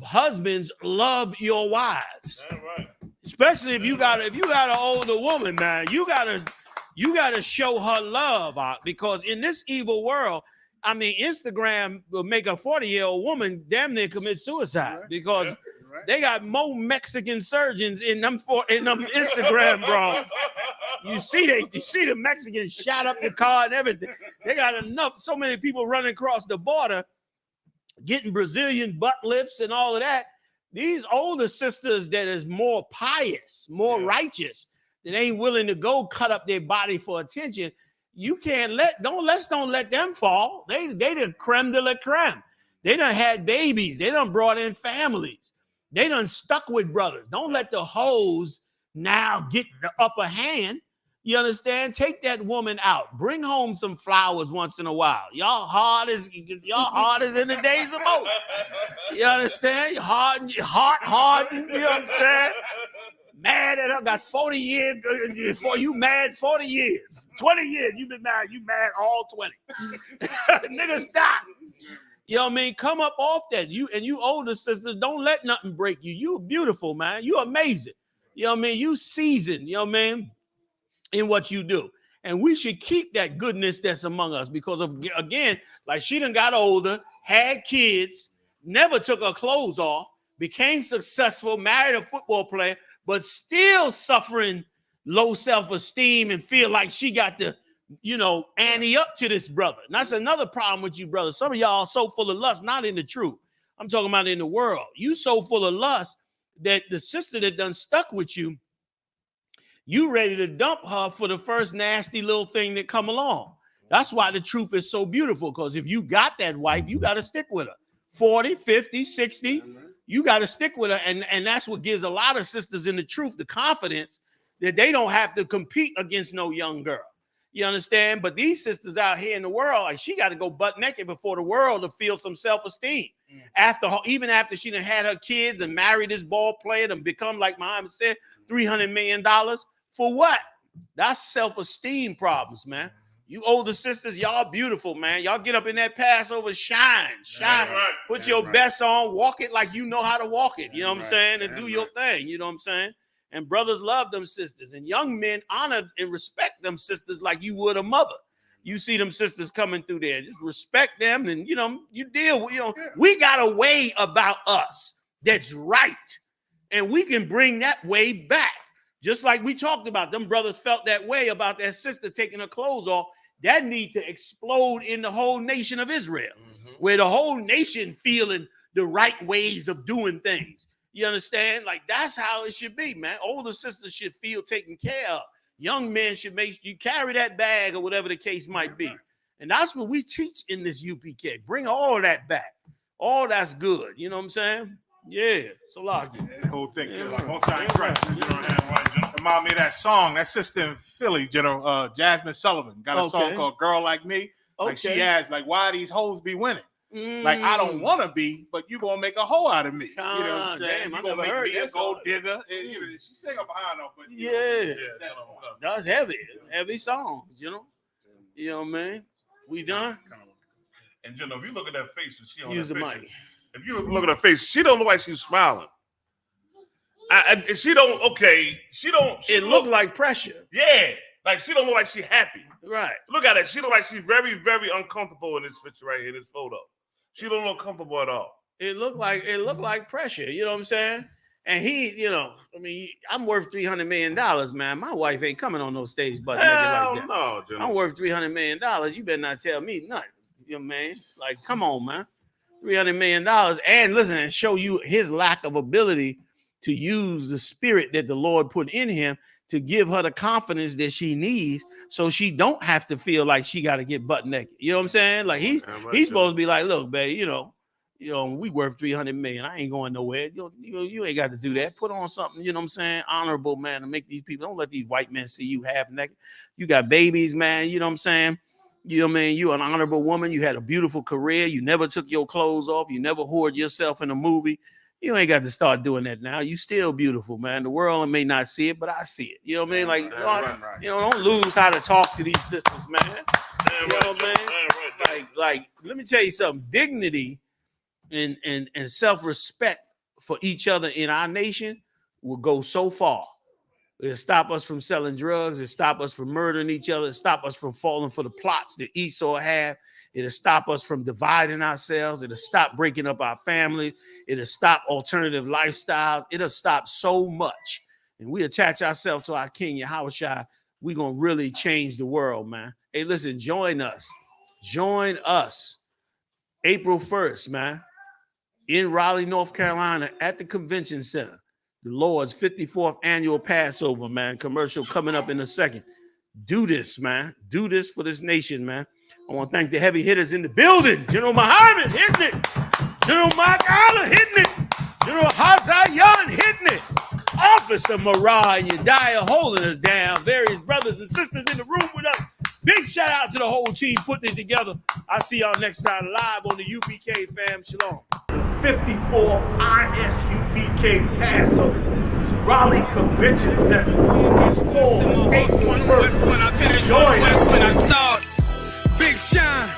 Husbands, love your wives. Right. Especially if you got an older woman, man. You gotta show her love out, because in this evil world, I mean, Instagram will make a 40-year-old woman damn near commit suicide because they got more Mexican surgeons in them Instagram, bro. You see the Mexicans shot up the car and everything. They got so many people running across the border, getting Brazilian butt lifts and all of that. These older sisters that is more pious, more righteous, that ain't willing to go cut up their body for attention. You can't don't let them fall. They the creme de la creme. They done had babies. They done brought in families. They done stuck with brothers. Don't let the hoes now get the upper hand. You understand? Take that woman out. Bring home some flowers once in a while. Y'all hard as in the days of Moses. You understand? Heart hardened. You know what I'm saying? Mad at her, got 40 years before you mad 40 years. 20 years you've been married, you mad all 20. Nigga, stop. You know what I mean? Come up off that. You older sisters, don't let nothing break you. You beautiful, man. You amazing. You know what I mean? You seasoned, you know what I mean, in what you do. And we should keep that goodness that's among us, because of, again, like she done got older, had kids, never took her clothes off, became successful, married a football player, but still suffering low self-esteem and feel like she got to, ante up to this brother. And that's another problem with you, brother. Some of y'all are so full of lust, not in the truth. I'm talking about in the world. You so full of lust that the sister that done stuck with you, you ready to dump her for the first nasty little thing that come along. That's why the truth is so beautiful, because if you got that wife, you got to stick with her. 40, 50, 60, you got to stick with her. And that's what gives a lot of sisters in the truth the confidence that they don't have to compete against no young girl. You understand? But these sisters out here in the world, like, she got to go butt naked before the world to feel some self-esteem. Even after she done had her kids and married this ball player and become, like Muhammad said, $300 million. For what? That's self-esteem problems, man. You older sisters, y'all beautiful, man. Y'all get up in that Passover, shine. Put your best on, walk it like you know how to walk it. You know what I'm saying? And do your thing. You know what I'm saying? And brothers love them sisters. And young men honor and respect them sisters like you would a mother. You see them sisters coming through there. Just respect them. And, you know, you deal with, you know, we got a way about us that's right. And we can bring that way back. Just like we talked about, them brothers felt that way about their sister taking her clothes off. That need to explode in the whole nation of Israel, where the whole nation feeling the right ways of doing things. You understand? Like, that's how it should be, man. Older sisters should feel taken care of. Young men should make you carry that bag or whatever the case might be. And that's what we teach in this UPK. Bring all that back. All that's good. You know what I'm saying? Yeah. So like the whole thing. Remind me of that song, that sister in Philly, General Jasmine Sullivan, got a song called Girl Like Me. Like she has, like, why these hoes be winning? Like, I don't want to be, but you gonna make a hoe out of me. You know what I'm saying? You gonna make me a gold digger. She sang up behind her, but that's heavy. Heavy songs, you know. You know what I mean? We done. And you know, if you look at that face, and she on use that the picture, mic. If you look at her face, she don't look like she's smiling. She don't. Okay, she don't. She It looked like pressure. Yeah, like she don't look like she's happy. Right. Look at it. She look like she's very, very uncomfortable in this picture right here, this photo. She don't look comfortable at all. It looked like pressure. You know what I'm saying? And he, you know, I mean, I'm worth $300 million, man. My wife ain't coming on no stage but like that. No, General. I'm worth $300 million. You better not tell me nothing. You know what I mean? Like, come on, man. $300 million. And listen, and show you his lack of ability to use the spirit that the Lord put in him to give her the confidence that she needs, so she don't have to feel like she got to get butt naked. You know what I'm saying? Like, he's supposed to be like, look, babe, you know, we worth $300 million. I ain't going nowhere. You ain't got to do that. Put on something, you know what I'm saying, honorable, man, to make these people. Don't let these white men see you half naked. You got babies, man. You know what I'm saying? You know what I mean? You an honorable woman. You had a beautiful career. You never took your clothes off. You never whored yourself in a movie. You ain't got to start doing that now. You still beautiful, man. The world may not see it, but I see it. You know what I mean? Like, you know, don't lose how to talk to these sisters, man. You know what I mean? Like, let me tell you something. Dignity and self-respect for each other in our nation will go so far. It'll stop us from selling drugs. It'll stop us from murdering each other. It'll stop us from falling for the plots that Esau had. It'll stop us from dividing ourselves. It'll stop breaking up our families. It'll stop alternative lifestyles. It'll stop so much. And we attach ourselves to our King, Yahushua. We're going to really change the world, man. Hey, listen, join us. Join us April 1st, man, in Raleigh, North Carolina at the Convention Center. The Lord's 54th annual Passover, man. Commercial coming up in a second. Do this, man. Do this for this nation, man. I want to thank the heavy hitters in the building. General Muhammad hitting it. General Mark Allah hitting it. General Hazayan hitting it. Officer Marah and Yediah holding us down. Various brothers and sisters in the room with us. Big shout out to the whole team putting it together. I'll see y'all next time live on the UPK fam. Shalom. 54th I.S.U.P.K. Passover. Raleigh Convention Center. It's full. Big shine,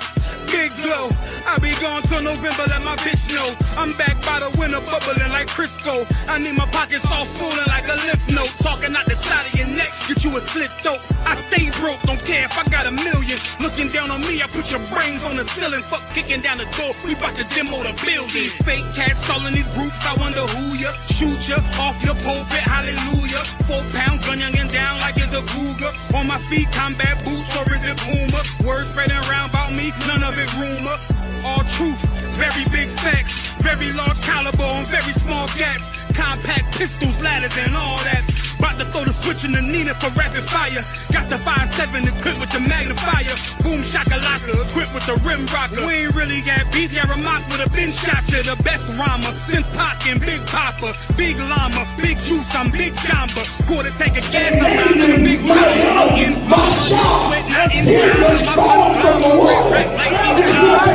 big glow. I be gone till November, let my bitch know. I'm back by the winter, bubbling like Crisco. I need my pockets all swollen like a lymph node. Talking out the side of your neck, get you a slit throat. I stay broke, don't care if I got $1 million. Looking down on me, I put your brains on the ceiling. Fuck kicking down the door, we bout to demo the building. Fake cats all in these groups, I wonder who ya. Shoot ya off your pulpit, hallelujah. 4-pound gun youngin' down like it's a cougar. On my feet, combat boots, or is it Puma? Words spreading around about me, none of it rumor. All truth, very big facts, very large caliber on very small gaps. Compact pistols, ladders, and all that. About to throw the switch in the Nina for rapid fire. Got the 5.7 equipped with the magnifier. Boom shakalaka equipped with the rim rocker. We ain't really got beef, yeah, Ramak would have been shot you. The best rhymer since Pac and Big Papa. Big llama, big juice, I'm Big Jamba. Quarter tank of gas, I'm out of Big Papa. My shot, it was falling from the wall.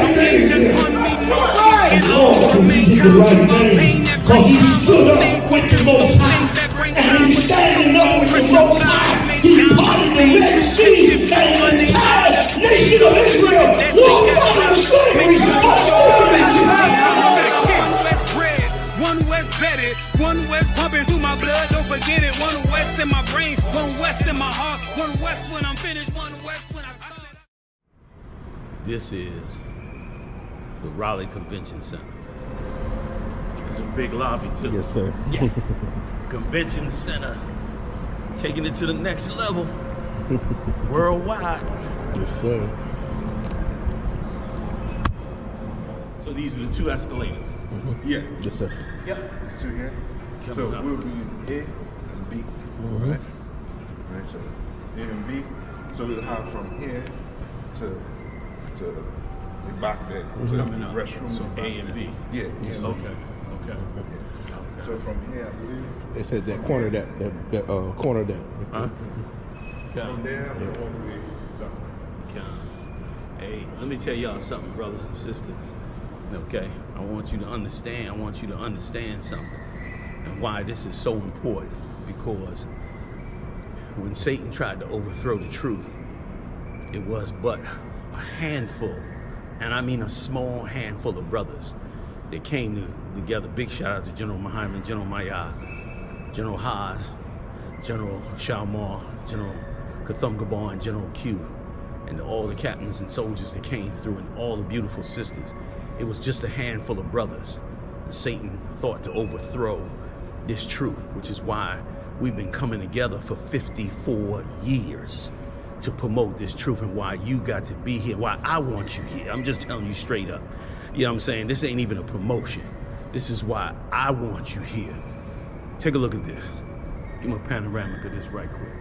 He did the right thing, because he stood up with the Most High, and he was standing up with the Most High. He parted the Red Sea, and the entire west when I'm finished, one west when I start. This is the Raleigh Convention Center. It's a big lobby too. Yes, sir. Yeah. Convention Center, taking it to the next level, worldwide. Yes, sir. So these are the two escalators. Yeah. Yes, sir. Yep. It's two here. Coming So up. we'll be A and B. Right? Right. So A and B. So we'll have from here to the back there. So Coming up. restroom. So A and B. Yeah. Okay. Okay. Yeah. So from here, I believe. They said that corner, that corner, that. Huh? From there, we're all the way down. Hey, let me tell y'all something, brothers and sisters. Okay, I want you to understand. I want you to understand something, and why this is so important. Because when Satan tried to overthrow the truth, it was but a handful, and I mean a small handful of brothers that came together. Big shout out to General Muhammad, General Maya, General Haas, General Shalmar, General Kathum Gabon, and General Q, and all the captains and soldiers that came through, and all the beautiful sisters. It was just a handful of brothers. And Satan thought to overthrow this truth, which is why we've been coming together for 54 years to promote this truth, and why you got to be here, why I want you here. I'm just telling you straight up. You know what I'm saying? This ain't even a promotion. This is why I want you here. Take a look at this. Give me a panoramic of this right quick.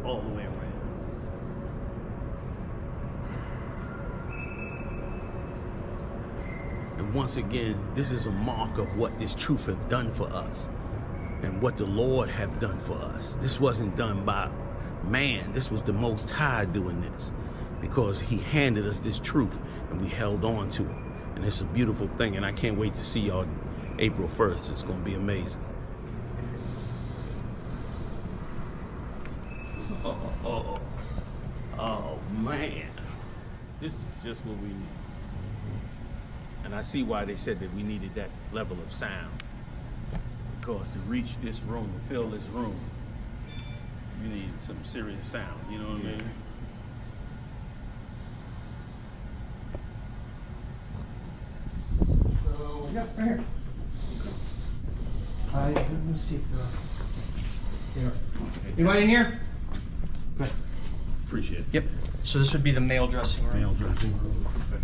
All the way around. And once again, this is a mark of what this truth has done for us and what the Lord have done for us. This wasn't done by man. This was the Most High doing this, because he handed us this truth and we held on to it. And it's a beautiful thing, and I can't wait to see y'all April 1st. It's going to be amazing. Oh, man. This is just what we need. And I see why they said that we needed that level of sound. Because to reach this room, to fill this room, you need some serious sound. You know what I mean? So, yeah, right here. Let me see if there. Anybody in here? Good. Appreciate it. Yep. So this would be the male dressing room. Male dressing room. Okay.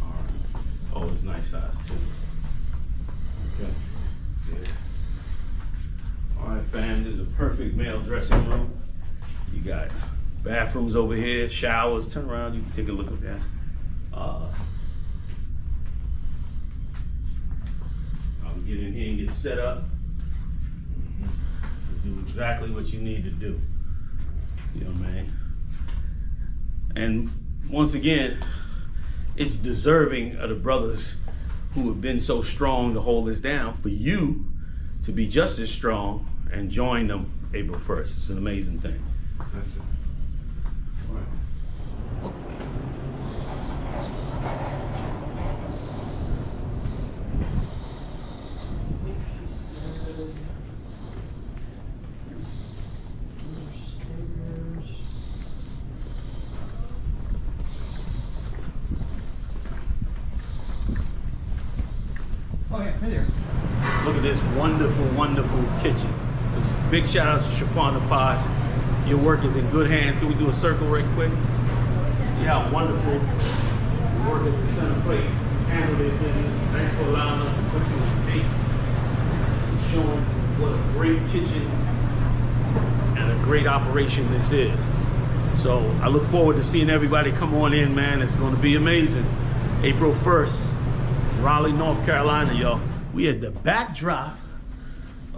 All right. Oh, it's nice size too. Okay. Yeah. All right, fam. This is a perfect male dressing room. You got bathrooms over here, showers. Turn around. You can take a look at that. I'll get in here and get set up. So do exactly what you need to do. You know what I mean? And once again, it's deserving of the brothers who have been so strong to hold us down for you to be just as strong and join them April 1st. It's an amazing thing. That's it. All right. Oh yeah, right there. Look at this wonderful, wonderful kitchen. So big shout out to Shapana Pod. Your work is in good hands. Can we do a circle right quick? See how wonderful the work is the center plate. Handle their business. Thanks for allowing us to put you on tape. Showing what a great kitchen and a great operation this is. So I look forward to seeing everybody come on in, man. It's going to be amazing. April 1st. Raleigh, North Carolina, y'all. We at the backdrop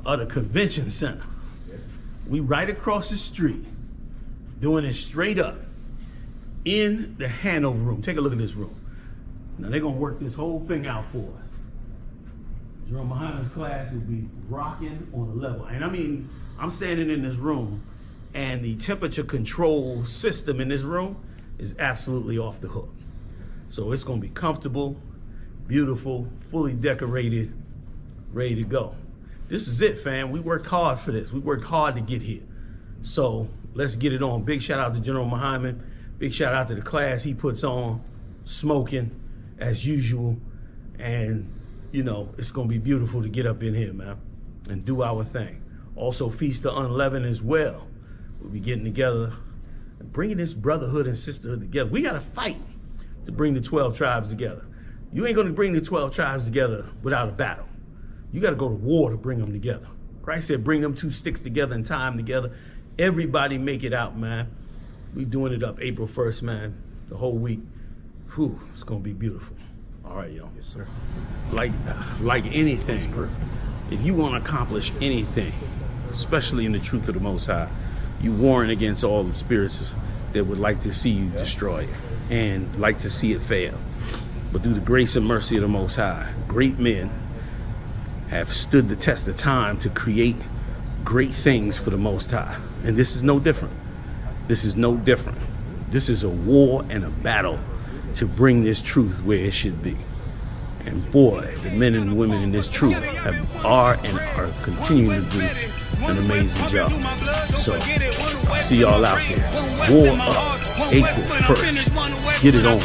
of the convention center. We right across the street, doing it straight up in the Hanover room. Take a look at this room. Now they're gonna work this whole thing out for us. General Muhammad's class will be rocking on a level. And I mean, I'm standing in this room and the temperature control system in this room is absolutely off the hook. So it's gonna be comfortable, beautiful, fully decorated, ready to go. This is it, fam. We worked hard for this. We worked hard to get here. So let's get it on. Big shout out to General Muhammad. Big shout out to the class he puts on, smoking as usual. And, you know, it's going to be beautiful to get up in here, man, and do our thing. Also, Feast of Unleavened as well. We'll be getting together and bringing this brotherhood and sisterhood together. We got to fight to bring the 12 tribes together. You ain't going to bring the 12 tribes together without a battle. You got to go to war to bring them together. Christ said, bring them 2 sticks together and tie them together. Everybody make it out, man. We doing it up April 1st, man, the whole week. Whew, it's going to be beautiful. All right, yo. Yes, sir. Like anything, if you want to accomplish anything, especially in the truth of the Most High, you warn against all the spirits that would like to see you destroy it and like to see it fail. But through the grace and mercy of the Most High, great men have stood the test of time to create great things for the Most High. And this is no different. This is no different. This is a war and a battle to bring this truth where it should be. And boy, the men and women in this truth are continuing to do an amazing job. So, see y'all out there. War up, April 1st. Get it on.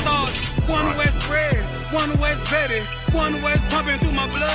One West bread, one West Betty, one West pumping through my blood.